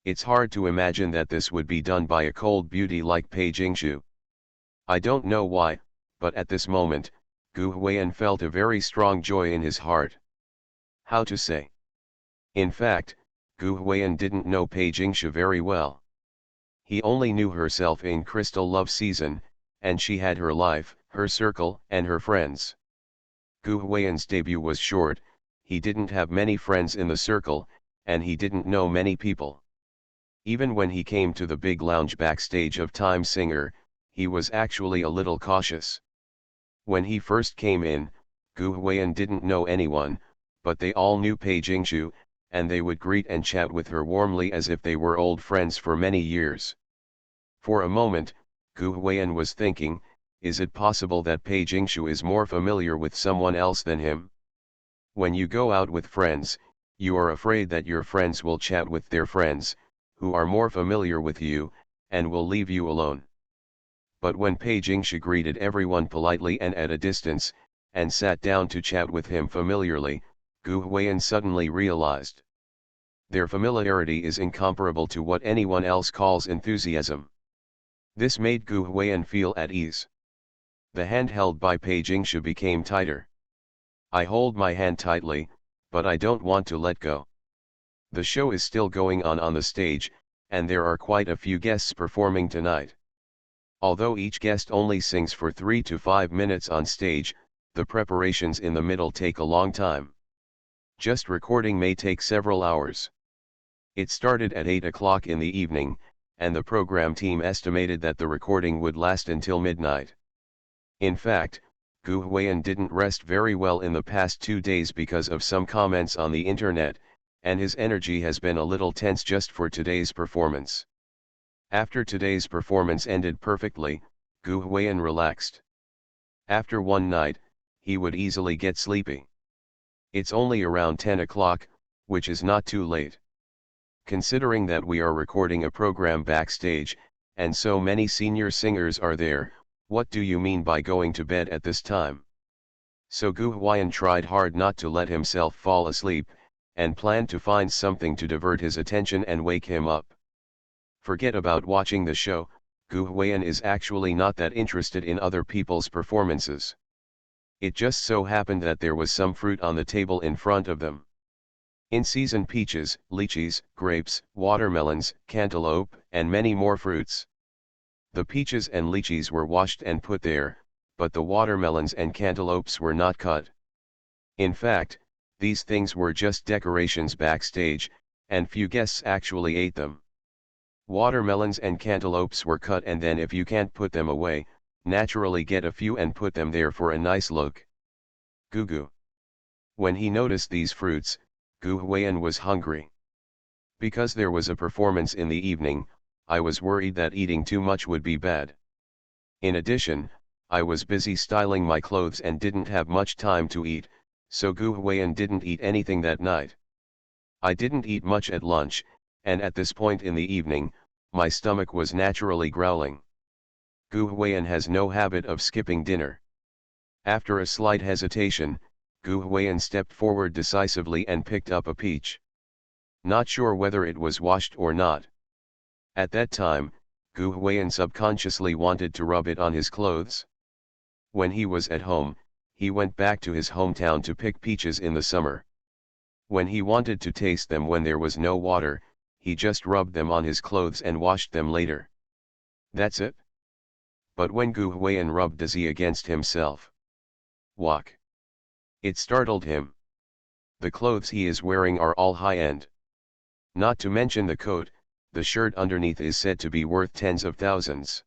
It's hard to imagine that this would be done by a cold beauty like Pei Jingshu. I don't know why, but at this moment, Gu Huiyan felt a very strong joy in his heart. How to say? In fact, Gu Huiyan didn't know Pei Jingshu very well. He only knew herself in Crystal Love Season, and she had her life, her circle, and her friends. Gu Huiyan's debut was short, he didn't have many friends in the circle, and he didn't know many people. Even when he came to the big lounge backstage of Time Singer, he was actually a little cautious. When he first came in, Gu Huiyan didn't know anyone, but they all knew Pei Jingshu, and they would greet and chat with her warmly as if they were old friends for many years. For a moment, Gu Huiyan was thinking, is it possible that Pei Jingshu is more familiar with someone else than him? When you go out with friends, you are afraid that your friends will chat with their friends, who are more familiar with you, and will leave you alone. But when Pei Jingshu greeted everyone politely and at a distance, and sat down to chat with him familiarly, Gu Huiyan suddenly realized. Their familiarity is incomparable to what anyone else calls enthusiasm. This made Gu Huiyan feel at ease. The hand held by Pei Jingshu became tighter. I hold my hand tightly, but I don't want to let go. The show is still going on the stage, and there are quite a few guests performing tonight. Although each guest only sings for 3 to 5 minutes on stage, the preparations in the middle take a long time. Just recording may take several hours. It started at 8 o'clock in the evening, and the program team estimated that the recording would last until midnight. In fact, Gu Huiyan didn't rest very well in the past 2 days because of some comments on the internet, and his energy has been a little tense just for today's performance. After today's performance ended perfectly, Gu Huiyan relaxed. After one night, he would easily get sleepy. It's only around 10 o'clock, which is not too late. Considering that we are recording a program backstage, and so many senior singers are there, what do you mean by going to bed at this time? So Gu Huiyan tried hard not to let himself fall asleep, and planned to find something to divert his attention and wake him up. Forget about watching the show, Gu Huiyan is actually not that interested in other people's performances. It just so happened that there was some fruit on the table in front of them. In-season peaches, lychees, grapes, watermelons, cantaloupe, and many more fruits. The peaches and lychees were washed and put there, but the watermelons and cantaloupes were not cut. In fact, these things were just decorations backstage, and few guests actually ate them. Watermelons and cantaloupes were cut, and then if you can't put them away, naturally get a few and put them there for a nice look. Gugu. When he noticed these fruits, Gu Huiyan was hungry. Because there was a performance in the evening, I was worried that eating too much would be bad. In addition, I was busy styling my clothes and didn't have much time to eat, so Gu Huiyan didn't eat anything that night. I didn't eat much at lunch, and at this point in the evening, my stomach was naturally growling. Gu Huiyan has no habit of skipping dinner. After a slight hesitation, Gu Huiyan stepped forward decisively and picked up a peach. Not sure whether it was washed or not. At that time, Gu Huiyan subconsciously wanted to rub it on his clothes. When he was at home, he went back to his hometown to pick peaches in the summer. When he wanted to taste them when there was no water, he just rubbed them on his clothes and washed them later. That's it. But when Gu Huiyan rubbed Daisy against himself, walk. It startled him. The clothes he is wearing are all high-end. Not to mention the coat, the shirt underneath is said to be worth tens of thousands.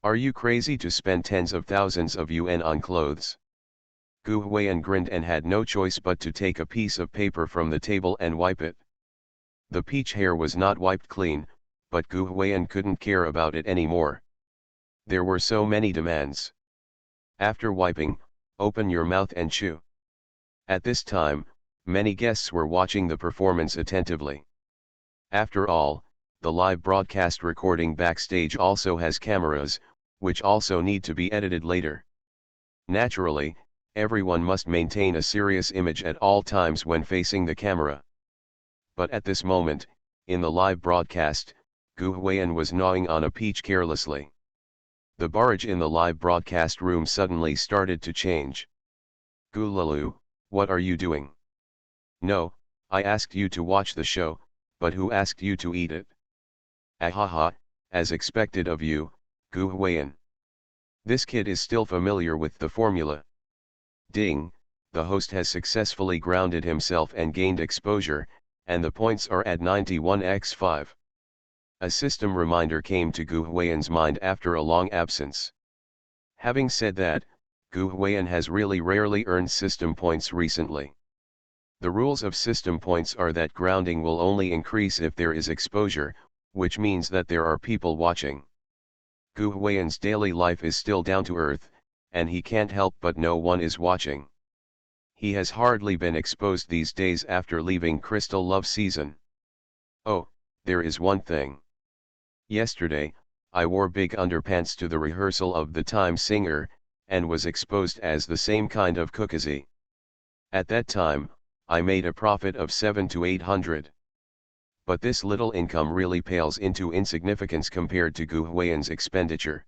Are you crazy to spend tens of thousands of yuan on clothes? Gu Huiyan grinned and had no choice but to take a piece of paper from the table and wipe it. The peach hair was not wiped clean, but Gu Huiyan couldn't care about it anymore. There were so many demands. After wiping, open your mouth and chew. At this time, many guests were watching the performance attentively. After all, the live broadcast recording backstage also has cameras, which also need to be edited later. Naturally, everyone must maintain a serious image at all times when facing the camera. But at this moment, in the live broadcast, Gu Huiyan was gnawing on a peach carelessly. The barrage in the live broadcast room suddenly started to change. Gu Lalu, what are you doing? No, I asked you to watch the show, but who asked you to eat it? Ahaha, as expected of you, Gu Huiyan. This kid is still familiar with the formula. Ding, the host has successfully grounded himself and gained exposure, and the points are at 91x5. A system reminder came to Gu Huiyan's mind after a long absence. Having said that, Gu Huiyan has really rarely earned system points recently. The rules of system points are that grounding will only increase if there is exposure, which means that there are people watching. Gu Huiyan's daily life is still down to earth, and he can't help but know one is watching. He has hardly been exposed these days after leaving Crystal Love season. Oh, there is one thing. Yesterday, I wore big underpants to the rehearsal of The Time Singer, and was exposed as the same kind of cookazi. At that time, I made a profit of 700 to 800. But this little income really pales into insignificance compared to Gu Huiyan's expenditure.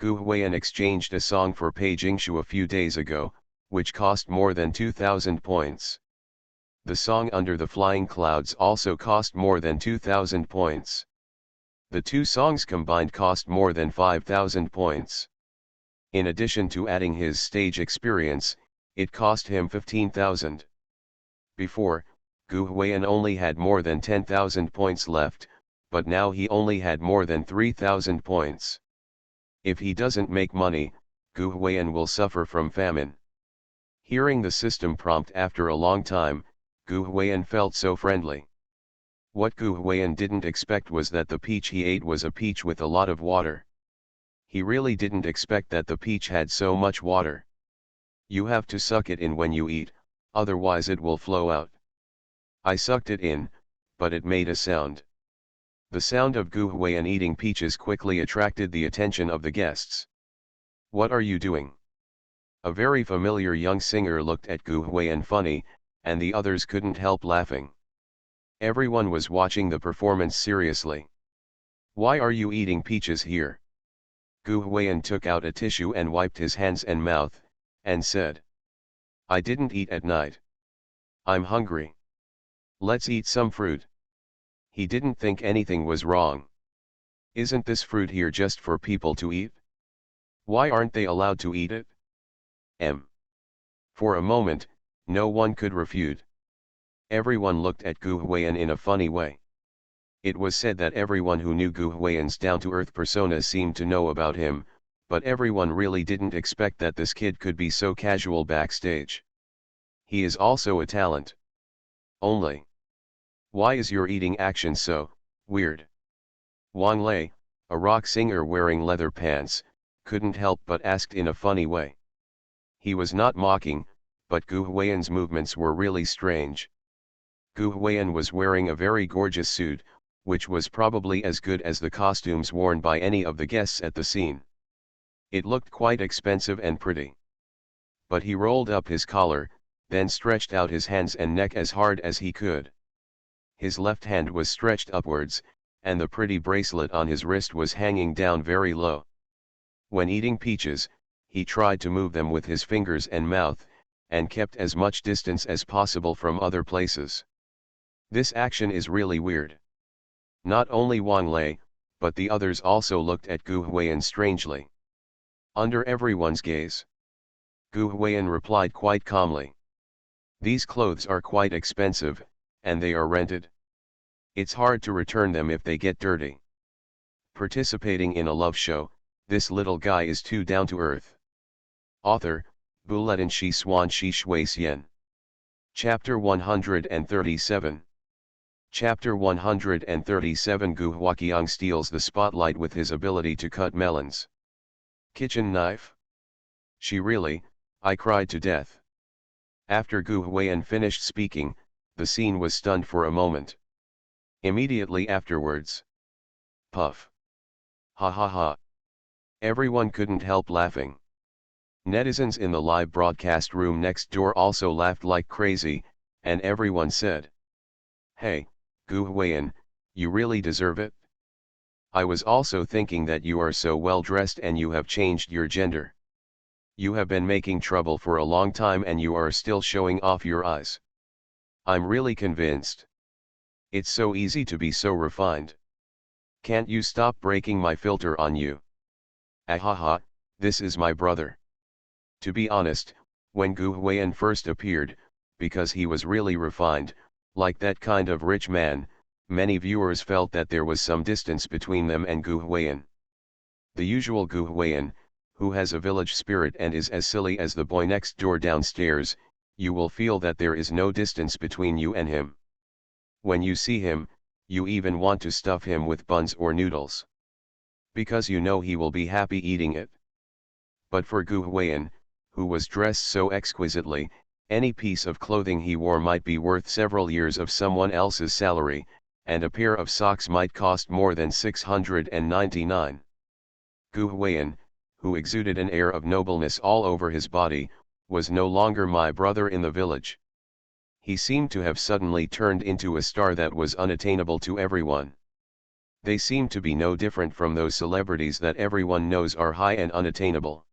Gu Huiyan exchanged a song for Pei Jingshu a few days ago, which cost more than 2,000 points. The song Under the Flying Clouds also cost more than 2,000 points. The two songs combined cost more than 5,000 points. In addition to adding his stage experience, it cost him 15,000. Before, Gu Huiyan only had more than 10,000 points left, but now he only had more than 3,000 points. If he doesn't make money, Gu Huiyan will suffer from famine. Hearing the system prompt after a long time, Gu Huiyan felt so friendly. What Gu Huiyan didn't expect was that the peach he ate was a peach with a lot of water. He really didn't expect that the peach had so much water. You have to suck it in when you eat, otherwise it will flow out. I sucked it in, but it made a sound. The sound of Gu Huiyan eating peaches quickly attracted the attention of the guests. What are you doing? A very familiar young singer looked at Gu Huiyan funny, and the others couldn't help laughing. Everyone was watching the performance seriously. Why are you eating peaches here? Gu Huiyan took out a tissue and wiped his hands and mouth, and said, I didn't eat at night. I'm hungry. Let's eat some fruit. He didn't think anything was wrong. Isn't this fruit here just for people to eat? Why aren't they allowed to eat it? For a moment, no one could refute. Everyone looked at Gu Huiyan in a funny way. It was said that everyone who knew Gu Huiyan's down-to-earth persona seemed to know about him, but everyone really didn't expect that this kid could be so casual backstage. He is also a talent. Only. Why is your eating action so weird? Wang Lei, a rock singer wearing leather pants, couldn't help but asked in a funny way. He was not mocking, but Gu Huiyan's movements were really strange. Gu Huiyan was wearing a very gorgeous suit, which was probably as good as the costumes worn by any of the guests at the scene. It looked quite expensive and pretty. But he rolled up his collar, then stretched out his hands and neck as hard as he could. His left hand was stretched upwards, and the pretty bracelet on his wrist was hanging down very low. When eating peaches, he tried to move them with his fingers and mouth, and kept as much distance as possible from other places. This action is really weird. Not only Wang Lei, but the others also looked at Gu Huiyan strangely. Under everyone's gaze, Gu Huiyan replied quite calmly. These clothes are quite expensive, and they are rented. It's hard to return them if they get dirty. Participating in a love show, this little guy is too down to earth. Author, Buletin shi swan shi shui xian. Chapter 137. Chapter 137. Gu Huaqiang steals the spotlight with his ability to cut melons. Kitchen knife? She really, I cried to death. After Gu Huiyan finished speaking, the scene was stunned for a moment. Immediately afterwards. Puff. Ha ha ha. Everyone couldn't help laughing. Netizens in the live broadcast room next door also laughed like crazy, and everyone said, "Hey, Gu Huiyan, you really deserve it? I was also thinking that you are so well dressed and you have changed your gender. You have been making trouble for a long time and you are still showing off your eyes. I'm really convinced. It's so easy to be so refined. Can't you stop breaking my filter on you? Ahaha, this is my brother." To be honest, when Gu Huiyan first appeared, because he was really refined, like that kind of rich man, many viewers felt that there was some distance between them and Gu Huiyan. The usual Gu Huiyan, who has a village spirit and is as silly as the boy next door downstairs, you will feel that there is no distance between you and him. When you see him, you even want to stuff him with buns or noodles. Because you know he will be happy eating it. But for Gu Huiyan, who was dressed so exquisitely, any piece of clothing he wore might be worth several years of someone else's salary, and a pair of socks might cost more than 699. Gu Huiyan, who exuded an air of nobleness all over his body, was no longer my brother in the village. He seemed to have suddenly turned into a star that was unattainable to everyone. They seemed to be no different from those celebrities that everyone knows are high and unattainable.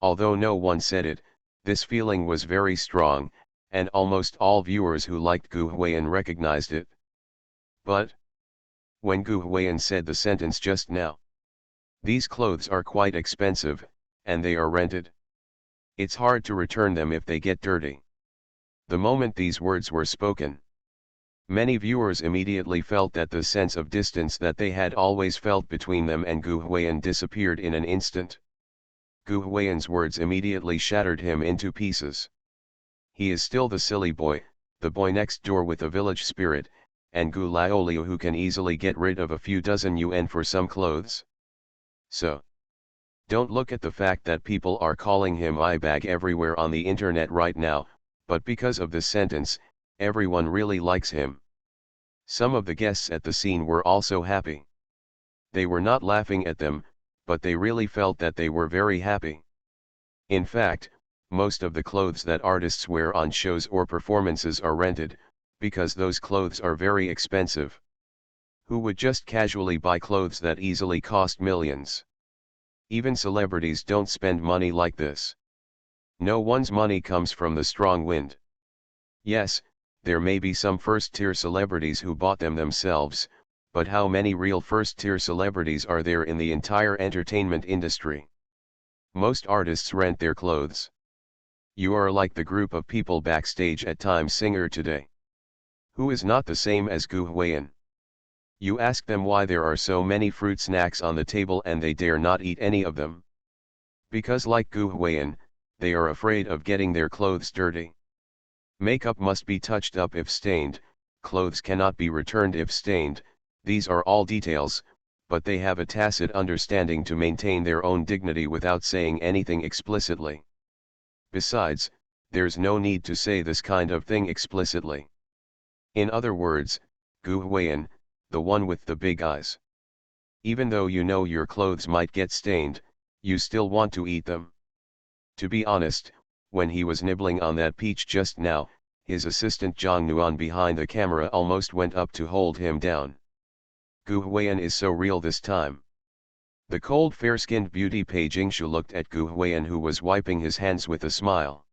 Although no one said it, this feeling was very strong, and almost all viewers who liked Gu Huiyan recognized it. But when Gu Huiyan said the sentence just now, "These clothes are quite expensive, and they are rented. It's hard to return them if they get dirty." The moment these words were spoken, many viewers immediately felt that the sense of distance that they had always felt between them and Gu Huiyan disappeared in an instant. Gu Huiyan's words immediately shattered him into pieces. He is still the silly boy, the boy next door with a village spirit, and Gu Laoliu who can easily get rid of a few dozen yuan for some clothes. So, don't look at the fact that people are calling him eyebag everywhere on the internet right now, but because of this sentence, everyone really likes him. Some of the guests at the scene were also happy. They were not laughing at them, but they really felt that they were very happy. In fact, most of the clothes that artists wear on shows or performances are rented, because those clothes are very expensive. Who would just casually buy clothes that easily cost millions? Even celebrities don't spend money like this. No one's money comes from the strong wind. Yes, there may be some first-tier celebrities who bought them themselves, but how many real first-tier celebrities are there in the entire entertainment industry? Most artists rent their clothes. You are like the group of people backstage at Times Singer today. Who is not the same as Gu Huiyan? You ask them why there are so many fruit snacks on the table and they dare not eat any of them. Because like Gu Huiyan, they are afraid of getting their clothes dirty. Makeup must be touched up if stained, clothes cannot be returned if stained. These are all details, but they have a tacit understanding to maintain their own dignity without saying anything explicitly. Besides, there's no need to say this kind of thing explicitly. In other words, Gu Huiyan, the one with the big eyes. Even though you know your clothes might get stained, you still want to eat them. To be honest, when he was nibbling on that peach just now, his assistant Zhang Nuan behind the camera almost went up to hold him down. Gu Huiyan is so real this time. The cold fair-skinned beauty Pei Jingshu looked at Gu Huiyan who was wiping his hands with a smile.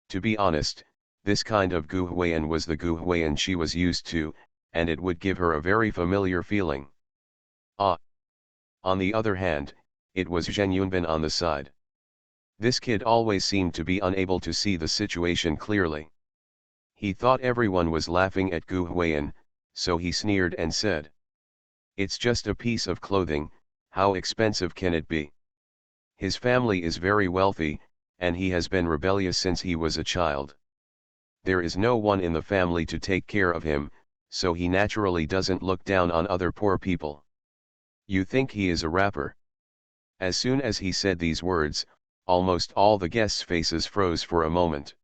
To be honest, this kind of Gu Huiyan was the Gu Huiyan she was used to, and it would give her a very familiar feeling. Ah! On the other hand, it was Zheng Yunbin on the side. This kid always seemed to be unable to see the situation clearly. He thought everyone was laughing at Gu Huiyan, so he sneered and said, "It's just a piece of clothing, how expensive can it be? His family is very wealthy, and he has been rebellious since he was a child. There is no one in the family to take care of him, so he naturally doesn't look down on other poor people. You think he is a rapper? As soon as he said these words, almost all the guests' faces froze for a moment.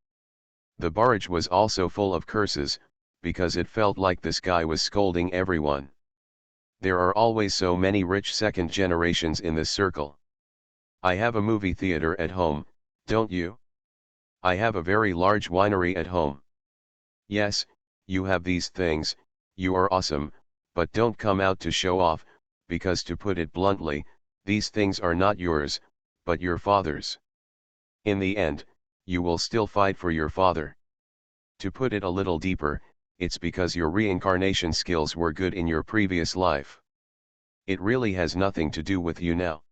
The barrage was also full of curses, because it felt like this guy was scolding everyone. There are always so many rich second generations in this circle. I have a movie theater at home, don't you? I have a very large winery at home. Yes, you have these things, you are awesome, but don't come out to show off, because to put it bluntly, these things are not yours, but your father's. In the end, you will still fight for your father. To put it a little deeper, it's because your reincarnation skills were good in your previous life. It really has nothing to do with you now.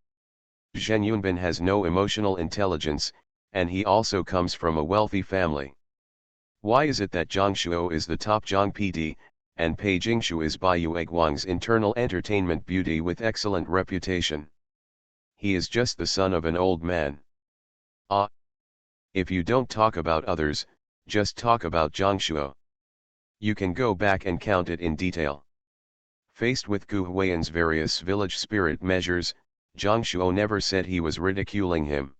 Zheng Yunbin has no emotional intelligence, and he also comes from a wealthy family. Why is it that Zhang Shuo is the top Zhang PD, and Pei Jingshu is Bai Yueguang's internal entertainment beauty with excellent reputation? He is just the son of an old man. Ah! If you don't talk about others, just talk about Zhang Shuo. You can go back and count it in detail. Faced with Gu Huiyan's various village spirit measures, Zhang Shuo never said he was ridiculing him.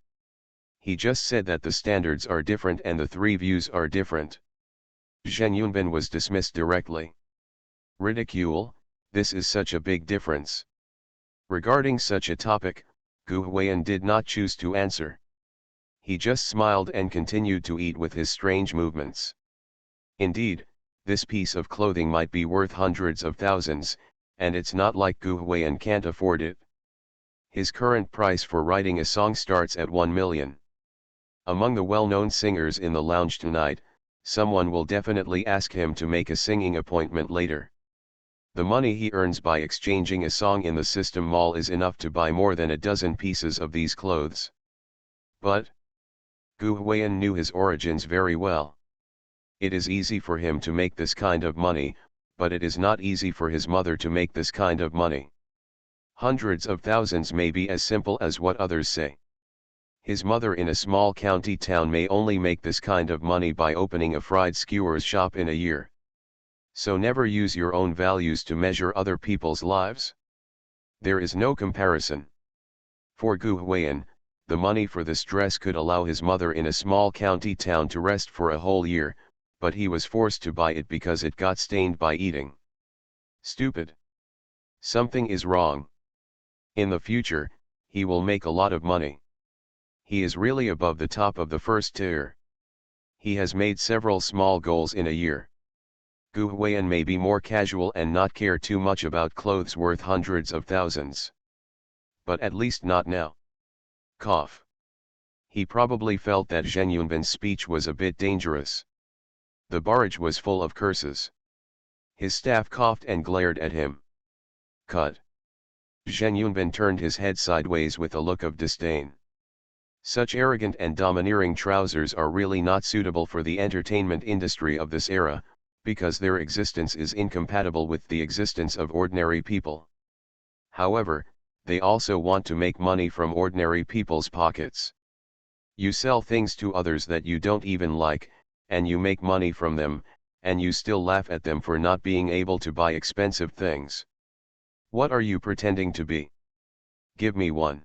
He just said that the standards are different and the three views are different. Zheng Yunbin was dismissed directly. Ridicule, this is such a big difference. Regarding such a topic, Gu Huiyan did not choose to answer. He just smiled and continued to eat with his strange movements. Indeed, this piece of clothing might be worth hundreds of thousands, and it's not like Gu Huiyan can't afford it. His current price for writing a song starts at 1 million. Among the well-known singers in the lounge tonight, someone will definitely ask him to make a singing appointment later. The money he earns by exchanging a song in the System Mall is enough to buy more than a dozen pieces of these clothes. But Gu Huiyan knew his origins very well. It is easy for him to make this kind of money, but it is not easy for his mother to make this kind of money. Hundreds of thousands may be as simple as what others say. His mother in a small county town may only make this kind of money by opening a fried skewers shop in a year. So never use your own values to measure other people's lives. There is no comparison. For Gu Huiyan, the money for this dress could allow his mother in a small county town to rest for a whole year, but he was forced to buy it because it got stained by eating. Stupid. Something is wrong. In the future, he will make a lot of money. He is really above the top of the first tier. He has made several small goals in a year. Gu Huiyan may be more casual and not care too much about clothes worth hundreds of thousands. But at least not now. Cough. He probably felt that Zheng Yunbin's speech was a bit dangerous. The barrage was full of curses. His staff coughed and glared at him. Cut. Zheng Yunbin turned his head sideways with a look of disdain. Such arrogant and domineering trousers are really not suitable for the entertainment industry of this era, because their existence is incompatible with the existence of ordinary people. However, they also want to make money from ordinary people's pockets. You sell things to others that you don't even like, and you make money from them, and you still laugh at them for not being able to buy expensive things. What are you pretending to be? Give me one.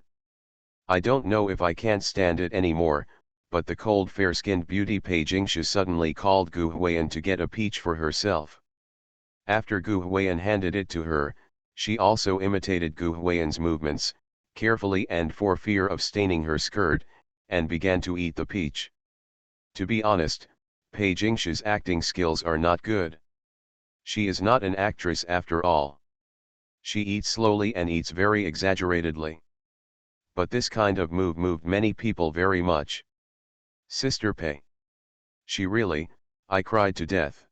I don't know if I can't stand it anymore, but the cold fair-skinned beauty Pei Jingshu suddenly called Gu Huiyan to get a peach for herself. After Gu Huiyan handed it to her, she also imitated Gu Huiyan's movements, carefully and for fear of staining her skirt, and began to eat the peach. To be honest, Pei Jingshu's acting skills are not good. She is not an actress after all. She eats slowly and eats very exaggeratedly. But this kind of move moved many people very much. Sister Pei. She really, I cried to death.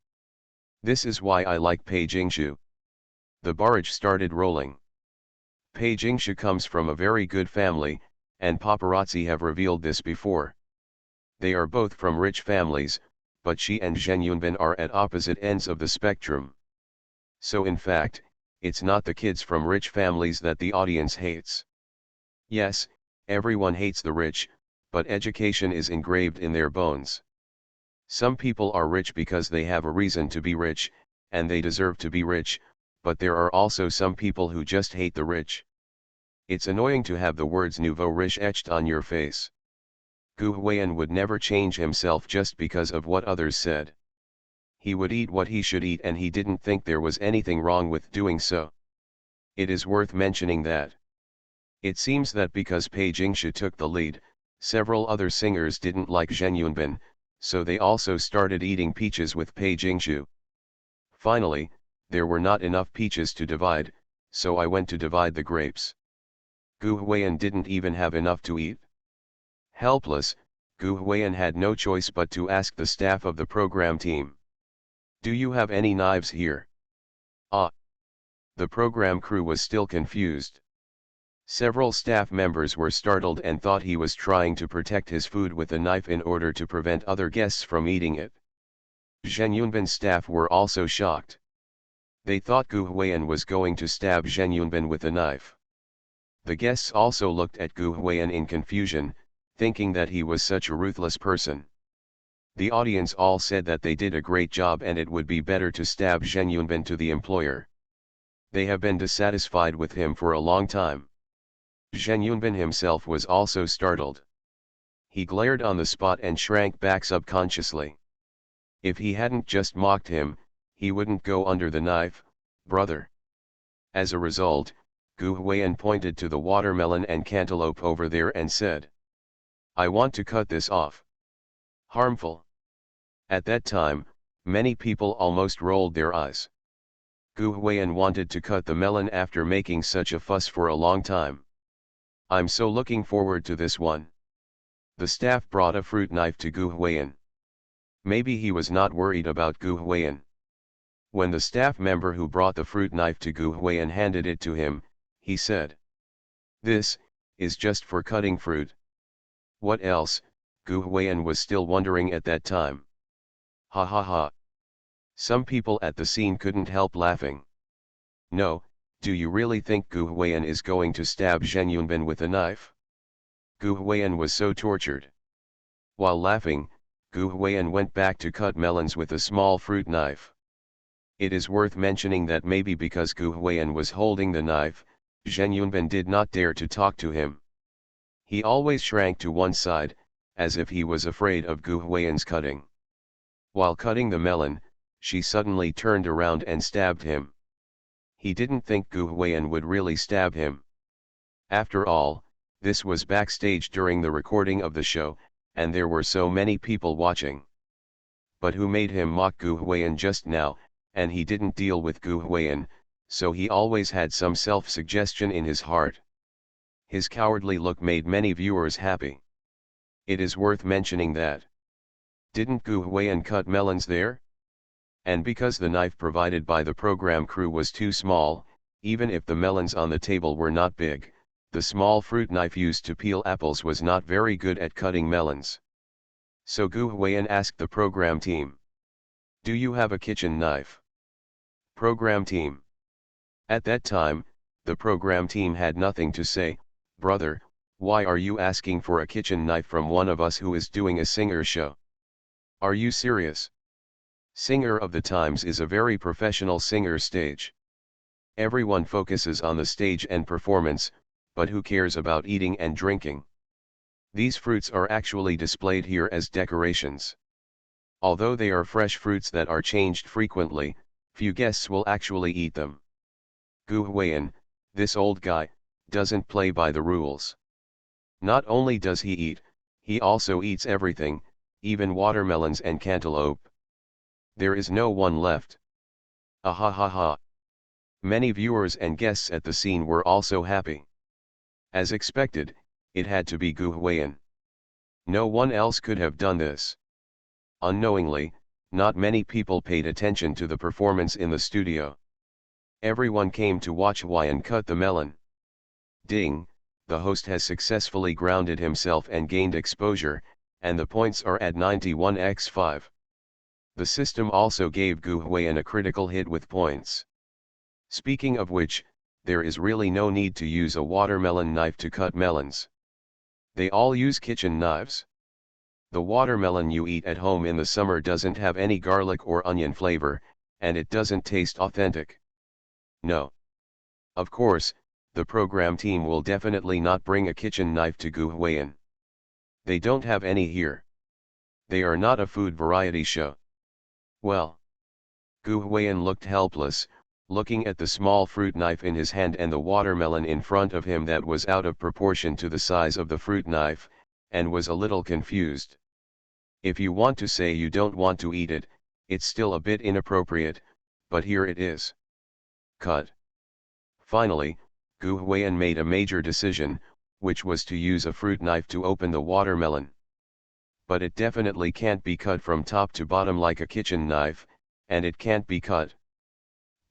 This is why I like Pei Jingshu. The barrage started rolling. Pei Jingshu comes from a very good family, and paparazzi have revealed this before. They are both from rich families, but she and Zheng Yunbin are at opposite ends of the spectrum. So in fact, it's not the kids from rich families that the audience hates. Yes, everyone hates the rich, but education is engraved in their bones. Some people are rich because they have a reason to be rich, and they deserve to be rich, but there are also some people who just hate the rich. It's annoying to have the words nouveau riche etched on your face. Gu Huiyan would never change himself just because of what others said. He would eat what he should eat, and he didn't think there was anything wrong with doing so. It is worth mentioning that it seems that because Pei Jingshu took the lead, several other singers didn't like Zhen Yunbin, so they also started eating peaches with Pei Jingshu. Finally, there were not enough peaches to divide, so I went to divide the grapes. Gu Huiyan didn't even have enough to eat. Helpless, Gu Huiyan had no choice but to ask the staff of the program team. "Do you have any knives here?" "Ah." The program crew was still confused. Several staff members were startled and thought he was trying to protect his food with a knife in order to prevent other guests from eating it. Zhen Yunbin's staff were also shocked. They thought Gu Huiyan was going to stab Zhen Yunbin with a knife. The guests also looked at Gu Huiyan in confusion, thinking that he was such a ruthless person. The audience all said that they did a great job and it would be better to stab Zhen Yunbin to the employer. They have been dissatisfied with him for a long time. Zhen Yunbin himself was also startled. He glared on the spot and shrank back subconsciously. If he hadn't just mocked him, he wouldn't go under the knife, brother. As a result, Gu Huiyan pointed to the watermelon and cantaloupe over there and said, "I want to cut this off." Harmful. At that time, many people almost rolled their eyes. Gu Huiyan wanted to cut the melon after making such a fuss for a long time. "I'm so looking forward to this one." The staff brought a fruit knife to Gu Huiyan. Maybe he was not worried about Gu Huiyan. When the staff member who brought the fruit knife to Gu Huiyan handed it to him, he said, "This is just for cutting fruit." What else? Gu Huiyan was still wondering at that time. Ha ha ha. Some people at the scene couldn't help laughing. "No, do you really think Gu Huiyan is going to stab Zhen Yunbin with a knife?" Gu Huiyan was so tortured. While laughing, Gu Huiyan went back to cut melons with a small fruit knife. It is worth mentioning that maybe because Gu Huiyan was holding the knife, Zhen Yunbin did not dare to talk to him. He always shrank to one side, as if he was afraid of Gu Huiyan's cutting. While cutting the melon, she suddenly turned around and stabbed him. He didn't think Gu Huiyan would really stab him. After all, this was backstage during the recording of the show, and there were so many people watching. But who made him mock Gu Huiyan just now, and he didn't deal with Gu Huiyan, so he always had some self-suggestion in his heart. His cowardly look made many viewers happy. It is worth mentioning that didn't Gu Huiyan cut melons there? And because the knife provided by the program crew was too small, even if the melons on the table were not big, the small fruit knife used to peel apples was not very good at cutting melons. So Gu Huiyan asked the program team, "Do you have a kitchen knife?" Program team. At that time, the program team had nothing to say. "Brother, why are you asking for a kitchen knife from one of us who is doing a singer show? Are you serious?" Singer of the Times is a very professional singer stage. Everyone focuses on the stage and performance, but who cares about eating and drinking? These fruits are actually displayed here as decorations. Although they are fresh fruits that are changed frequently, few guests will actually eat them. Gu Huiyan, this old guy, doesn't play by the rules. Not only does he eat, he also eats everything, even watermelons and cantaloupe. There is no one left. Ah ha ha ha. Many viewers and guests at the scene were also happy. As expected, it had to be Gu Huiyan. No one else could have done this. Unknowingly, not many people paid attention to the performance in the studio. Everyone came to watch Huiyan cut the melon. Ding, the host has successfully grounded himself and gained exposure, and the points are at 91x5. The system also gave Gu Huiyan a critical hit with points. Speaking of which, there is really no need to use a watermelon knife to cut melons. They all use kitchen knives. The watermelon you eat at home in the summer doesn't have any garlic or onion flavor, and it doesn't taste authentic. No. Of course, the program team will definitely not bring a kitchen knife to Gu Huayan. They don't have any here. They are not a food variety show. Well. Gu Huayan looked helpless, looking at the small fruit knife in his hand and the watermelon in front of him that was out of proportion to the size of the fruit knife, and was a little confused. If you want to say you don't want to eat it, it's still a bit inappropriate, but here it is. Cut. Finally, Gu Huayan made a major decision, which was to use a fruit knife to open the watermelon. But it definitely can't be cut from top to bottom like a kitchen knife, and it can't be cut.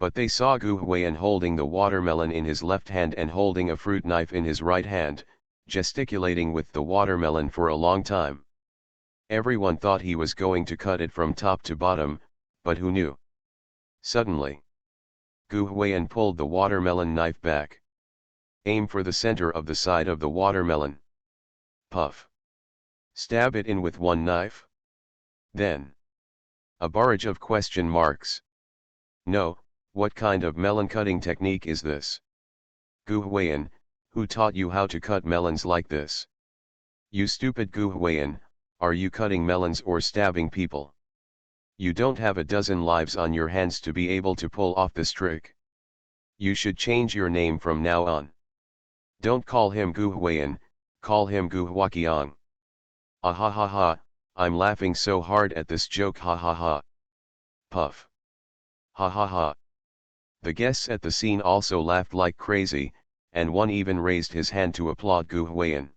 But they saw Gu Huayan holding the watermelon in his left hand and holding a fruit knife in his right hand, gesticulating with the watermelon for a long time. Everyone thought he was going to cut it from top to bottom, but who knew? Suddenly, Gu Huayan pulled the watermelon knife back. Aim for the center of the side of the watermelon. Puff. Stab it in with one knife. Then. A barrage of question marks. No, what kind of melon cutting technique is this? Gu Huayan, who taught you how to cut melons like this? You stupid Gu Huayan, are you cutting melons or stabbing people? You don't have a dozen lives on your hands to be able to pull off this trick. You should change your name from now on. Don't call him Gu Huayan, call him Gu Huaqiang. Ah ha ha ha, I'm laughing so hard at this joke, ha ha ha. Puff. Ha ha ha. The guests at the scene also laughed like crazy, and one even raised his hand to applaud Gu Huayan.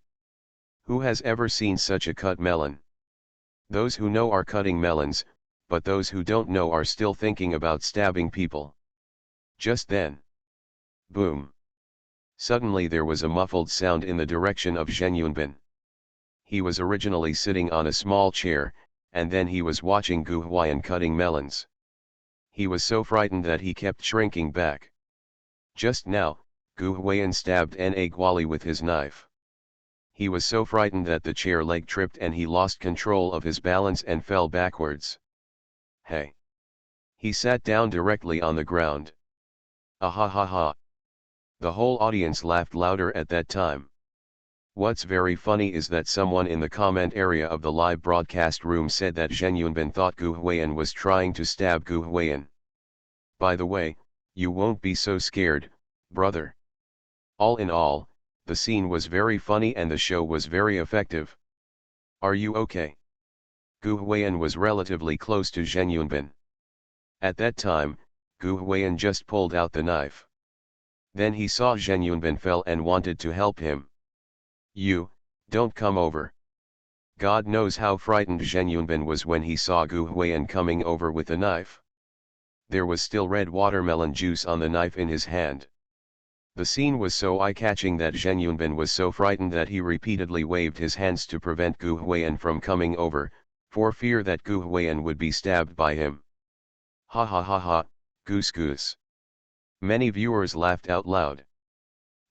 Who has ever seen such a cut melon? Those who know are cutting melons, but those who don't know are still thinking about stabbing people. Just then. Boom. Suddenly there was a muffled sound in the direction of Zheng Yunbin. He was originally sitting on a small chair, and then he was watching Gu Huayan cutting melons. He was so frightened that he kept shrinking back. Just now, Gu Huayan stabbed N.A. Guali with his knife. He was so frightened that the chair leg tripped and he lost control of his balance and fell backwards. Hey! He sat down directly on the ground. Ah ha ha ha! The whole audience laughed louder at that time. What's very funny is that someone in the comment area of the live broadcast room said that Zheng Yunbin thought Gu Huayan was trying to stab Gu Huayan. By the way, you won't be so scared, brother. All in all, the scene was very funny and the show was very effective. Are you okay? Gu Huayan was relatively close to Zheng Yunbin. At that time, Gu Huayan just pulled out the knife. Then he saw Zheng Yunbin fell and wanted to help him. You, don't come over. God knows how frightened Zheng Yunbin was when he saw Gu Huayan coming over with the knife. There was still red watermelon juice on the knife in his hand. The scene was so eye-catching that Zheng Yunbin was so frightened that he repeatedly waved his hands to prevent Gu Huayan from coming over, for fear that Gu Huayan would be stabbed by him. Ha ha ha ha, goose goose. Many viewers laughed out loud.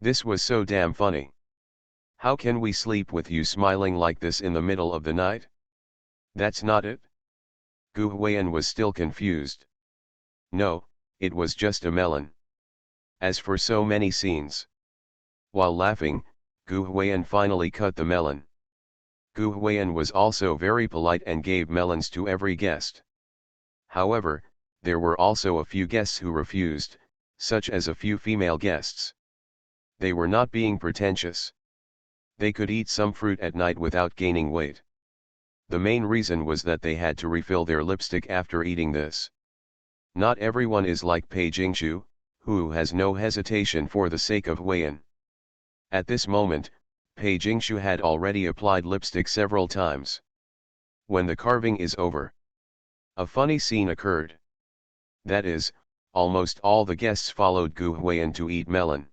This was so damn funny. How can we sleep with you smiling like this in the middle of the night? That's not it? Gu Huayan was still confused. No, it was just a melon. As for so many scenes. While laughing, Gu Huayan finally cut the melon. Gu Huayan was also very polite and gave melons to every guest. However, there were also a few guests who refused, such as a few female guests. They were not being pretentious. They could eat some fruit at night without gaining weight. The main reason was that they had to refill their lipstick after eating this. Not everyone is like Pei Jingshu, who has no hesitation for the sake of Huayan. At this moment, Pei Jingshu had already applied lipstick several times. When the carving is over, a funny scene occurred. That is, almost all the guests followed Gu Huayan to eat melon.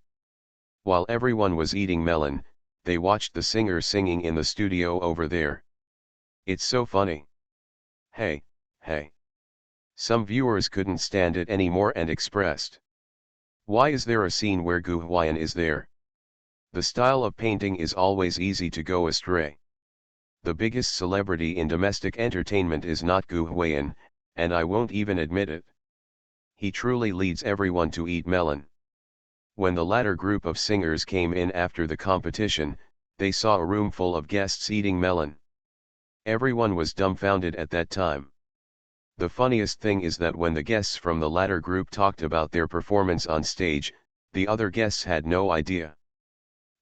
While everyone was eating melon, they watched the singer singing in the studio over there. It's so funny. Hey, hey. Some viewers couldn't stand it anymore and expressed. Why is there a scene where Gu Huayan is there? The style of painting is always easy to go astray. The biggest celebrity in domestic entertainment is not Gu Huiyan, and I won't even admit it. He truly leads everyone to eat melon. When the latter group of singers came in after the competition, they saw a room full of guests eating melon. Everyone was dumbfounded at that time. The funniest thing is that when the guests from the latter group talked about their performance on stage, the other guests had no idea.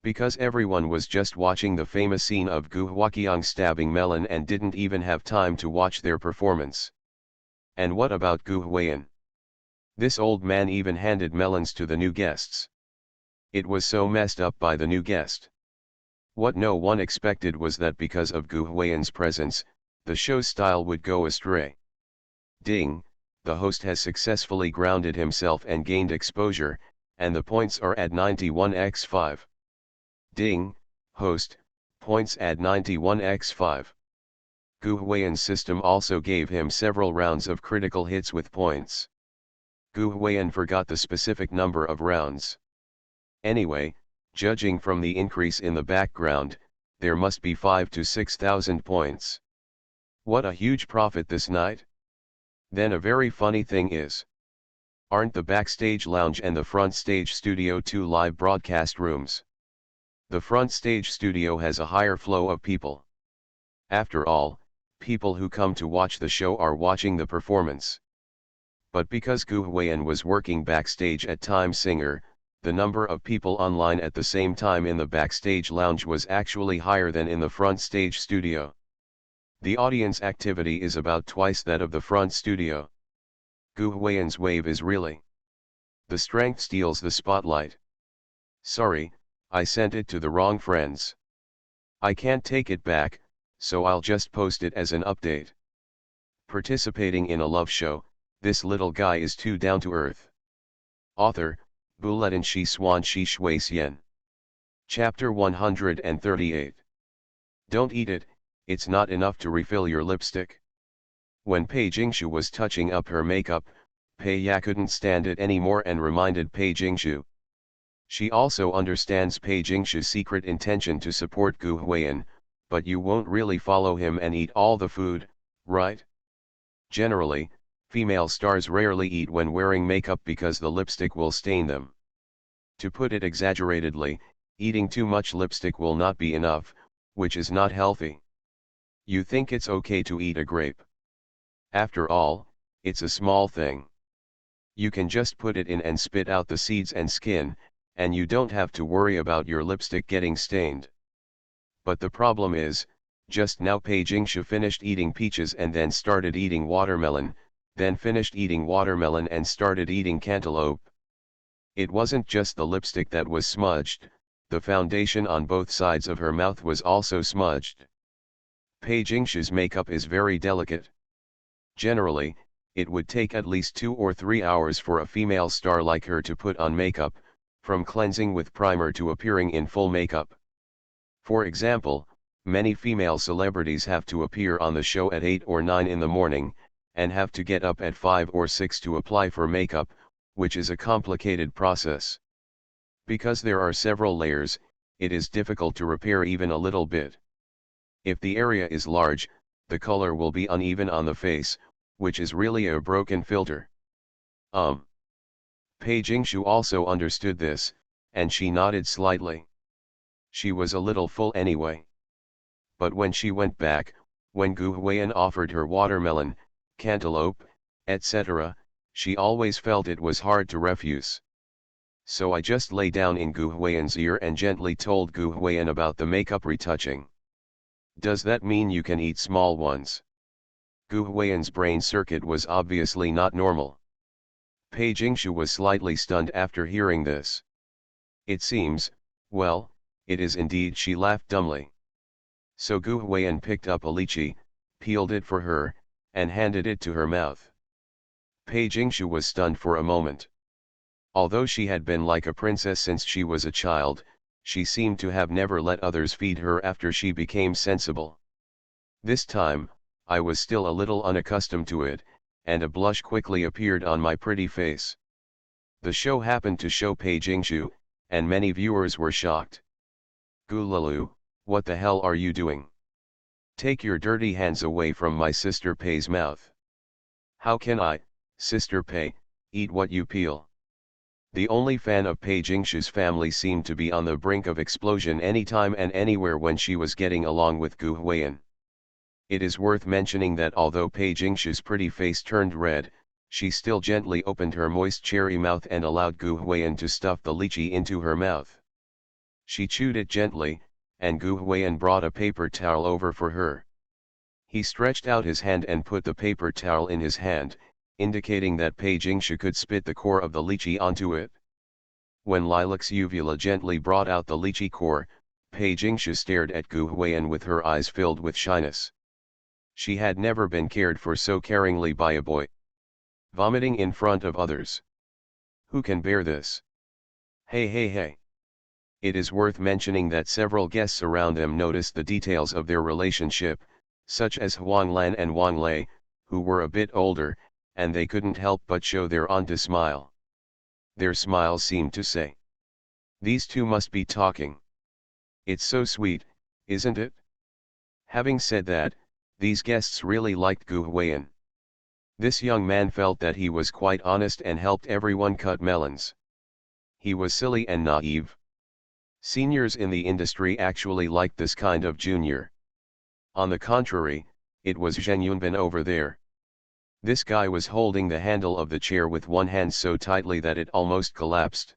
Because everyone was just watching the famous scene of Gu Huaqiang stabbing melon and didn't even have time to watch their performance. And what about Gu Huiyan? This old man even handed melons to the new guests. It was so messed up by the new guest. What no one expected was that because of Gu Huiyan's presence, the show's style would go astray. Ding, the host has successfully grounded himself and gained exposure, and the points are at 91x5. Ding, host, points at 91x5. Gu Huiyan's system also gave him several rounds of critical hits with points. Gu Huiyan forgot the specific number of rounds. Anyway, judging from the increase in the background, there must be 5,000 to 6,000 points. What a huge profit this night! Then a very funny thing is, aren't the backstage lounge and the front stage studio two live broadcast rooms? The front stage studio has a higher flow of people. After all, people who come to watch the show are watching the performance. But because Gu Huiyan was working backstage at Time Singer, the number of people online at the same time in the backstage lounge was actually higher than in the front stage studio. The audience activity is about twice that of the front studio. Gu Huiyan's wave is really. The strength steals the spotlight. Sorry, I sent it to the wrong friends. I can't take it back, so I'll just post it as an update. Participating in a love show, this little guy is too down to earth. Author, Buletin Shi Swan Shi Shui Xian. Chapter 138. Don't eat it, it's not enough to refill your lipstick. When Pei Jingshu was touching up her makeup, Pei Ya couldn't stand it anymore and reminded Pei Jingshu. She also understands Pei Jingshu's secret intention to support Gu Huiyan, but you won't really follow him and eat all the food, right? Generally, female stars rarely eat when wearing makeup because the lipstick will stain them. To put it exaggeratedly, eating too much lipstick will not be enough, which is not healthy. You think it's okay to eat a grape. After all, it's a small thing. You can just put it in and spit out the seeds and skin, and you don't have to worry about your lipstick getting stained. But the problem is, just now Pei Jingshu finished eating peaches and then started eating watermelon, then finished eating watermelon and started eating cantaloupe. It wasn't just the lipstick that was smudged, the foundation on both sides of her mouth was also smudged. Pei Jingshu's makeup is very delicate. Generally, it would take at least 2 or 3 hours for a female star like her to put on makeup, from cleansing with primer to appearing in full makeup. For example, many female celebrities have to appear on the show at 8 or 9 in the morning, and have to get up at 5 or 6 to apply for makeup, which is a complicated process. Because there are several layers, it is difficult to repair even a little bit. If the area is large, the color will be uneven on the face, which is really a broken filter. Pei Jingshu also understood this, and she nodded slightly. She was a little full anyway. But when she went back, when Gu Huiyan offered her watermelon, cantaloupe, etc., she always felt it was hard to refuse. So I just lay down in Gu Huiyan's ear and gently told Gu Huiyan about the makeup retouching. Does that mean you can eat small ones? Gu Huiyan's brain circuit was obviously not normal. Pei Jingshu was slightly stunned after hearing this. It seems, well, it is indeed, she laughed dumbly. So Gu Huiyan picked up a lychee, peeled it for her, and handed it to her mouth. Pei Jingshu was stunned for a moment. Although she had been like a princess since she was a child, she seemed to have never let others feed her after she became sensible. This time, I was still a little unaccustomed to it, and a blush quickly appeared on my pretty face. The show happened to show Pei Jingshu, and many viewers were shocked. Gulalu, what the hell are you doing? Take your dirty hands away from my sister Pei's mouth. How can I, sister Pei, eat what you peel? The only fan of Pei Jingshu's family seemed to be on the brink of explosion anytime and anywhere when she was getting along with Gu Huiyan. It is worth mentioning that although Pei Jingshu's pretty face turned red, she still gently opened her moist cherry mouth and allowed Gu Huiyan to stuff the lychee into her mouth. She chewed it gently, and Gu Huiyan brought a paper towel over for her. He stretched out his hand and put the paper towel in his hand, indicating that Pei Jingshu could spit the core of the lychee onto it. When Lilac's uvula gently brought out the lychee core, Pei Jingshu stared at Gu Huiyan with her eyes filled with shyness. She had never been cared for so caringly by a boy. Vomiting in front of others. Who can bear this? Hey hey hey. It is worth mentioning that several guests around them noticed the details of their relationship, such as Huang Lan and Wang Lei, who were a bit older, and they couldn't help but show their aunt a smile. Their smiles seemed to say, "These two must be talking. It's so sweet, isn't it?" Having said that, these guests really liked Gu Huiyan. This young man felt that he was quite honest and helped everyone cut melons. He was silly and naive. Seniors in the industry actually liked this kind of junior. On the contrary, it was Zheng Yunbin over there. This guy was holding the handle of the chair with one hand so tightly that it almost collapsed.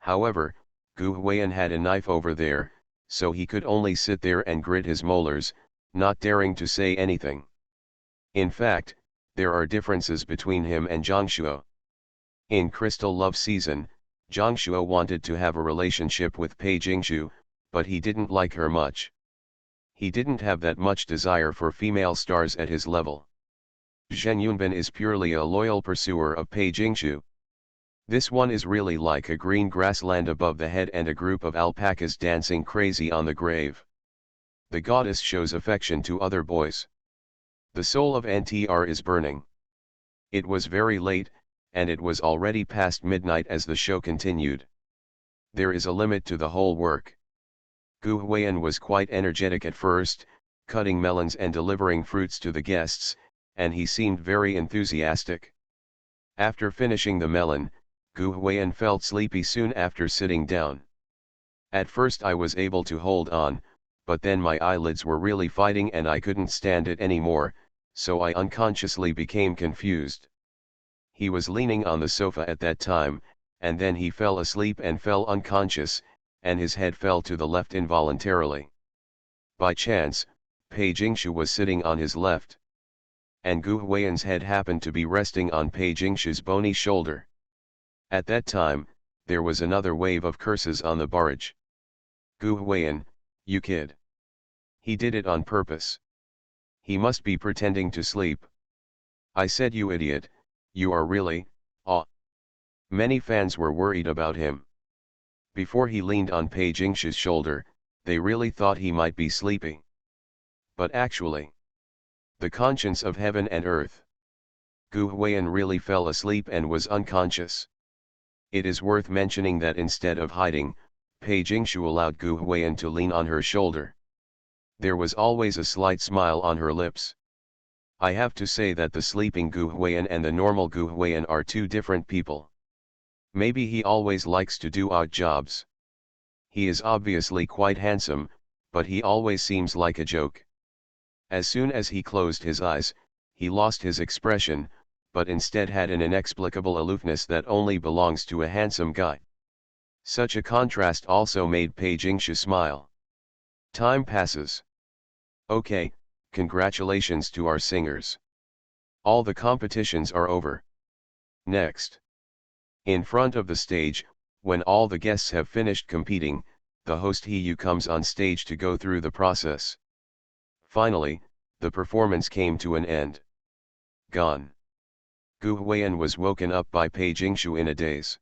However, Gu Huiyan had a knife over there, so he could only sit there and grit his molars, not daring to say anything. In fact, there are differences between him and Zhang Shuo. In Crystal Love Season, Zhang Shuo wanted to have a relationship with Pei Jingshu, but he didn't like her much. He didn't have that much desire for female stars at his level. Zheng Yunbin is purely a loyal pursuer of Pei Jingshu. This one is really like a green grassland above the head and a group of alpacas dancing crazy on the grave. The goddess shows affection to other boys. The soul of NTR is burning. It was very late, and it was already past midnight as the show continued. There is a limit to the whole work. Gu Huiyan was quite energetic at first, cutting melons and delivering fruits to the guests, and he seemed very enthusiastic. After finishing the melon, Gu Huiyan felt sleepy soon after sitting down. At first I was able to hold on, but then my eyelids were really fighting and I couldn't stand it anymore, so I unconsciously became confused. He was leaning on the sofa at that time, and then he fell asleep and fell unconscious, and his head fell to the left involuntarily. By chance, Pei Jingshu was sitting on his left. And Gu Huiyan's head happened to be resting on Pei Jingshu's bony shoulder. At that time, there was another wave of curses on the barrage. Gu Huiyan, you kid. He did it on purpose. He must be pretending to sleep. I said, you idiot, you are really, Many fans were worried about him. Before he leaned on Pei Jingshu's shoulder, they really thought he might be sleeping. But actually, the conscience of heaven and earth. Gu Huiyan really fell asleep and was unconscious. It is worth mentioning that instead of hiding, Pei Jingshu allowed Gu Huiyan to lean on her shoulder. There was always a slight smile on her lips. I have to say that the sleeping Gu Huiyan and the normal Gu Huiyan are two different people. Maybe he always likes to do odd jobs. He is obviously quite handsome, but he always seems like a joke. As soon as he closed his eyes, he lost his expression, but instead had an inexplicable aloofness that only belongs to a handsome guy. Such a contrast also made Pei Jingshu smile. Time passes. Okay, congratulations to our singers. All the competitions are over. Next. In front of the stage, when all the guests have finished competing, the host He comes on stage to go through the process. Finally, the performance came to an end. Gone. Gu Huiyan was woken up by Pei Jingshu in a daze.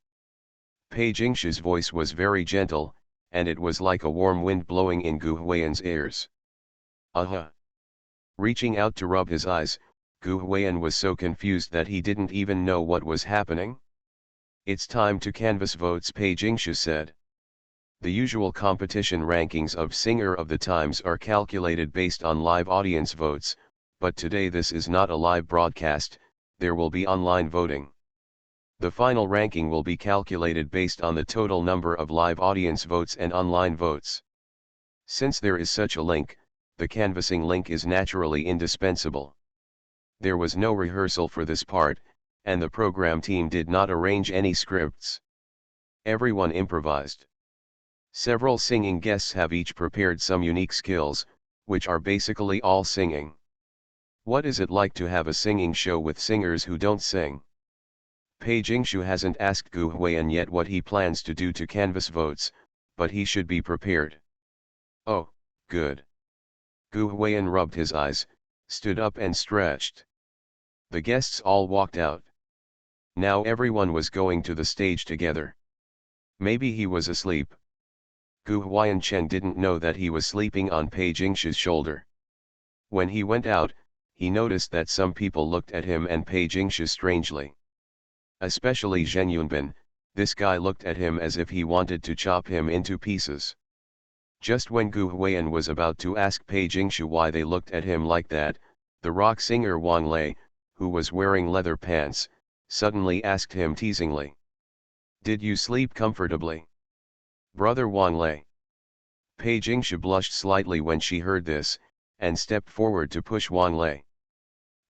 Pei Jingshu's voice was very gentle, and it was like a warm wind blowing in Gu Huiyan's ears. Aha! Reaching out to rub his eyes, Gu Huiyan was so confused that he didn't even know what was happening. It's time to canvass votes, Pei Jingshu said. The usual competition rankings of Singer of the Times are calculated based on live audience votes, but today this is not a live broadcast, there will be online voting. The final ranking will be calculated based on the total number of live audience votes and online votes. Since there is such a link, the canvassing link is naturally indispensable. There was no rehearsal for this part, and the program team did not arrange any scripts. Everyone improvised. Several singing guests have each prepared some unique skills, which are basically all singing. What is it like to have a singing show with singers who don't sing? Pei Jingshu hasn't asked Gu Huiyan yet what he plans to do to canvass votes, but he should be prepared. Oh, good. Gu Huiyan rubbed his eyes, stood up and stretched. The guests all walked out. Now everyone was going to the stage together. Maybe he was asleep. Gu Huiyan Chen didn't know that he was sleeping on Pei Jingshu's shoulder. When he went out, he noticed that some people looked at him and Pei Jingshu strangely. Especially Zheng Yunbin, this guy looked at him as if he wanted to chop him into pieces. Just when Gu Huiyan was about to ask Pei Jingshu why they looked at him like that, the rock singer Wang Lei, who was wearing leather pants, suddenly asked him teasingly. "Did you sleep comfortably, brother Wang Lei?" Pei Jingshu blushed slightly when she heard this, and stepped forward to push Wang Lei.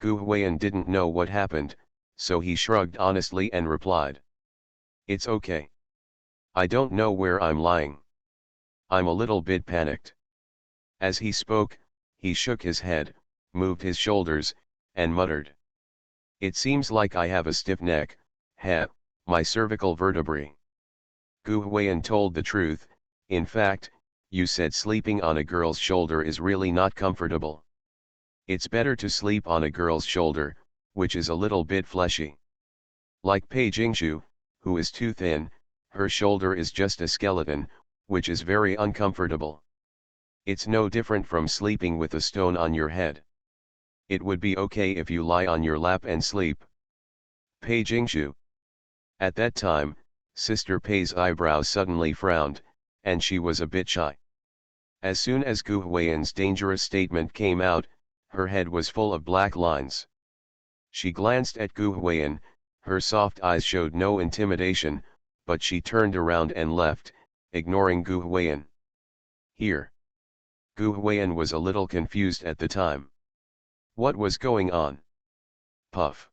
Gu Huiyan didn't know what happened, so he shrugged honestly and replied. "It's okay. I don't know where I'm lying. I'm a little bit panicked." As he spoke, he shook his head, moved his shoulders, and muttered. "It seems like I have a stiff neck, my cervical vertebrae." Gu Huiyan told the truth. "In fact, you said sleeping on a girl's shoulder is really not comfortable. It's better to sleep on a girl's shoulder, which is a little bit fleshy. Like Pei Jingshu, who is too thin, her shoulder is just a skeleton, which is very uncomfortable. It's no different from sleeping with a stone on your head. It would be okay if you lie on your lap and sleep." Pei Jingshu. At that time, Sister Pei's eyebrows suddenly frowned, and she was a bit shy. As soon as Gu Huiyan's dangerous statement came out, her head was full of black lines. She glanced at Gu Huiyan, her soft eyes showed no intimidation, but she turned around and left, ignoring Gu Huiyan. Here. Gu Huiyan was a little confused at the time. What was going on? Puff.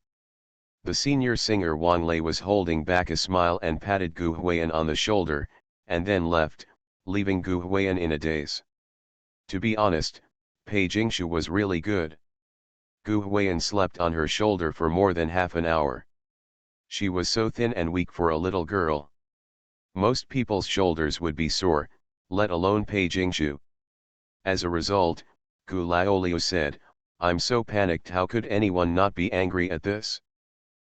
The senior singer Wang Lei was holding back a smile and patted Gu Huiyan on the shoulder, and then left, leaving Gu Huiyan in a daze. To be honest, Pei Jingshu was really good. Gu Huiyan slept on her shoulder for more than half an hour. She was so thin and weak for a little girl. Most people's shoulders would be sore, let alone Pei Jingshu. As a result, Gu Laoliu said, "I'm so panicked, how could anyone not be angry at this?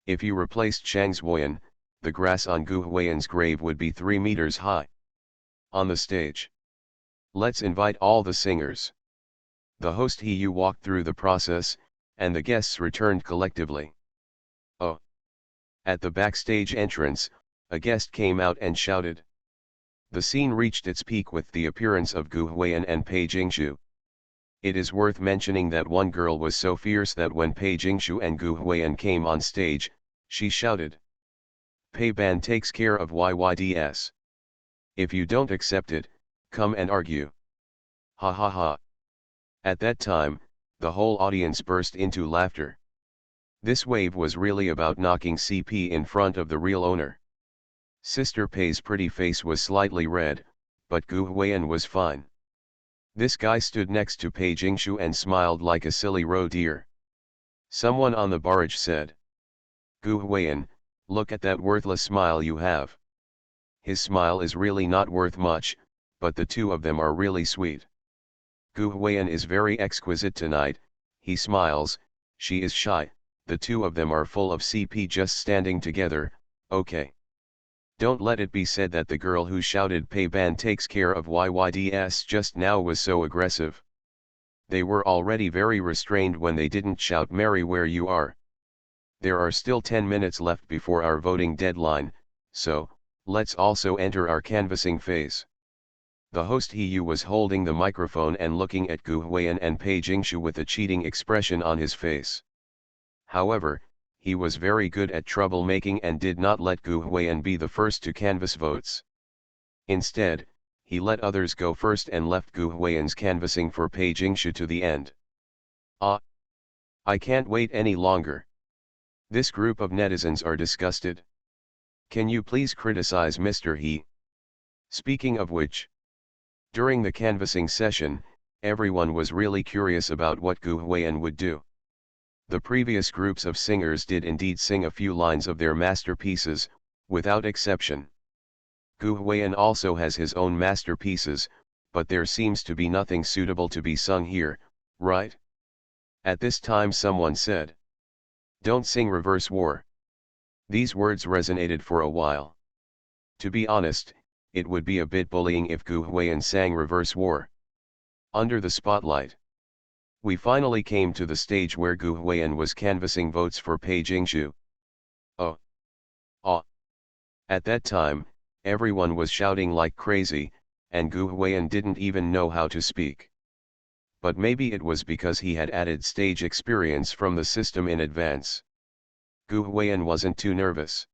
If you replaced Chang Zuoyan, the grass on Gu Huiyan's grave would be 3 meters high. On the stage. Let's invite all the singers." The host He walked through the process, and the guests returned collectively. Oh! At the backstage entrance, a guest came out and shouted. The scene reached its peak with the appearance of Gu Huiyan and Pei Jingshu. It is worth mentioning that one girl was so fierce that when Pei Jingshu and Gu Huiyan came on stage, she shouted. "Pei Ban takes care of YYDS. If you don't accept it, come and argue." Ha ha ha. At that time, the whole audience burst into laughter. This wave was really about knocking CP in front of the real owner. Sister Pei's pretty face was slightly red, but Gu Huiyan was fine. This guy stood next to Pei Jingshu and smiled like a silly roe deer. Someone on the barrage said. "Gu Huiyan, look at that worthless smile you have. His smile is really not worth much, but the two of them are really sweet. Gu Huiyan is very exquisite tonight, he smiles, she is shy, the two of them are full of CP just standing together, okay. Don't let it be said that the girl who shouted Pei Ban takes care of YYDS just now was so aggressive. They were already very restrained when they didn't shout marry where you are. There are still 10 minutes left before our voting deadline, so, let's also enter our canvassing phase. The host He was holding the microphone and looking at Gu Huiyan and Pei Jingshu with a cheating expression on his face. However, he was very good at troublemaking and did not let Gu Huiyan be the first to canvass votes. Instead, he let others go first and left Gu Huiyan's canvassing for Pei Jingshu to the end. Ah! I can't wait any longer. This group of netizens are disgusted. Can you please criticize Mr. He? Speaking of which, during the canvassing session, everyone was really curious about what Gu Huiyan would do. The previous groups of singers did indeed sing a few lines of their masterpieces, without exception. Gu Huiyan also has his own masterpieces, but there seems to be nothing suitable to be sung here, right? At this time someone said, "Don't sing Reverse War." These words resonated for a while. To be honest, it would be a bit bullying if Gu Huiyan sang Reverse War. Under the spotlight. We finally came to the stage where Gu Huiyan was canvassing votes for Pei Jingshu. Oh! Ah! At that time, everyone was shouting like crazy, and Gu Huiyan didn't even know how to speak. But maybe it was because he had added stage experience from the system in advance. Gu Huiyan wasn't too nervous.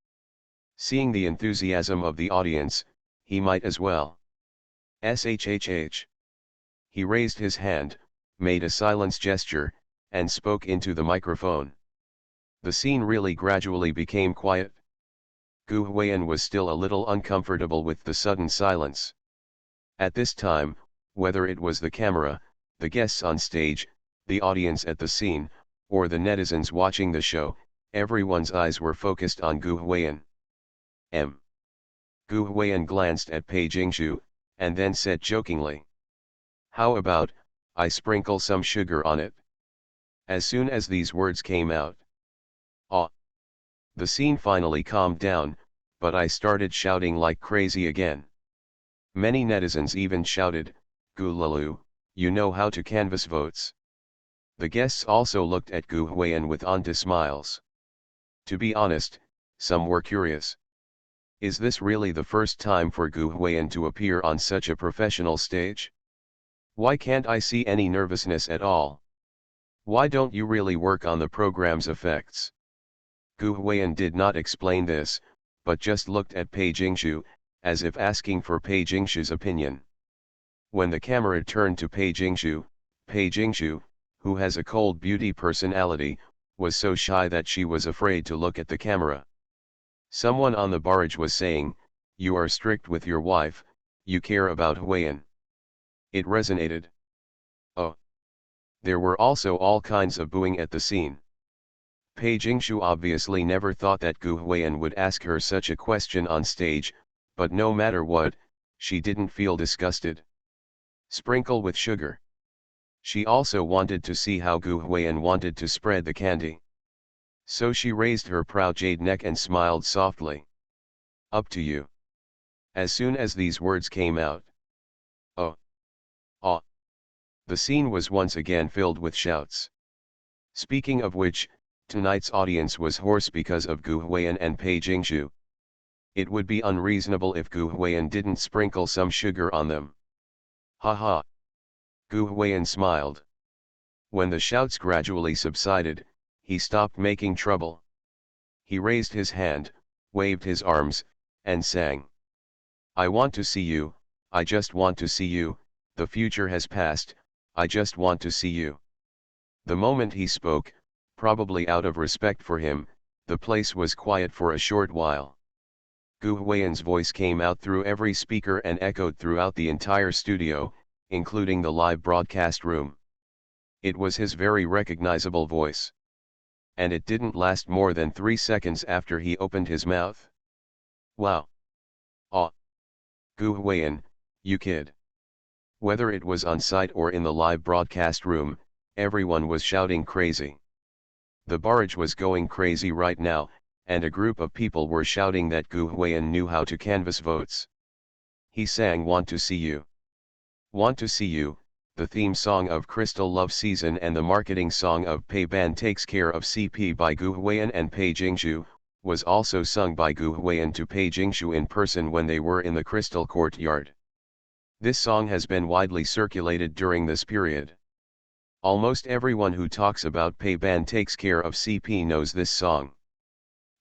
Seeing the enthusiasm of the audience, he might as well. Shhh. He raised his hand, made a silence gesture, and spoke into the microphone. The scene really gradually became quiet. Gu Huiyan was still a little uncomfortable with the sudden silence. At this time, whether it was the camera, the guests on stage, the audience at the scene, or the netizens watching the show, everyone's eyes were focused on Gu Huiyan. Gu Huiyan glanced at Pei Jingshu, and then said jokingly, "How about, I sprinkle some sugar on it?" As soon as these words came out, ah! The scene finally calmed down, but I started shouting like crazy again. Many netizens even shouted, "Gu Lalu, you know how to canvass votes." The guests also looked at Gu Huiyan with onto smiles. To be honest, some were curious. Is this really the first time for Gu Huiyan to appear on such a professional stage? Why can't I see any nervousness at all? Why don't you really work on the program's effects? Gu Huiyan did not explain this, but just looked at Pei Jingshu, as if asking for Pei Jingshu's opinion. When the camera turned to Pei Jingshu, who has a cold beauty personality, was so shy that she was afraid to look at the camera. Someone on the barrage was saying, "You are strict with your wife, you care about Huiyan." It resonated. Oh! There were also all kinds of booing at the scene. Pei Jingshu obviously never thought that Gu Huiyan would ask her such a question on stage, but no matter what, she didn't feel disgusted. Sprinkle with sugar. She also wanted to see how Gu Huiyan wanted to spread the candy. So she raised her proud jade neck and smiled softly. "Up to you." As soon as these words came out. Oh! Ah! The scene was once again filled with shouts. Speaking of which, tonight's audience was hoarse because of Gu Huiyan and Pei Jingshu. It would be unreasonable if Gu Huiyan didn't sprinkle some sugar on them. Ha ha! Gu Huiyan smiled. When the shouts gradually subsided, he stopped making trouble. He raised his hand, waved his arms, and sang. "I want to see you, I just want to see you, the future has passed, I just want to see you." The moment he spoke, probably out of respect for him, the place was quiet for a short while. Gu Huiyan's voice came out through every speaker and echoed throughout the entire studio, including the live broadcast room. It was his very recognizable voice. And it didn't last more than 3 seconds after he opened his mouth. Wow! Ah! Gu Huiyan, you kid! Whether it was on site or in the live broadcast room, everyone was shouting crazy. The barrage was going crazy right now, and a group of people were shouting that Gu Huiyan knew how to canvass votes. He sang "Want to See You." "Want to See You," the theme song of Crystal Love Season and the marketing song of Pei Ban Takes Care of CP by Gu Huiyan and Pei Jingshu, was also sung by Gu Huiyan to Pei Jingshu in person when they were in the Crystal Courtyard. This song has been widely circulated during this period. Almost everyone who talks about Pei Ban takes care of CP knows this song.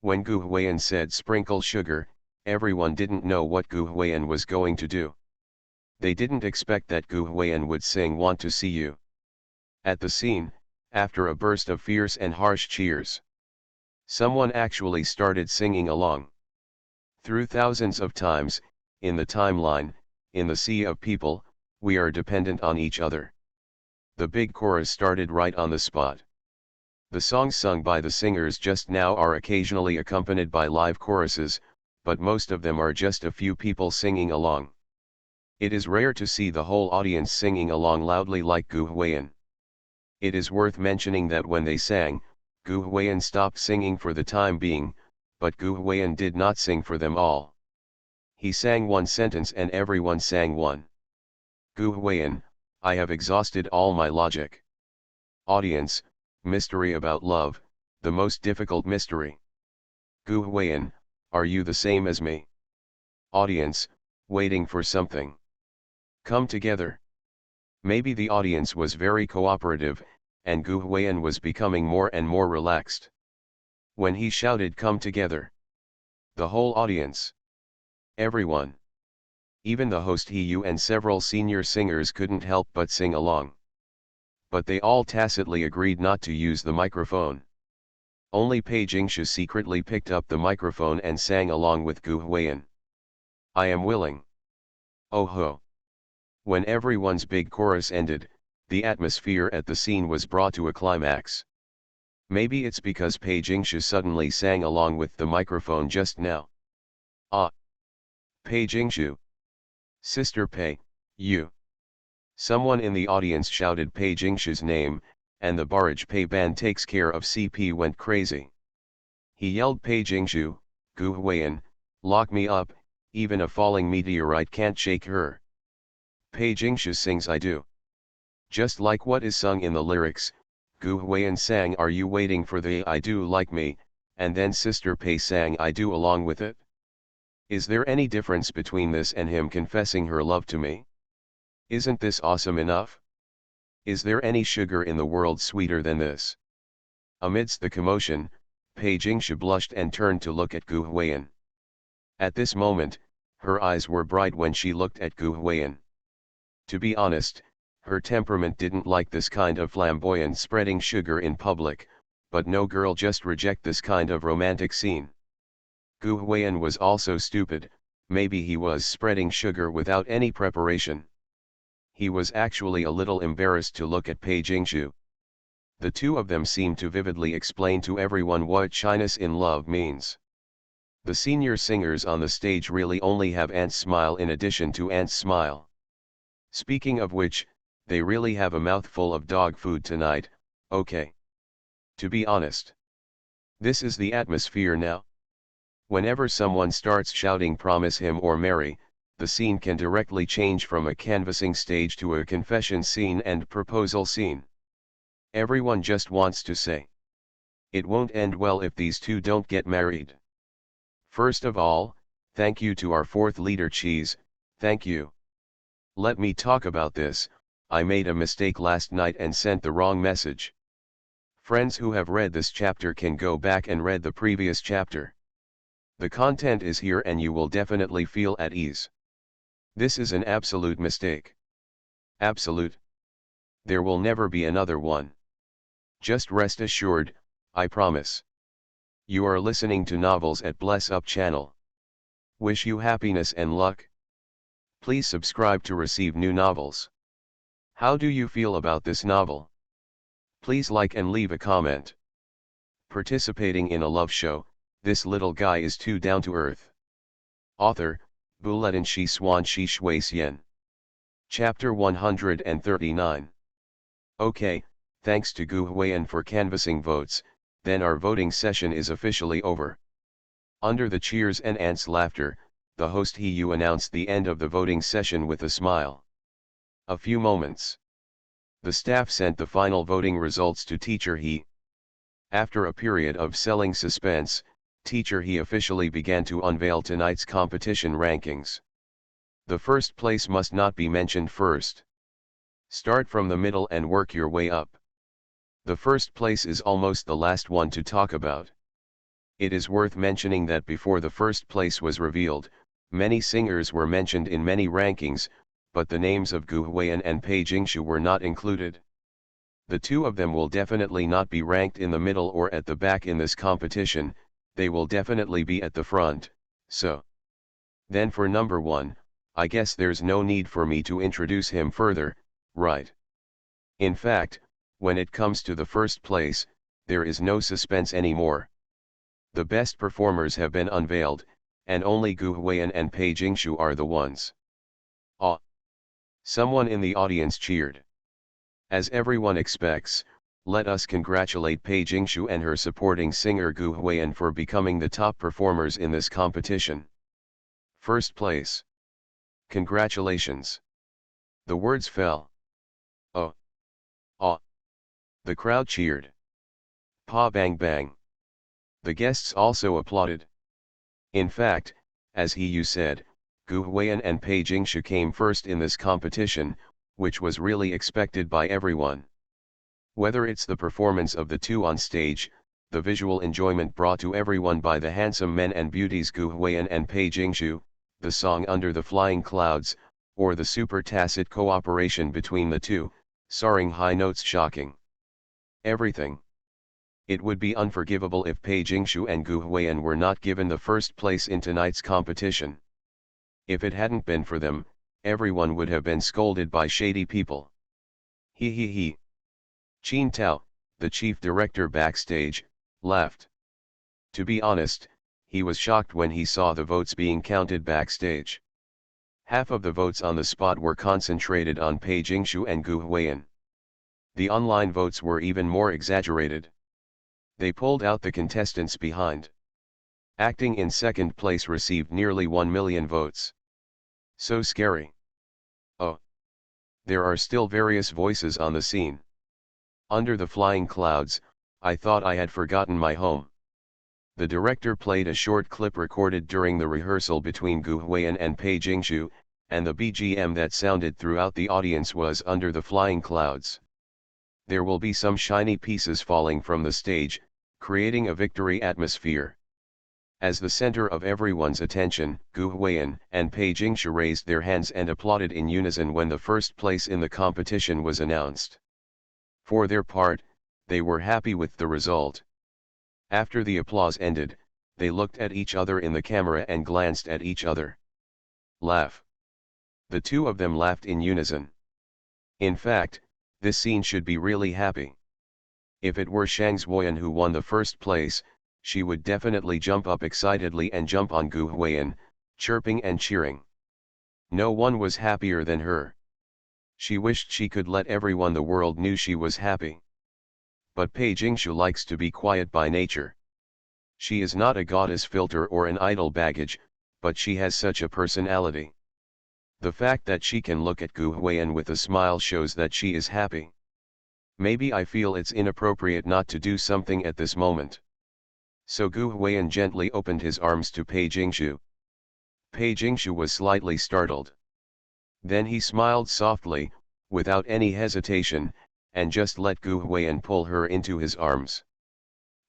When Gu Huiyan said sprinkle sugar, everyone didn't know what Gu Huiyan was going to do. They didn't expect that Gu Huiyan would sing Want to See You. At the scene, after a burst of fierce and harsh cheers, someone actually started singing along. Through thousands of times, in the timeline, in the sea of people, we are dependent on each other. The big chorus started right on the spot. The songs sung by the singers just now are occasionally accompanied by live choruses, but most of them are just a few people singing along. It is rare to see the whole audience singing along loudly like Gu Huiyan. It is worth mentioning that when they sang, Gu Huiyan stopped singing for the time being, but Gu Huiyan did not sing for them all. He sang one sentence and everyone sang one. Gu Huiyan, I have exhausted all my logic. Audience, mystery about love, the most difficult mystery. Gu Huiyan, are you the same as me? Audience, waiting for something. Come together. Maybe the audience was very cooperative, and Gu Huiyan was becoming more and more relaxed. When he shouted come together, the whole audience, everyone, even the host He-yu and several senior singers couldn't help but sing along. But they all tacitly agreed not to use the microphone. Only Pei Jingshu secretly picked up the microphone and sang along with Gu Huiyan. I am willing. Oh ho. When everyone's big chorus ended, the atmosphere at the scene was brought to a climax. Maybe it's because Pei Jingshu suddenly sang along with the microphone just now. Ah. Pei Jingshu. Sister Pei, you. Someone in the audience shouted Pei Jingshu's name, and the barrage Pei Ban takes care of CP went crazy. He yelled Pei Jingshu, Gu Huiyan, lock me up, even a falling meteorite can't shake her. Pei Jingshu sings I do. Just like what is sung in the lyrics, Gu Huiyan sang Are you waiting for the I do like me, and then Sister Pei sang I do along with it? Is there any difference between this and him confessing her love to me? Isn't this awesome enough? Is there any sugar in the world sweeter than this? Amidst the commotion, Pei Jingshu blushed and turned to look at Gu Huiyan. At this moment, her eyes were bright when she looked at Gu Huiyan. To be honest, her temperament didn't like this kind of flamboyant spreading sugar in public, but no girl just reject this kind of romantic scene. Gu Huiyan was also stupid, maybe he was spreading sugar without any preparation. He was actually a little embarrassed to look at Pei Jingshu. The two of them seemed to vividly explain to everyone what shyness in love means. The senior singers on the stage really only have Ant's smile in addition to Ant's smile. Speaking of which, they really have a mouthful of dog food tonight, okay. To be honest. This is the atmosphere now. Whenever someone starts shouting promise him or marry, the scene can directly change from a canvassing stage to a confession scene and proposal scene. Everyone just wants to say. It won't end well if these two don't get married. First of all, thank you to our fourth leader Cheese, thank you. Let me talk about this, I made a mistake last night and sent the wrong message. Friends who have read this chapter can go back and read the previous chapter. The content is here and you will definitely feel at ease. This is an absolute mistake. Absolute. There will never be another one. Just rest assured, I promise. You are listening to Novels at Bless Up channel. Wish you happiness and luck. Please subscribe to receive new novels. How do you feel about this novel? Please like and leave a comment. Participating in a love show, this little guy is too down to earth. Author, Buletin Shi Swan Shi Shui Xian. Chapter 139. Okay, thanks to Gu Huiyan for canvassing votes, then our voting session is officially over. Under the cheers and Ant's laughter, the host He-yu announced the end of the voting session with a smile. A few moments. The staff sent the final voting results to Teacher He. After a period of selling suspense, Teacher He officially began to unveil tonight's competition rankings. The first place must not be mentioned first. Start from the middle and work your way up. The first place is almost the last one to talk about. It is worth mentioning that before the first place was revealed, many singers were mentioned in many rankings, but the names of Gu Huiyan and Pei Jingshu were not included. The two of them will definitely not be ranked in the middle or at the back in this competition, they will definitely be at the front, so. Then for number 1, I guess there's no need for me to introduce him further, right? In fact, when it comes to the first place, there is no suspense anymore. The best performers have been unveiled, and only Gu Huiyan and Pei Jingshu are the ones. Ah! Someone in the audience cheered. As everyone expects, let us congratulate Pei Jingshu and her supporting singer Gu Huiyan for becoming the top performers in this competition. First place. Congratulations. The words fell. Oh. Ah. The crowd cheered. Pa bang bang. The guests also applauded. In fact, as you said, Gu Huiyan and Pei Jingshu came first in this competition, which was really expected by everyone. Whether it's the performance of the two on stage, the visual enjoyment brought to everyone by the handsome men and beauties Gu Huiyan and Pei Jingshu, the song Under the Flying Clouds, or the super tacit cooperation between the two, soaring high notes shocking. Everything. It would be unforgivable if Pei Jingshu and Gu Huiyan were not given the first place in tonight's competition. If it hadn't been for them, everyone would have been scolded by shady people. He. Qin Tao, the chief director backstage, laughed. To be honest, he was shocked when he saw the votes being counted backstage. Half of the votes on the spot were concentrated on Pei Jingshu and Gu Huiyan. The online votes were even more exaggerated. They pulled out the contestants behind. Acting in second place received nearly 1 million votes. So scary. Oh. There are still various voices on the scene. Under the Flying Clouds, I thought I had forgotten my home. The director played a short clip recorded during the rehearsal between Gu Huiyan and Pei Jingshu, and the BGM that sounded throughout the audience was Under the Flying Clouds. There will be some shiny pieces falling from the stage, creating a victory atmosphere. As the center of everyone's attention, Gu Huiyan and Pei Jingshu raised their hands and applauded in unison when the first place in the competition was announced. For their part, they were happy with the result. After the applause ended, they looked at each other in the camera and glanced at each other. Laugh. The two of them laughed in unison. In fact, this scene should be really happy. If it were Shang Zuoyan who won the first place, she would definitely jump up excitedly and jump on Gu Huiyan, chirping and cheering. No one was happier than her. She wished she could let everyone the world knew she was happy. But Pei Jingshu likes to be quiet by nature. She is not a goddess filter or an idol baggage, but she has such a personality. The fact that she can look at Gu Huiyan with a smile shows that she is happy. Maybe I feel it's inappropriate not to do something at this moment. So Gu Huiyan gently opened his arms to Pei Jingshu. Pei Jingshu was slightly startled. Then he smiled softly, without any hesitation, and just let Gu Huiyan pull her into his arms.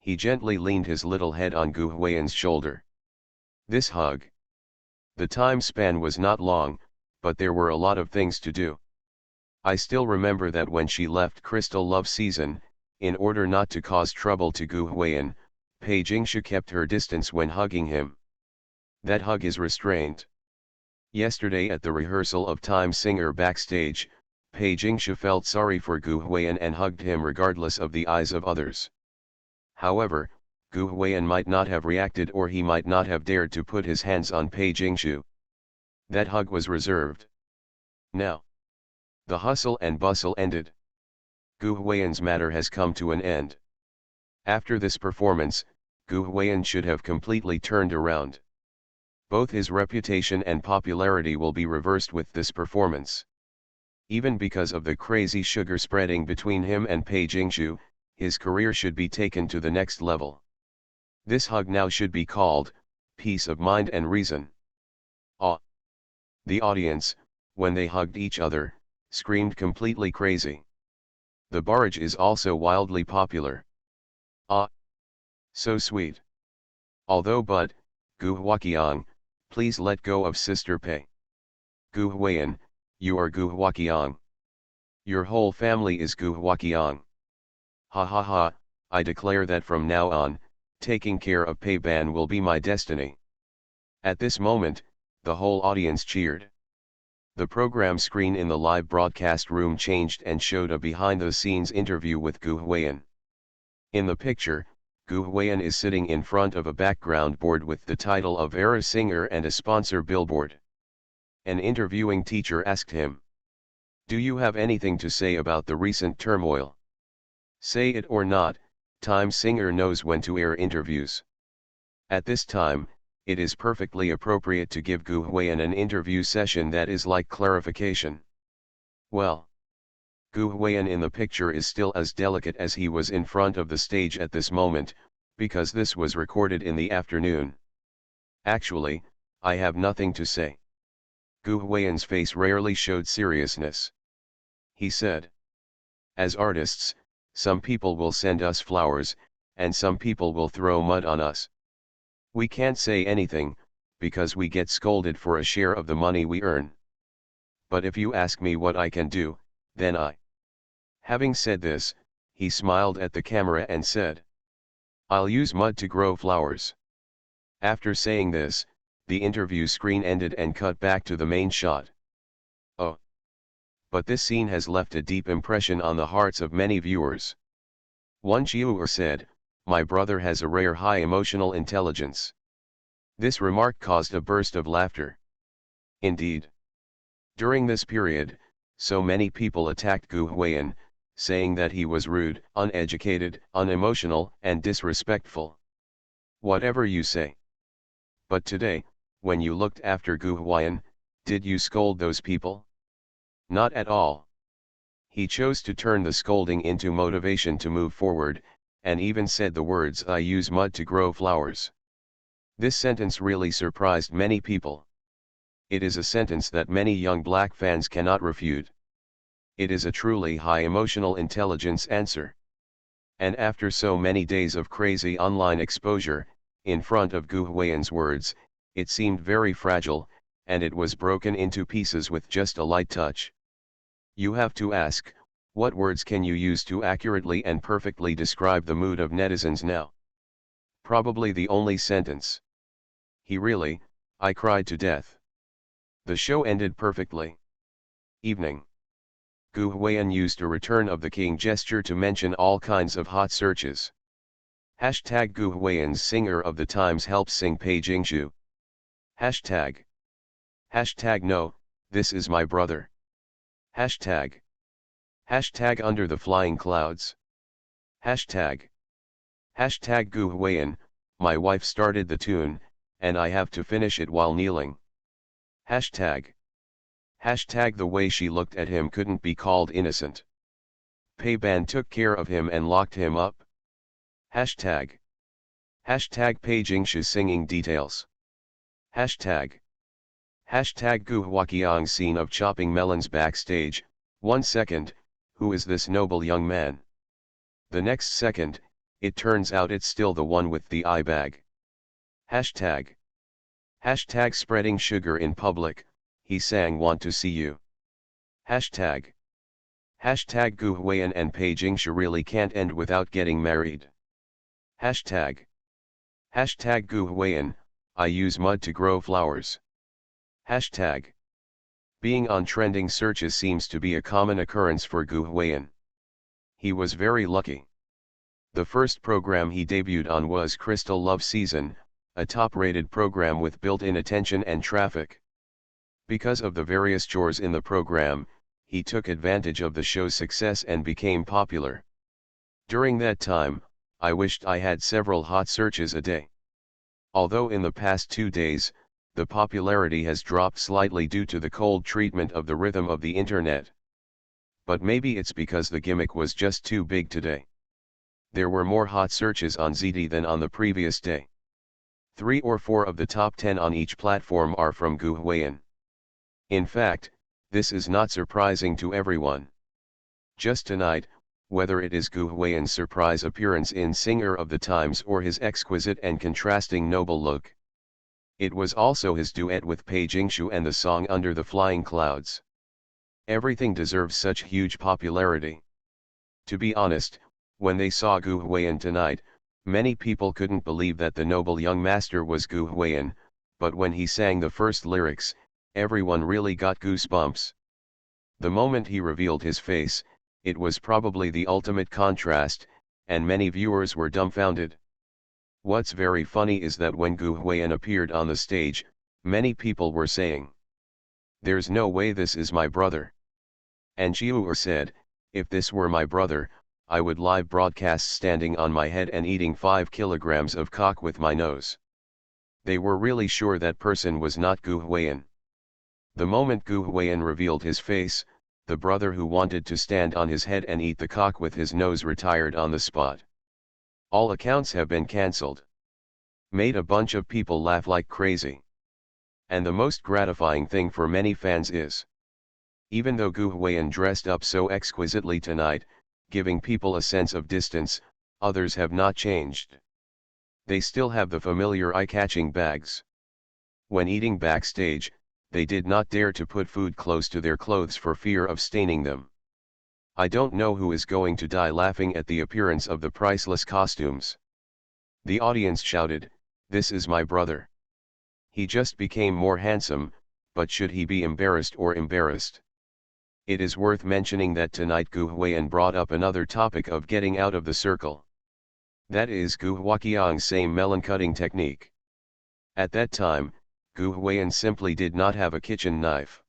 He gently leaned his little head on Gu Huiyan's shoulder. This hug. The time span was not long, but there were a lot of things to do. I still remember that when she left Crystal Love Season, in order not to cause trouble to Gu Huiyan, Pei Jingshu kept her distance when hugging him. That hug is restraint. Yesterday at the rehearsal of Time Singer backstage, Pei Jingshu felt sorry for Gu Huiyan and hugged him regardless of the eyes of others. However, Gu Huiyan might not have reacted or he might not have dared to put his hands on Pei Jingshu. That hug was reserved. Now. The hustle and bustle ended. Gu Huiyan's matter has come to an end. After this performance, Gu Huiyan should have completely turned around. Both his reputation and popularity will be reversed with this performance. Even because of the crazy sugar spreading between him and Pei Jingshu, his career should be taken to the next level. This hug now should be called, peace of mind and reason. Ah! The audience, when they hugged each other, screamed completely crazy. The barrage is also wildly popular. Ah, so sweet. Although but, Gu Huaqiang, please let go of Sister Pei. Gu Huayan, you are Gu Huaqiang. Your whole family is Gu Huaqiang. Ha ha ha, I declare that from now on, taking care of Pei Ban will be my destiny. At this moment, the whole audience cheered. The program screen in the live broadcast room changed and showed a behind-the-scenes interview with Gu Huayan. In the picture, Gu Huayan is sitting in front of a background board with the title of Era Singer and a sponsor billboard. An interviewing teacher asked him, "Do you have anything to say about the recent turmoil? Say it or not, Time Singer knows when to air interviews." At this time, it is perfectly appropriate to give Gu Huayan an interview session that is like clarification. Well, Gu Huayan in the picture is still as delicate as he was in front of the stage at this moment, because this was recorded in the afternoon. Actually, I have nothing to say. Gu Huayan's face rarely showed seriousness. He said, "As artists, some people will send us flowers, and some people will throw mud on us. We can't say anything, because we get scolded for a share of the money we earn. But if you ask me what I can do, then I..." Having said this, he smiled at the camera and said, "I'll use mud to grow flowers." After saying this, the interview screen ended and cut back to the main shot. Oh! But this scene has left a deep impression on the hearts of many viewers. One viewer said, "My brother has a rare high emotional intelligence." This remark caused a burst of laughter. Indeed. During this period, so many people attacked Gu Huayan, saying that he was rude, uneducated, unemotional, and disrespectful. Whatever you say. But today, when you looked after Gu Huayan, did you scold those people? Not at all. He chose to turn the scolding into motivation to move forward, and even said the words, "I use mud to grow flowers." This sentence really surprised many people. It is a sentence that many young black fans cannot refute. It is a truly high emotional intelligence answer. And after so many days of crazy online exposure, in front of Gu Huayan's words, it seemed very fragile, and it was broken into pieces with just a light touch. You have to ask, what words can you use to accurately and perfectly describe the mood of netizens now? Probably the only sentence. I cried to death. The show ended perfectly. Evening. Gu Huayan used a return of the king gesture to mention all kinds of hot searches. Hashtag Gu Huayan's singer of the times helps sing Pei Jingshu. Hashtag. Hashtag no, this is my brother. Hashtag. Hashtag under the flying clouds. Hashtag. Hashtag Gu Huayan, my wife started the tune, and I have to finish it while kneeling. Hashtag. Hashtag the way she looked at him couldn't be called innocent. Pei Ban took care of him and locked him up. Hashtag. Hashtag Pei Jingshu singing details. Hashtag. Hashtag Gu Huaqiang scene of chopping melons backstage. 1 second, who is this noble young man? The next second, it turns out it's still the one with the eye bag. Hashtag. Hashtag spreading sugar in public, he sang want to see you. Hashtag. Hashtag Gu Huayan and Pei Jingshu really can't end without getting married. Hashtag. Hashtag Gu Huayan, I use mud to grow flowers. Hashtag. Being on trending searches seems to be a common occurrence for Gu Huayan. He was very lucky. The first program he debuted on was Crystal Love Season, a top-rated program with built-in attention and traffic. Because of the various chores in the program, he took advantage of the show's success and became popular. During that time, I wished I had several hot searches a day. Although in the past 2 days, the popularity has dropped slightly due to the cold treatment of the rhythm of the internet. But maybe it's because the gimmick was just too big today. There were more hot searches on ZD than on the previous day. 3 or 4 of the top 10 on each platform are from Gu Huayan. In fact, this is not surprising to everyone. Just tonight, whether it is Gu Huiyan's surprise appearance in Singer of the Times or his exquisite and contrasting noble look. It was also his duet with Pei Jingshu and the song Under the Flying Clouds. Everything deserves such huge popularity. To be honest, when they saw Gu Huiyan tonight, many people couldn't believe that the noble young master was Gu Huiyan, but when he sang the first lyrics, everyone really got goosebumps. The moment he revealed his face, it was probably the ultimate contrast, and many viewers were dumbfounded. What's very funny is that when Gu Huiyan appeared on the stage, many people were saying, "There's no way this is my brother." And Jiu'er said, "If this were my brother, I would live broadcast standing on my head and eating 5 kilograms of cock with my nose." They were really sure that person was not Gu Huiyan. The moment Gu Huiyan revealed his face, the brother who wanted to stand on his head and eat the cock with his nose retired on the spot. All accounts have been cancelled. Made a bunch of people laugh like crazy. And the most gratifying thing for many fans is, even though Gu Huiyan dressed up so exquisitely tonight, giving people a sense of distance, others have not changed. They still have the familiar eye-catching bags. When eating backstage, they did not dare to put food close to their clothes for fear of staining them. I don't know who is going to die laughing at the appearance of the priceless costumes. The audience shouted, "This is my brother. He just became more handsome, but should he be embarrassed or embarrassed?" It is worth mentioning that tonight Gu Huiyan brought up another topic of getting out of the circle. That is Gu Huaqiang's same melon cutting technique. At that time, Gu Huiyan simply did not have a kitchen knife.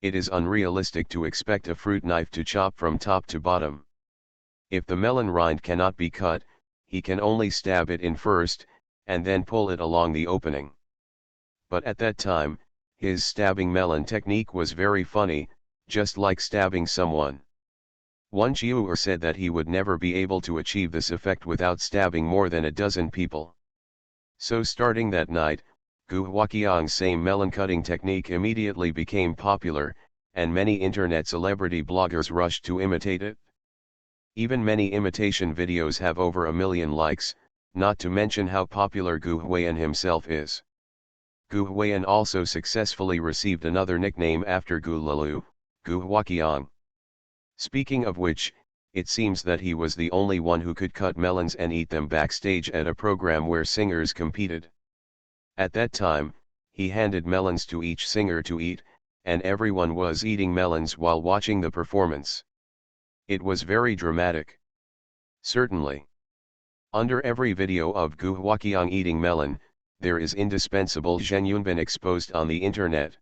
It is unrealistic to expect a fruit knife to chop from top to bottom. If the melon rind cannot be cut, he can only stab it in first, and then pull it along the opening. But at that time, his stabbing melon technique was very funny, just like stabbing someone. One Jiu'er said that he would never be able to achieve this effect without stabbing more than a dozen people. So starting that night, Gu Huaqiang's same melon cutting technique immediately became popular, and many internet celebrity bloggers rushed to imitate it. Even many imitation videos have over 1 million likes, not to mention how popular Gu Huiyan himself is. Gu Huiyan also successfully received another nickname after Gu Lalu, Gu Huaqiang. Speaking of which, it seems that he was the only one who could cut melons and eat them backstage at a program where singers competed. At that time, he handed melons to each singer to eat, and everyone was eating melons while watching the performance. It was very dramatic. Certainly. Under every video of Gu Huaqiang eating melon, there is indispensable Zhen Yunbin exposed on the internet.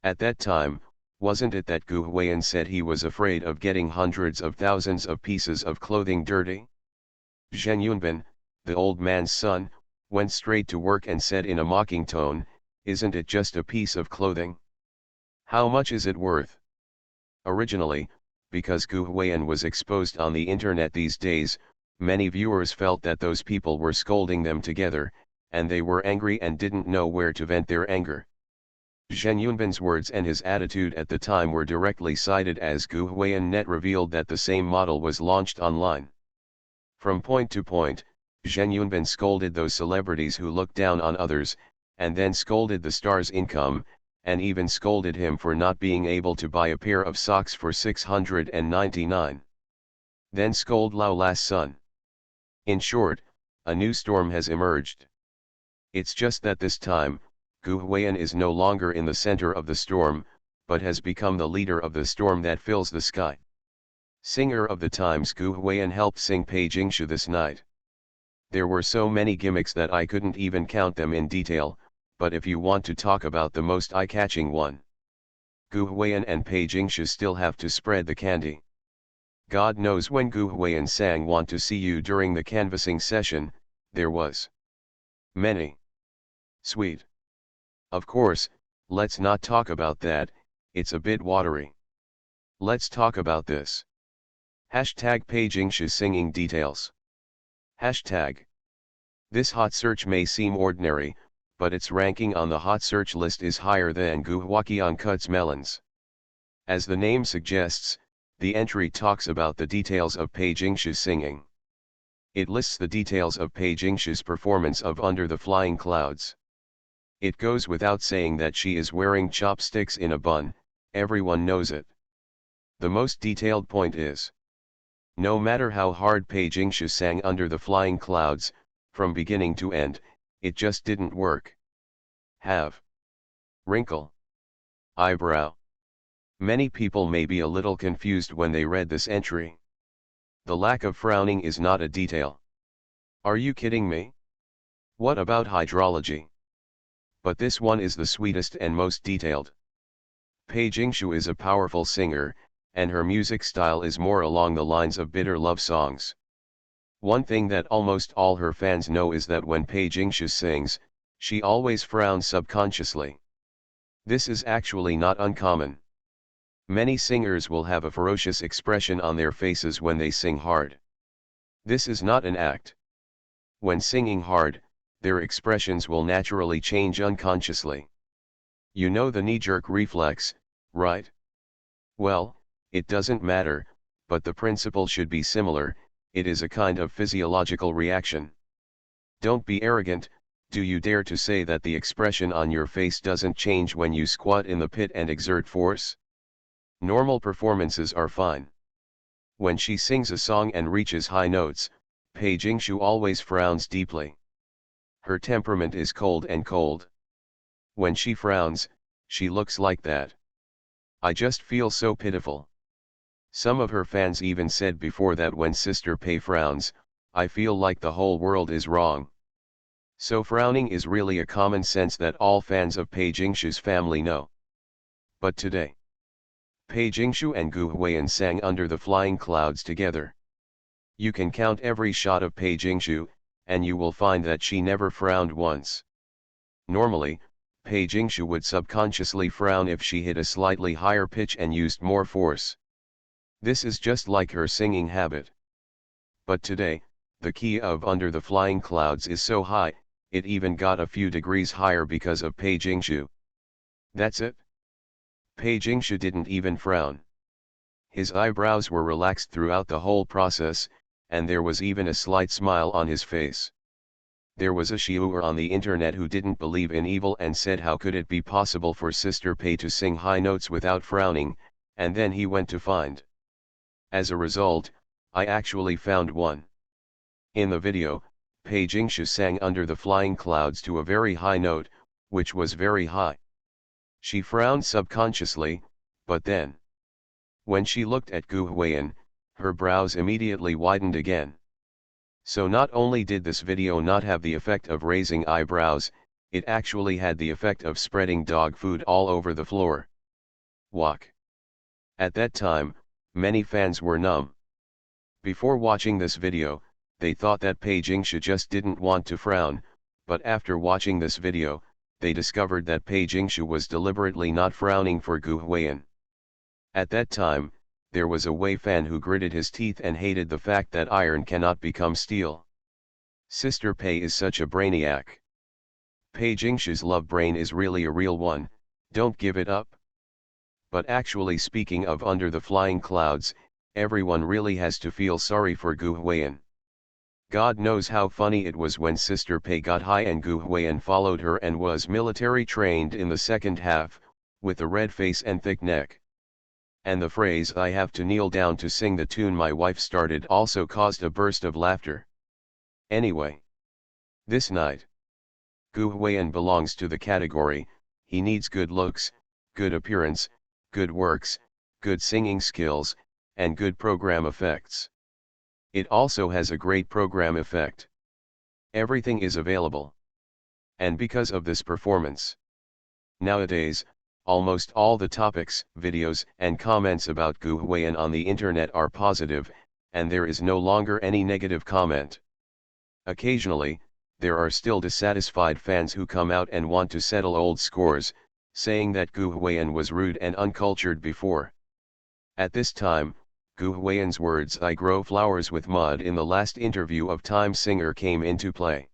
At that time, wasn't it that Gu Huiyan said he was afraid of getting hundreds of thousands of pieces of clothing dirty? Zhen Yunbin, the old man's son, went straight to work and said in a mocking tone, "Isn't it just a piece of clothing? How much is it worth?" Originally, because Gu Huiyan was exposed on the internet these days, many viewers felt that those people were scolding them together, and they were angry and didn't know where to vent their anger. Zhen Yunbin's words and his attitude at the time were directly cited as Gu Huiyan net revealed that the same model was launched online. From point to point, Zhen Yunbin scolded those celebrities who looked down on others, and then scolded the star's income, and even scolded him for not being able to buy a pair of socks for 699. Then scold Lao La's son. In short, a new storm has emerged. It's just that this time, Gu Huiyan is no longer in the center of the storm, but has become the leader of the storm that fills the sky. Singer of the Times Gu Huiyan helped sing Pei Jingshu this night. There were so many gimmicks that I couldn't even count them in detail, but if you want to talk about the most eye-catching one, Gu Huiyan and Pei Jingshu still have to spread the candy. God knows when Gu Huiyan sang "Want to See You" during the canvassing session, there was many sweet. Of course, let's not talk about that, it's a bit watery. Let's talk about this. Hashtag Pei Jingshu singing details. Hashtag. This hot search may seem ordinary, but its ranking on the hot search list is higher than Guhwakian Melons. As the name suggests, the entry talks about the details of Pei Jingshu's singing. It lists the details of Pei Jingshu's performance of Under the Flying Clouds. It goes without saying that she is wearing chopsticks in a bun, everyone knows it. The most detailed point is, no matter how hard Pei Jingshu sang Under the Flying Clouds, from beginning to end, it just didn't work. Have. Wrinkle. Eyebrow. Many people may be a little confused when they read this entry. The lack of frowning is not a detail. Are you kidding me? What about hydrology? But this one is the sweetest and most detailed. Pei Jingshu is a powerful singer, and her music style is more along the lines of bitter love songs. One thing that almost all her fans know is that when Pei Jingshu sings, she always frowns subconsciously. This is actually not uncommon. Many singers will have a ferocious expression on their faces when they sing hard. This is not an act. When singing hard, their expressions will naturally change unconsciously. You know the knee-jerk reflex, right? Well, it doesn't matter, but the principle should be similar. It is a kind of physiological reaction. Don't be arrogant. Do you dare to say that the expression on your face doesn't change when you squat in the pit and exert force? Normal performances are fine. When she sings a song and reaches high notes, Pei Jingshu always frowns deeply. Her temperament is cold and cold. When she frowns, she looks like that. I just feel so pitiful. Some of her fans even said before that when Sister Pei frowns, I feel like the whole world is wrong. So frowning is really a common sense that all fans of Pei Jingshu's family know. But today, Pei Jingshu and Gu Huiyan sang Under the Flying Clouds together. You can count every shot of Pei Jingshu, and you will find that she never frowned once. Normally, Pei Jingshu would subconsciously frown if she hit a slightly higher pitch and used more force. This is just like her singing habit. But today, the key of Under the Flying Clouds is so high, it even got a few degrees higher because of Pei Jingshu. That's it. Pei Jingshu didn't even frown. His eyebrows were relaxed throughout the whole process, and there was even a slight smile on his face. There was a Shiuer on the internet who didn't believe in evil and said how could it be possible for Sister Pei to sing high notes without frowning, and then he went to find. As a result, I actually found one. In the video, Pei Jingshu sang Under the Flying Clouds to a very high note, which was very high. She frowned subconsciously, but then, when she looked at Gu Huiyan, her brows immediately widened again. So not only did this video not have the effect of raising eyebrows, it actually had the effect of spreading dog food all over the floor. Walk. At that time, many fans were numb. Before watching this video, they thought that Pei Jingshu just didn't want to frown, but after watching this video, they discovered that Pei Jingshu was deliberately not frowning for Gu Huiyan. At that time, there was a Wei fan who gritted his teeth and hated the fact that iron cannot become steel. Sister Pei is such a brainiac. Pei Jingshu's love brain is really a real one, don't give it up. But actually speaking of Under the Flying Clouds, everyone really has to feel sorry for Gu Huiyan. God knows how funny it was when Sister Pei got high and Gu Huiyan followed her and was military trained in the second half, with a red face and thick neck. And the phrase "I have to kneel down to sing the tune my wife started" also caused a burst of laughter. Anyway, this night, Gu Huiyan belongs to the category, he needs good looks, good appearance, good works, good singing skills, and good program effects. It also has a great program effect. Everything is available. And because of this performance, nowadays, almost all the topics, videos, and comments about Gu Huiyan on the internet are positive, and there is no longer any negative comment. Occasionally, there are still dissatisfied fans who come out and want to settle old scores, saying that Gu Huiyan was rude and uncultured before. At this time, Gu Huiyan's words "I grow flowers with mud" in the last interview of Time Singer came into play.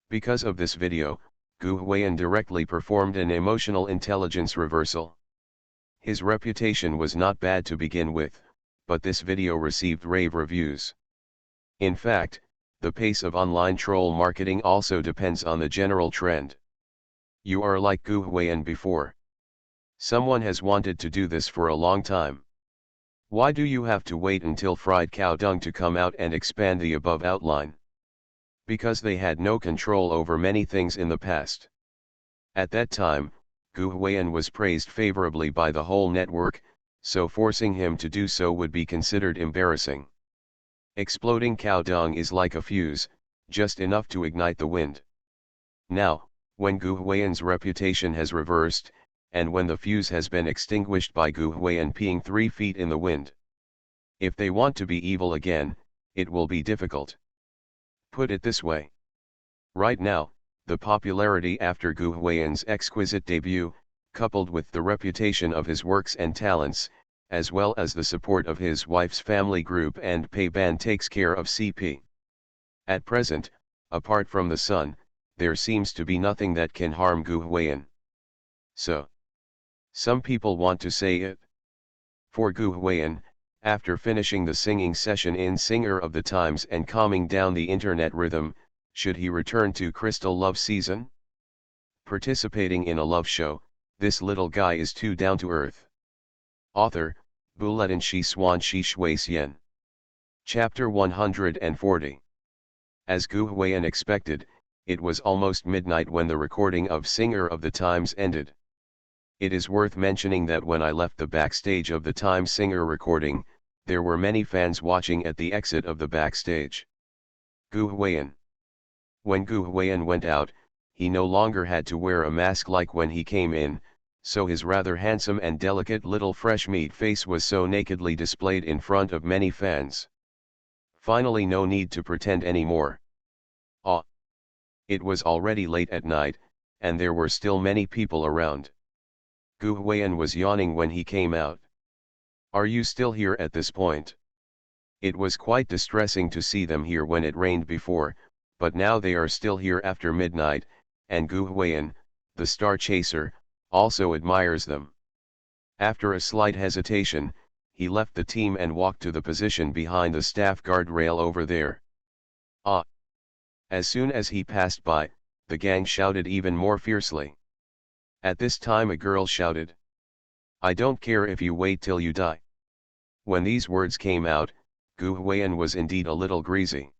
Because of this video, Gu Huiyan directly performed an emotional intelligence reversal. His reputation was not bad to begin with, but this video received rave reviews. In fact, the pace of online troll marketing also depends on the general trend. You are like Gu Huiyan before. Someone has wanted to do this for a long time. Why do you have to wait until fried cow dung to come out and expand the above outline? Because they had no control over many things in the past. At that time, Gu Huiyan was praised favorably by the whole network, so forcing him to do so would be considered embarrassing. Exploding cow dung is like a fuse, just enough to ignite the wind. Now, when Gu Huiyan's reputation has reversed, and when the fuse has been extinguished by Gu Huiyan peeing 3 feet in the wind. If they want to be evil again, it will be difficult. Put it this way. Right now, the popularity after Gu Huiyan's exquisite debut, coupled with the reputation of his works and talents, as well as the support of his wife's family group and pay band takes care of CP. At present, apart from the sun, there seems to be nothing that can harm Gu Huiyan. So, some people want to say it. For Gu Huiyan, after finishing the singing session in Singer of the Times and calming down the internet rhythm, should he return to Crystal Love Season? Participating in a love show, this little guy is too down to earth. Author, Buletin Shi Swan Shi Shui Xian. Chapter 140. As Gu Huiyan expected, it was almost midnight when the recording of Singer of the Times ended. It is worth mentioning that when I left the backstage of the Time Singer recording, there were many fans watching at the exit of the backstage. Gu Huiyan. When Gu Huiyan went out, he no longer had to wear a mask like when he came in, so his rather handsome and delicate little fresh meat face was so nakedly displayed in front of many fans. Finally, no need to pretend anymore. It was already late at night, and there were still many people around. Gu Huiyan was yawning when he came out. Are you still here at this point? It was quite distressing to see them here when it rained before, but now they are still here after midnight, and Gu Huiyan, the star chaser, also admires them. After a slight hesitation, he left the team and walked to the position behind the staff guardrail over there. As soon as he passed by, the gang shouted even more fiercely. At this time a girl shouted, "I don't care if you wait till you die." When these words came out, Gu Huiyan was indeed a little greasy.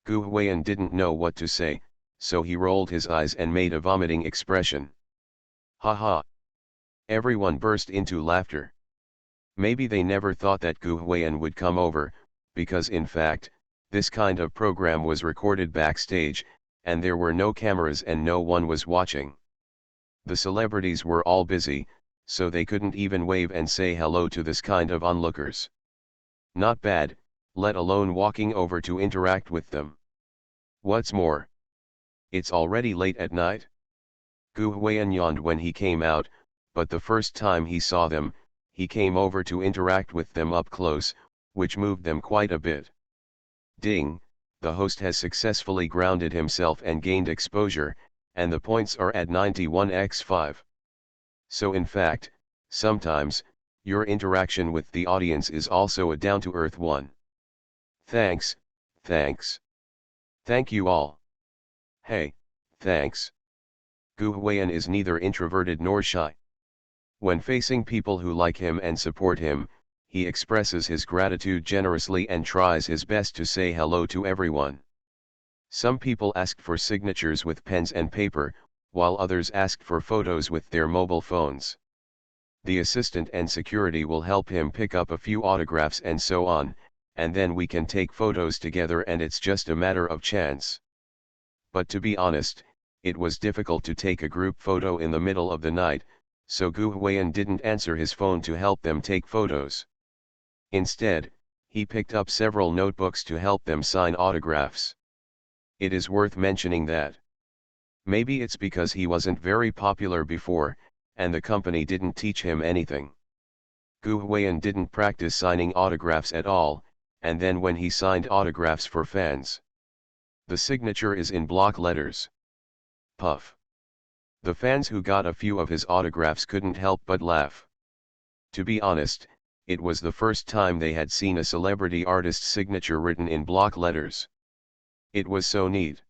Gu Huiyan didn't know what to say, so he rolled his eyes and made a vomiting expression. Ha ha! Everyone burst into laughter. Maybe they never thought that Gu Huiyan would come over, because in fact, this kind of program was recorded backstage, and there were no cameras and no one was watching. The celebrities were all busy, so they couldn't even wave and say hello to this kind of onlookers. Not bad, let alone walking over to interact with them. What's more, it's already late at night. Gu Huiyan yawned when he came out, but the first time he saw them, he came over to interact with them up close, which moved them quite a bit. Ding, the host has successfully grounded himself and gained exposure, and the points are at 91x5. So in fact, sometimes, your interaction with the audience is also a down-to-earth one. Thanks. Thank you all. Hey, thanks. Gu Huiyan is neither introverted nor shy. When facing people who like him and support him, he expresses his gratitude generously and tries his best to say hello to everyone. Some people asked for signatures with pens and paper, while others asked for photos with their mobile phones. The assistant and security will help him pick up a few autographs and so on, and then we can take photos together and it's just a matter of chance. But to be honest, it was difficult to take a group photo in the middle of the night, so Gu Huiyan didn't answer his phone to help them take photos. Instead, he picked up several notebooks to help them sign autographs. It is worth mentioning that maybe it's because he wasn't very popular before, and the company didn't teach him anything. Gu Huiyan didn't practice signing autographs at all, and then when he signed autographs for fans, the signature is in block letters. Puff. The fans who got a few of his autographs couldn't help but laugh. To be honest, it was the first time they had seen a celebrity artist's signature written in block letters. It was so neat.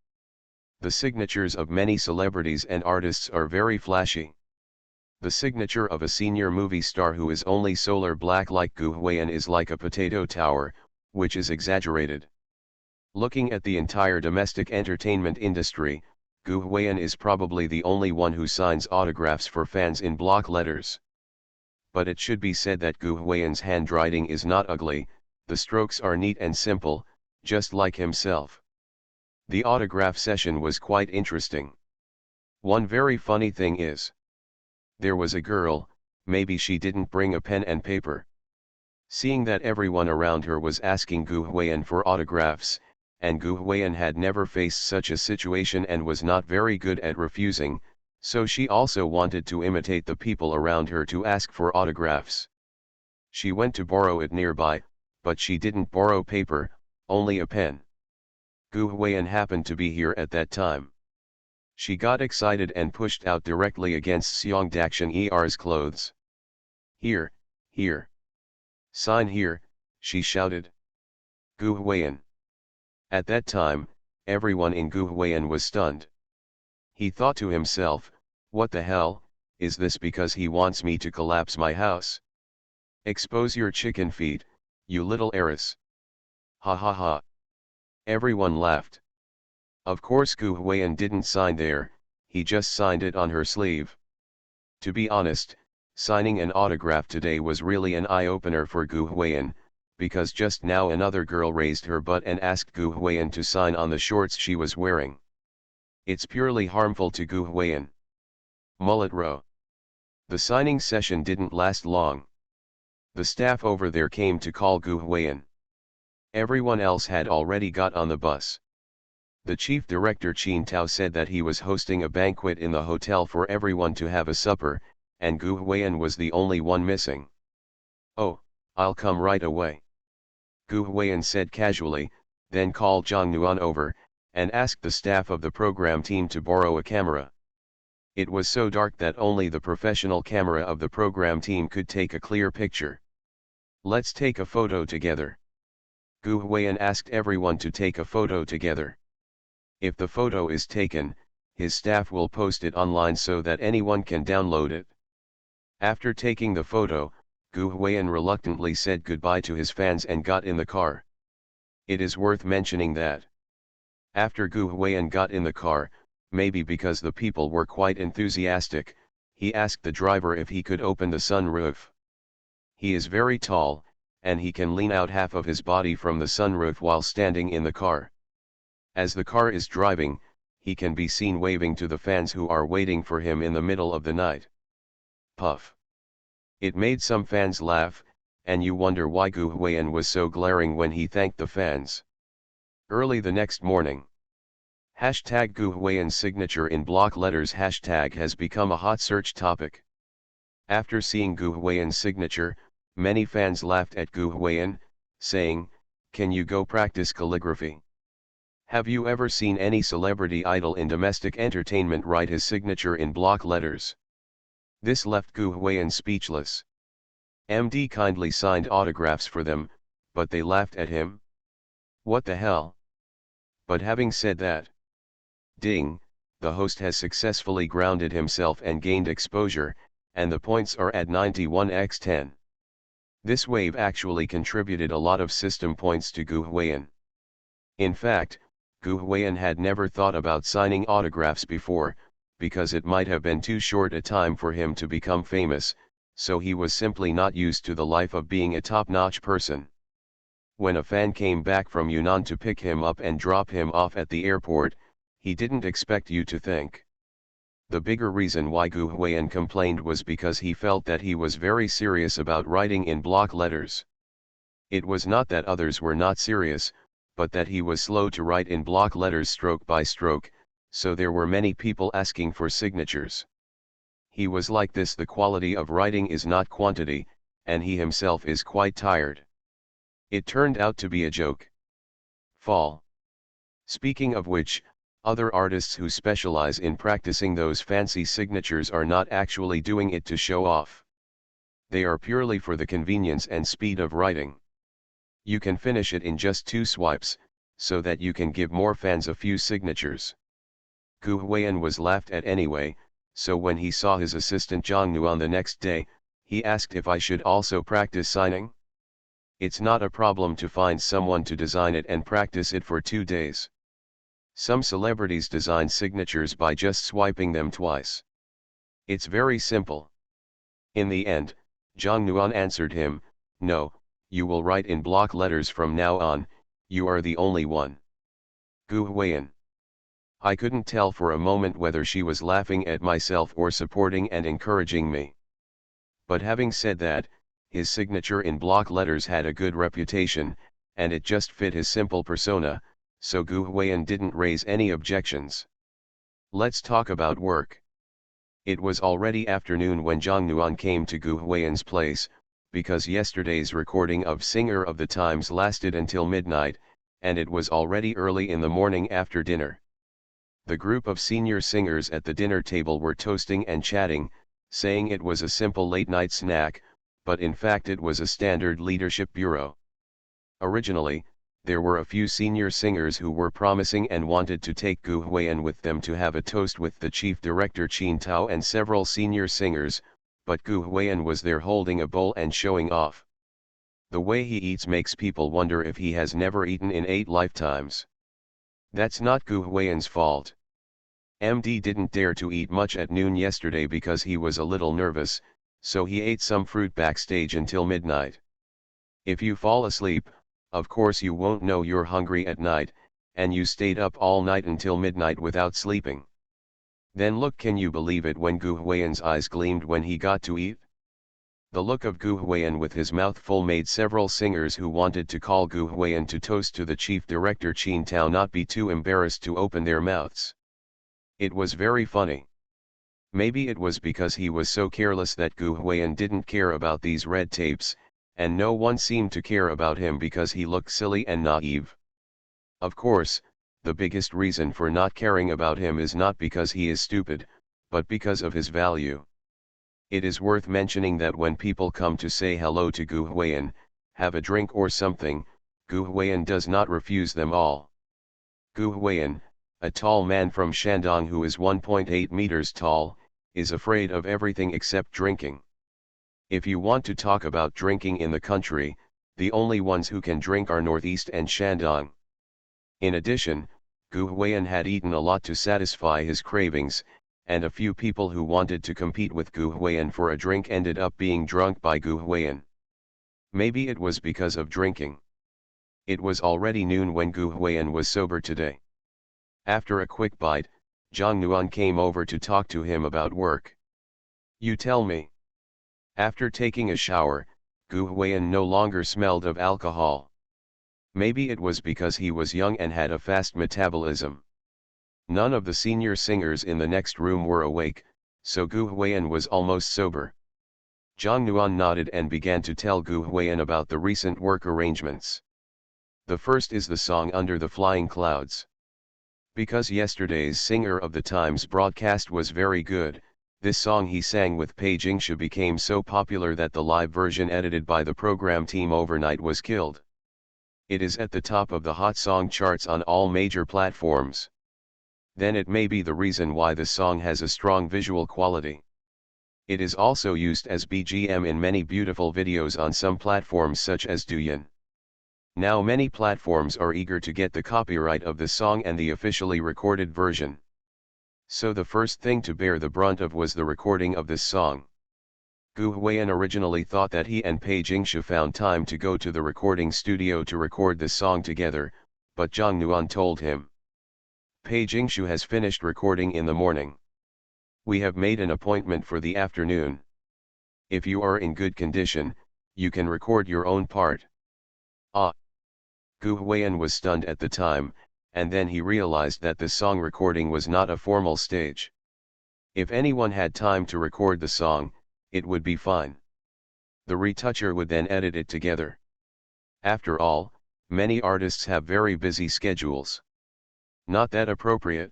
The signatures of many celebrities and artists are very flashy. The signature of a senior movie star who is only solar black like Gu Huiyan is like a potato tower, which is exaggerated. Looking at the entire domestic entertainment industry, Gu Huiyan is probably the only one who signs autographs for fans in block letters. But it should be said that Gu Huiyan's handwriting is not ugly, the strokes are neat and simple, just like himself. The autograph session was quite interesting. One very funny thing is, there was a girl, maybe she didn't bring a pen and paper. Seeing that everyone around her was asking Gu Huiyan for autographs, and Gu Huiyan had never faced such a situation and was not very good at refusing, so she also wanted to imitate the people around her to ask for autographs. She went to borrow it nearby, but she didn't borrow paper, only a pen. Gu Huiyan happened to be here at that time. She got excited and pushed out directly against Seong Dakshin Er's clothes. Here, here. Sign here, she shouted. Gu Huiyan. At that time, everyone in Gu Huiyan was stunned. He thought to himself, what the hell, is this because he wants me to collapse my house? Expose your chicken feet, you little heiress. Ha ha ha. Everyone laughed. Of course Gu Huiyan didn't sign there, he just signed it on her sleeve. To be honest, signing an autograph today was really an eye-opener for Gu Huiyan, because just now another girl raised her butt and asked Gu Huiyan to sign on the shorts she was wearing. It's purely harmful to Gu Huiyan. Mullet row. The signing session didn't last long. The staff over there came to call Gu Huiyan. Everyone else had already got on the bus. The chief director Chin Tao said that he was hosting a banquet in the hotel for everyone to have a supper, and Gu Huiyan was the only one missing. Oh, I'll come right away. Gu Huiyan said casually, then called Zhang Nuan over, and asked the staff of the program team to borrow a camera. It was so dark that only the professional camera of the program team could take a clear picture. Let's take a photo together. Gu Huiyan asked everyone to take a photo together. If the photo is taken, his staff will post it online so that anyone can download it. After taking the photo, Gu Huiyan reluctantly said goodbye to his fans and got in the car. It is worth mentioning that after Gu Huiyan got in the car, maybe because the people were quite enthusiastic, he asked the driver if he could open the sunroof. He is very tall, and he can lean out half of his body from the sunroof while standing in the car. As the car is driving, he can be seen waving to the fans who are waiting for him in the middle of the night. Puff. It made some fans laugh, and you wonder why Gu Huiyan was so glaring when he thanked the fans. Early the next morning. Hashtag Gu Huiyan's signature in block letters hashtag has become a hot search topic. After seeing Gu Huiyan's signature, many fans laughed at Gu Huiyan, saying, "Can you go practice calligraphy?" Have you ever seen any celebrity idol in domestic entertainment write his signature in block letters? This left Gu Huiyan speechless. MD kindly signed autographs for them, but they laughed at him. What the hell? But having said that, ding, the host has successfully grounded himself and gained exposure, and the points are at 91x10. This wave actually contributed a lot of system points to Gu Huiyan. In fact, Gu Huiyan had never thought about signing autographs before, because it might have been too short a time for him to become famous, so he was simply not used to the life of being a top-notch person. When a fan came back from Yunnan to pick him up and drop him off at the airport, he didn't expect you to think. The bigger reason why Gu Huiyan complained was because he felt that he was very serious about writing in block letters. It was not that others were not serious, but that he was slow to write in block letters stroke by stroke, so there were many people asking for signatures. He was like this: the quality of writing is not quantity, and he himself is quite tired. It turned out to be a joke. Fall. Speaking of which, Other artists who specialize in practicing those fancy signatures are not actually doing it to show off. They are purely for the convenience and speed of writing. You can finish it in just 2 swipes, so that you can give more fans a few signatures. Gu Huiyan was laughed at anyway, so when he saw his assistant Zhang Nuan the next day, he asked if I should also practice signing. It's not a problem to find someone to design it and practice it for 2 days. Some celebrities design signatures by just swiping them twice. It's very simple. In the end, Zhang Nuan answered him, "No, you will write in block letters from now on, you are the only one." Gu Huiyan. I couldn't tell for a moment whether she was laughing at myself or supporting and encouraging me. But having said that, his signature in block letters had a good reputation, and it just fit his simple persona, so Gu Huiyan didn't raise any objections. Let's talk about work. It was already afternoon when Zhang Nuan came to Gu Huiyan's place, because yesterday's recording of Singer of the Times lasted until midnight, and it was already early in the morning after dinner. The group of senior singers at the dinner table were toasting and chatting, saying it was a simple late-night snack, but in fact it was a standard leadership bureau. Originally, there were a few senior singers who were promising and wanted to take Gu Huiyan with them to have a toast with the chief director Qin Tao and several senior singers, but Gu Huiyan was there holding a bowl and showing off. The way he eats makes people wonder if he has never eaten in 8 lifetimes. That's not Gu Huiyan's fault. MD didn't dare to eat much at noon yesterday because he was a little nervous, so he ate some fruit backstage until midnight. If you fall asleep, of course you won't know you're hungry at night, and you stayed up all night until midnight without sleeping. Then look, can you believe it when Gu Huiyan's eyes gleamed when he got to eat? The look of Gu Huiyan with his mouth full made several singers who wanted to call Gu Huiyan to toast to the chief director Qin Tao not be too embarrassed to open their mouths. It was very funny. Maybe it was because he was so careless that Gu Huiyan didn't care about these red tapes, and no one seemed to care about him because he looked silly and naive. Of course, the biggest reason for not caring about him is not because he is stupid, but because of his value. It is worth mentioning that when people come to say hello to Gu Huiyan, have a drink or something, Gu Huiyan does not refuse them all. Gu Huiyan, a tall man from Shandong who is 1.8 meters tall, is afraid of everything except drinking. If you want to talk about drinking in the country, the only ones who can drink are Northeast and Shandong. In addition, Gu Huiyan had eaten a lot to satisfy his cravings, and a few people who wanted to compete with Gu Huiyan for a drink ended up being drunk by Gu Huiyan. Maybe it was because of drinking. It was already noon when Gu Huiyan was sober today. After a quick bite, Zhang Nuan came over to talk to him about work. You tell me. After taking a shower, Gu Huiyan no longer smelled of alcohol. Maybe it was because he was young and had a fast metabolism. None of the senior singers in the next room were awake, so Gu Huiyan was almost sober. Zhang Nuan nodded and began to tell Gu Huiyan about the recent work arrangements. The first is the song Under the Flying Clouds. Because yesterday's Singer of the Times broadcast was very good, this song he sang with Pei Jingshu became so popular that the live version edited by the program team overnight was killed. It is at the top of the hot song charts on all major platforms. Then it may be the reason why the song has a strong visual quality. It is also used as BGM in many beautiful videos on some platforms such as Douyin. Now many platforms are eager to get the copyright of the song and the officially recorded version. So the first thing to bear the brunt of was the recording of this song. Gu Huiyan originally thought that he and Pei Jingshu found time to go to the recording studio to record the song together, but Zhang Nuan told him, Pei Jingshu has finished recording in the morning. We have made an appointment for the afternoon. If you are in good condition, you can record your own part. Ah! Gu Huiyan was stunned at the time, and then he realized that the song recording was not a formal stage. If anyone had time to record the song, it would be fine. The retoucher would then edit it together. After all, many artists have very busy schedules. Not that appropriate.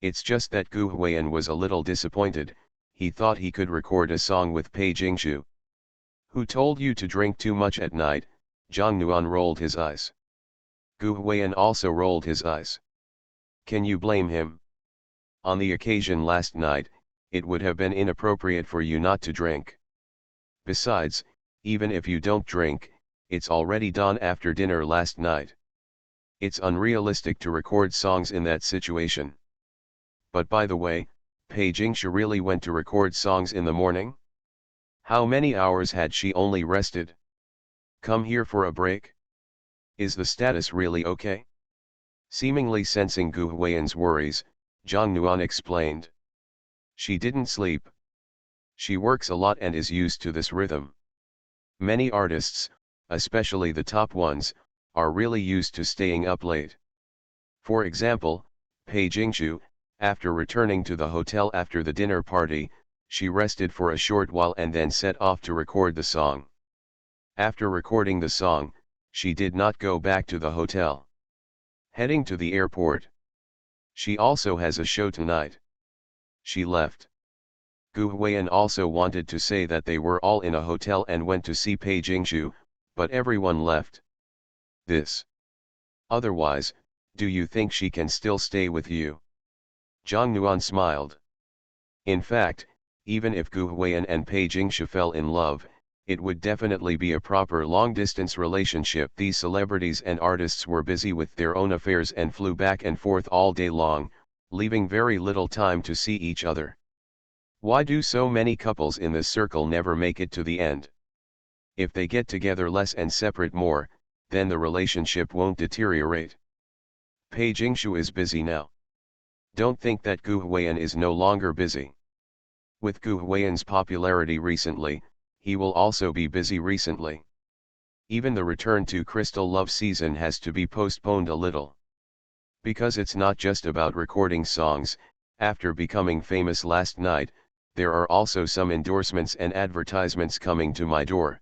It's just that Gu Huiyan was a little disappointed. He thought he could record a song with Pei Jingshu. Who told you to drink too much at night? Zhang Nuan rolled his eyes. Gu Huiyan also rolled his eyes. Can you blame him? On the occasion last night, it would have been inappropriate for you not to drink. Besides, even if you don't drink, it's already dawn after dinner last night. It's unrealistic to record songs in that situation. But by the way, Pei Jingshu really went to record songs in the morning? How many hours had she only rested? Come here for a break? Is the status really okay? Seemingly sensing Gu Huiyan's worries, Zhang Nuan explained. She didn't sleep. She works a lot and is used to this rhythm. Many artists, especially the top ones, are really used to staying up late. For example, Pei Jingshu, after returning to the hotel after the dinner party, she rested for a short while and then set off to record the song. After recording the song, she did not go back to the hotel. Heading to the airport. She also has a show tonight. She left. Gu Huiyan also wanted to say that they were all in a hotel and went to see Pei Jingshu, but everyone left. This. Otherwise, do you think she can still stay with you? Zhang Nuan smiled. In fact, even if Gu Huiyan and Pei Jingshu fell in love, it would definitely be a proper long-distance relationship. These celebrities and artists were busy with their own affairs and flew back and forth all day long, leaving very little time to see each other. Why do so many couples in this circle never make it to the end? If they get together less and separate more, then the relationship won't deteriorate. Pei Jingshu is busy now. Don't think that Gu Huiyan is no longer busy. With Gu Huiyan's popularity recently, he will also be busy recently. Even the return to Crystal Love season has to be postponed a little. Because it's not just about recording songs. After becoming famous last night, there are also some endorsements and advertisements coming to my door.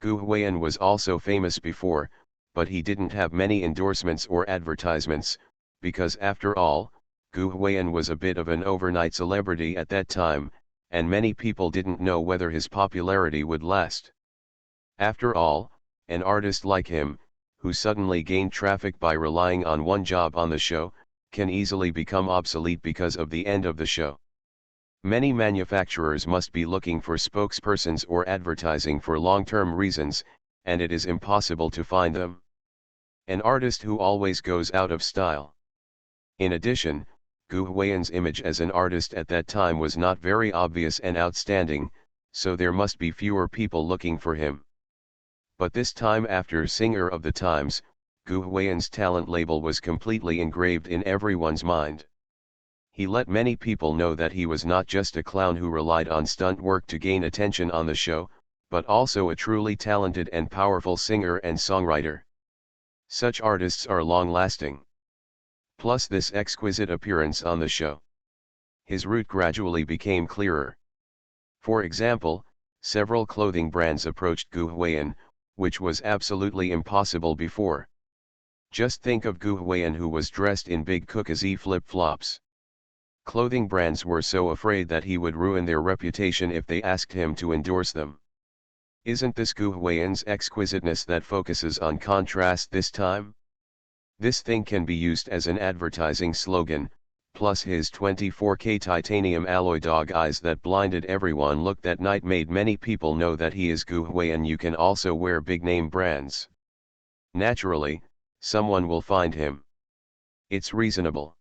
Gu Huiyan was also famous before, but he didn't have many endorsements or advertisements, because after all, Gu Huiyan was a bit of an overnight celebrity at that time, and many people didn't know whether his popularity would last. After all, an artist like him, who suddenly gained traffic by relying on one job on the show, can easily become obsolete because of the end of the show. Many manufacturers must be looking for spokespersons or advertising for long-term reasons, and it is impossible to find them. An artist who always goes out of style. In addition, Gu Huiyan's image as an artist at that time was not very obvious and outstanding, so there must be fewer people looking for him. But this time, after Singer of the Times, Gu Huiyan's talent label was completely engraved in everyone's mind. He let many people know that he was not just a clown who relied on stunt work to gain attention on the show, but also a truly talented and powerful singer and songwriter. Such artists are long-lasting. Plus this exquisite appearance on the show. His route gradually became clearer. For example, several clothing brands approached Gu Huiyan, which was absolutely impossible before. Just think of Gu Huiyan, who was dressed in big Caucasy flip-flops. Clothing brands were so afraid that he would ruin their reputation if they asked him to endorse them. Isn't this Gu Huiyan's exquisiteness that focuses on contrast this time? This thing can be used as an advertising slogan, plus his 24K titanium alloy dog eyes that blinded everyone look that night made many people know that he is Gu Huiyan. You can also wear big name brands. Naturally, someone will find him. It's reasonable.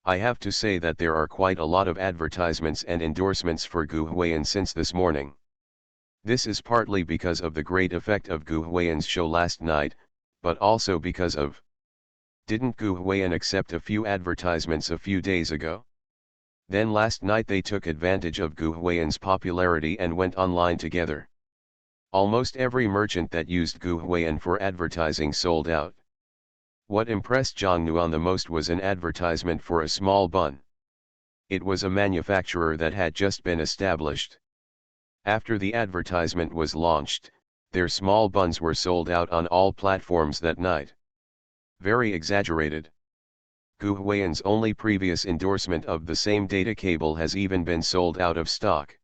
I have to say that there are quite a lot of advertisements and endorsements for Gu Huiyan since this morning. This is partly because of the great effect of Gu Huiyan's show last night, but also because of... Didn't Gu Huiyan accept a few advertisements a few days ago? Then last night they took advantage of Gu Huiyan's popularity and went online together. Almost every merchant that used Gu Huiyan for advertising sold out. What impressed Zhang Nuan the most was an advertisement for a small bun. It was a manufacturer that had just been established. After the advertisement was launched, their small buns were sold out on all platforms that night. Very exaggerated. Gu Huiyan's only previous endorsement of the same data cable has even been sold out of stock.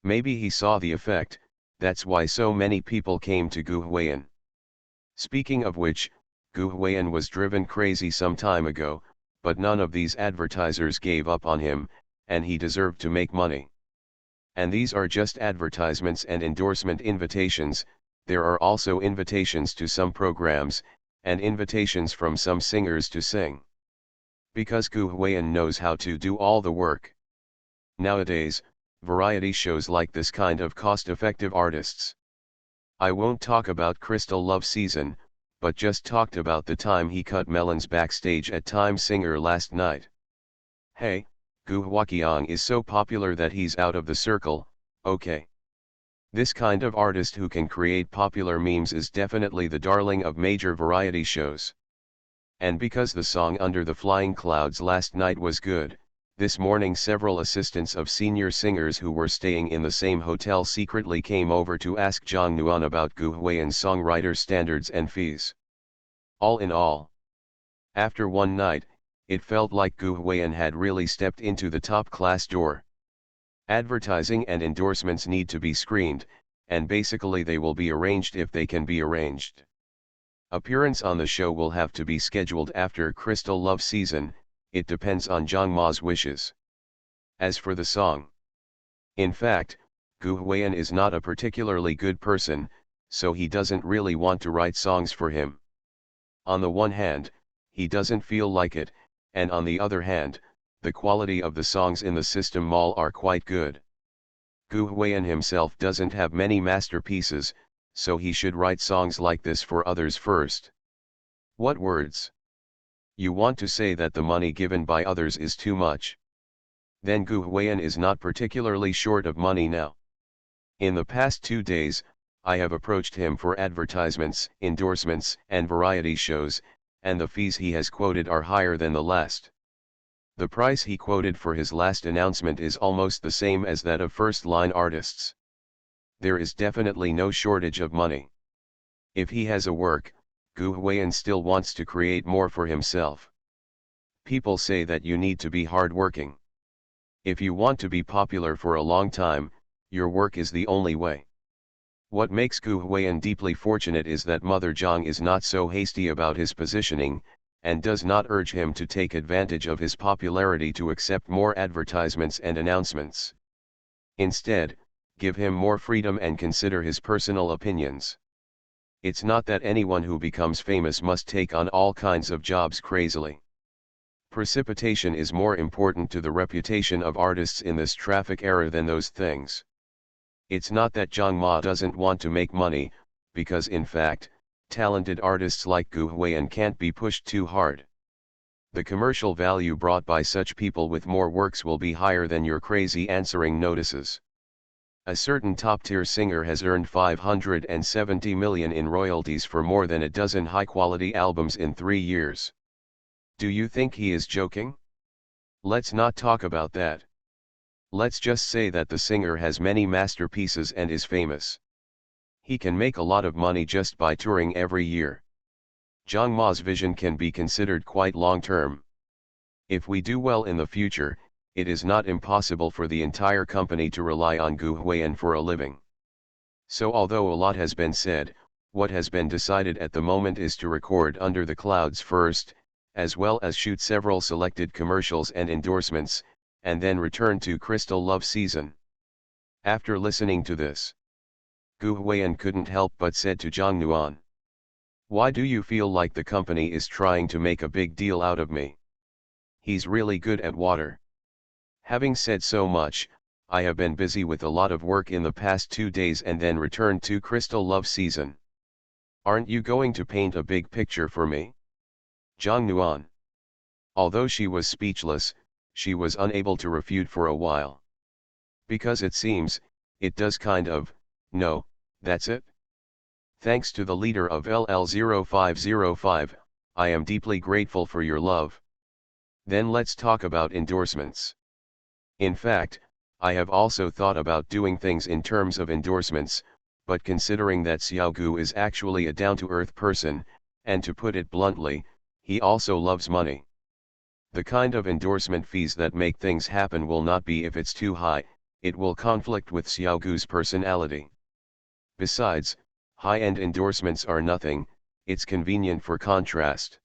Maybe he saw the effect, that's why so many people came to Gu Huiyan. Speaking of which, Gu Huiyan was driven crazy some time ago, but none of these advertisers gave up on him, and he deserved to make money. And these are just advertisements and endorsement invitations. There are also invitations to some programs, and invitations from some singers to sing. Because Gu Huiyan knows how to do all the work. Nowadays, variety shows like this kind of cost-effective artists. I won't talk about Crystal Love Season, but just talked about the time he cut melons backstage at Time Singer last night. Hey, Gu Huiyan is so popular that he's out of the circle, okay. This kind of artist who can create popular memes is definitely the darling of major variety shows. And because the song Under the Flying Clouds last night was good, this morning several assistants of senior singers who were staying in the same hotel secretly came over to ask Jang Nuan about Gu Huiyan's songwriter standards and fees. All in all, after one night, it felt like Gu Huiyan had really stepped into the top-class door. Advertising and endorsements need to be screened, and basically they will be arranged if they can be arranged. Appearance on the show will have to be scheduled after Crystal Love Season, it depends on Zhang Ma's wishes. As for the song, in fact, Gu Huiyan is not a particularly good person, so he doesn't really want to write songs for him. On the one hand, he doesn't feel like it, and on the other hand, the quality of the songs in the system mall are quite good. Gu Huiyan himself doesn't have many masterpieces, so he should write songs like this for others first. What words? You want to say that the money given by others is too much? Then Gu Huiyan is not particularly short of money now. In the past 2 days, I have approached him for advertisements, endorsements, and variety shows, and the fees he has quoted are higher than the last. The price he quoted for his last announcement is almost the same as that of first-line artists. There is definitely no shortage of money. If he has a work, Gu Huiyan still wants to create more for himself. People say that you need to be hardworking. If you want to be popular for a long time, your work is the only way. What makes Gu Huiyan deeply fortunate is that Mother Zhang is not so hasty about his positioning, and does not urge him to take advantage of his popularity to accept more advertisements and announcements. Instead, give him more freedom and consider his personal opinions. It's not that anyone who becomes famous must take on all kinds of jobs crazily. Precipitation is more important to the reputation of artists in this traffic era than those things. It's not that Zhang Ma doesn't want to make money, because in fact, talented artists like Gu Huiyan can't be pushed too hard. The commercial value brought by such people with more works will be higher than your crazy answering notices. A certain top-tier singer has earned 570 million in royalties for more than a dozen high-quality albums in 3 years. Do you think he is joking? Let's not talk about that. Let's just say that the singer has many masterpieces and is famous. He can make a lot of money just by touring every year. Zhang Ma's vision can be considered quite long-term. If we do well in the future, it is not impossible for the entire company to rely on Gu Huiyan for a living. So although a lot has been said, what has been decided at the moment is to record Under the Clouds first, as well as shoot several selected commercials and endorsements, and then return to Crystal Love Season. After listening to this, Gu Huiyan couldn't help but said to Zhang Nuan, "Why do you feel like the company is trying to make a big deal out of me? He's really good at water." Having said so much, I have been busy with a lot of work in the past 2 days and then returned to Crystal Love Season. Aren't you going to paint a big picture for me? Zhang Nuan. Although she was speechless, she was unable to refute for a while. Because it seems, it does kind of, no, that's it. Thanks to the leader of LL0505, I am deeply grateful for your love. Then let's talk about endorsements. In fact, I have also thought about doing things in terms of endorsements, but considering that Xiaogu is actually a down-to-earth person, and to put it bluntly, he also loves money. The kind of endorsement fees that make things happen will not be if it's too high, it will conflict with Xiaogu's personality. Besides, high-end endorsements are nothing, it's convenient for contrast.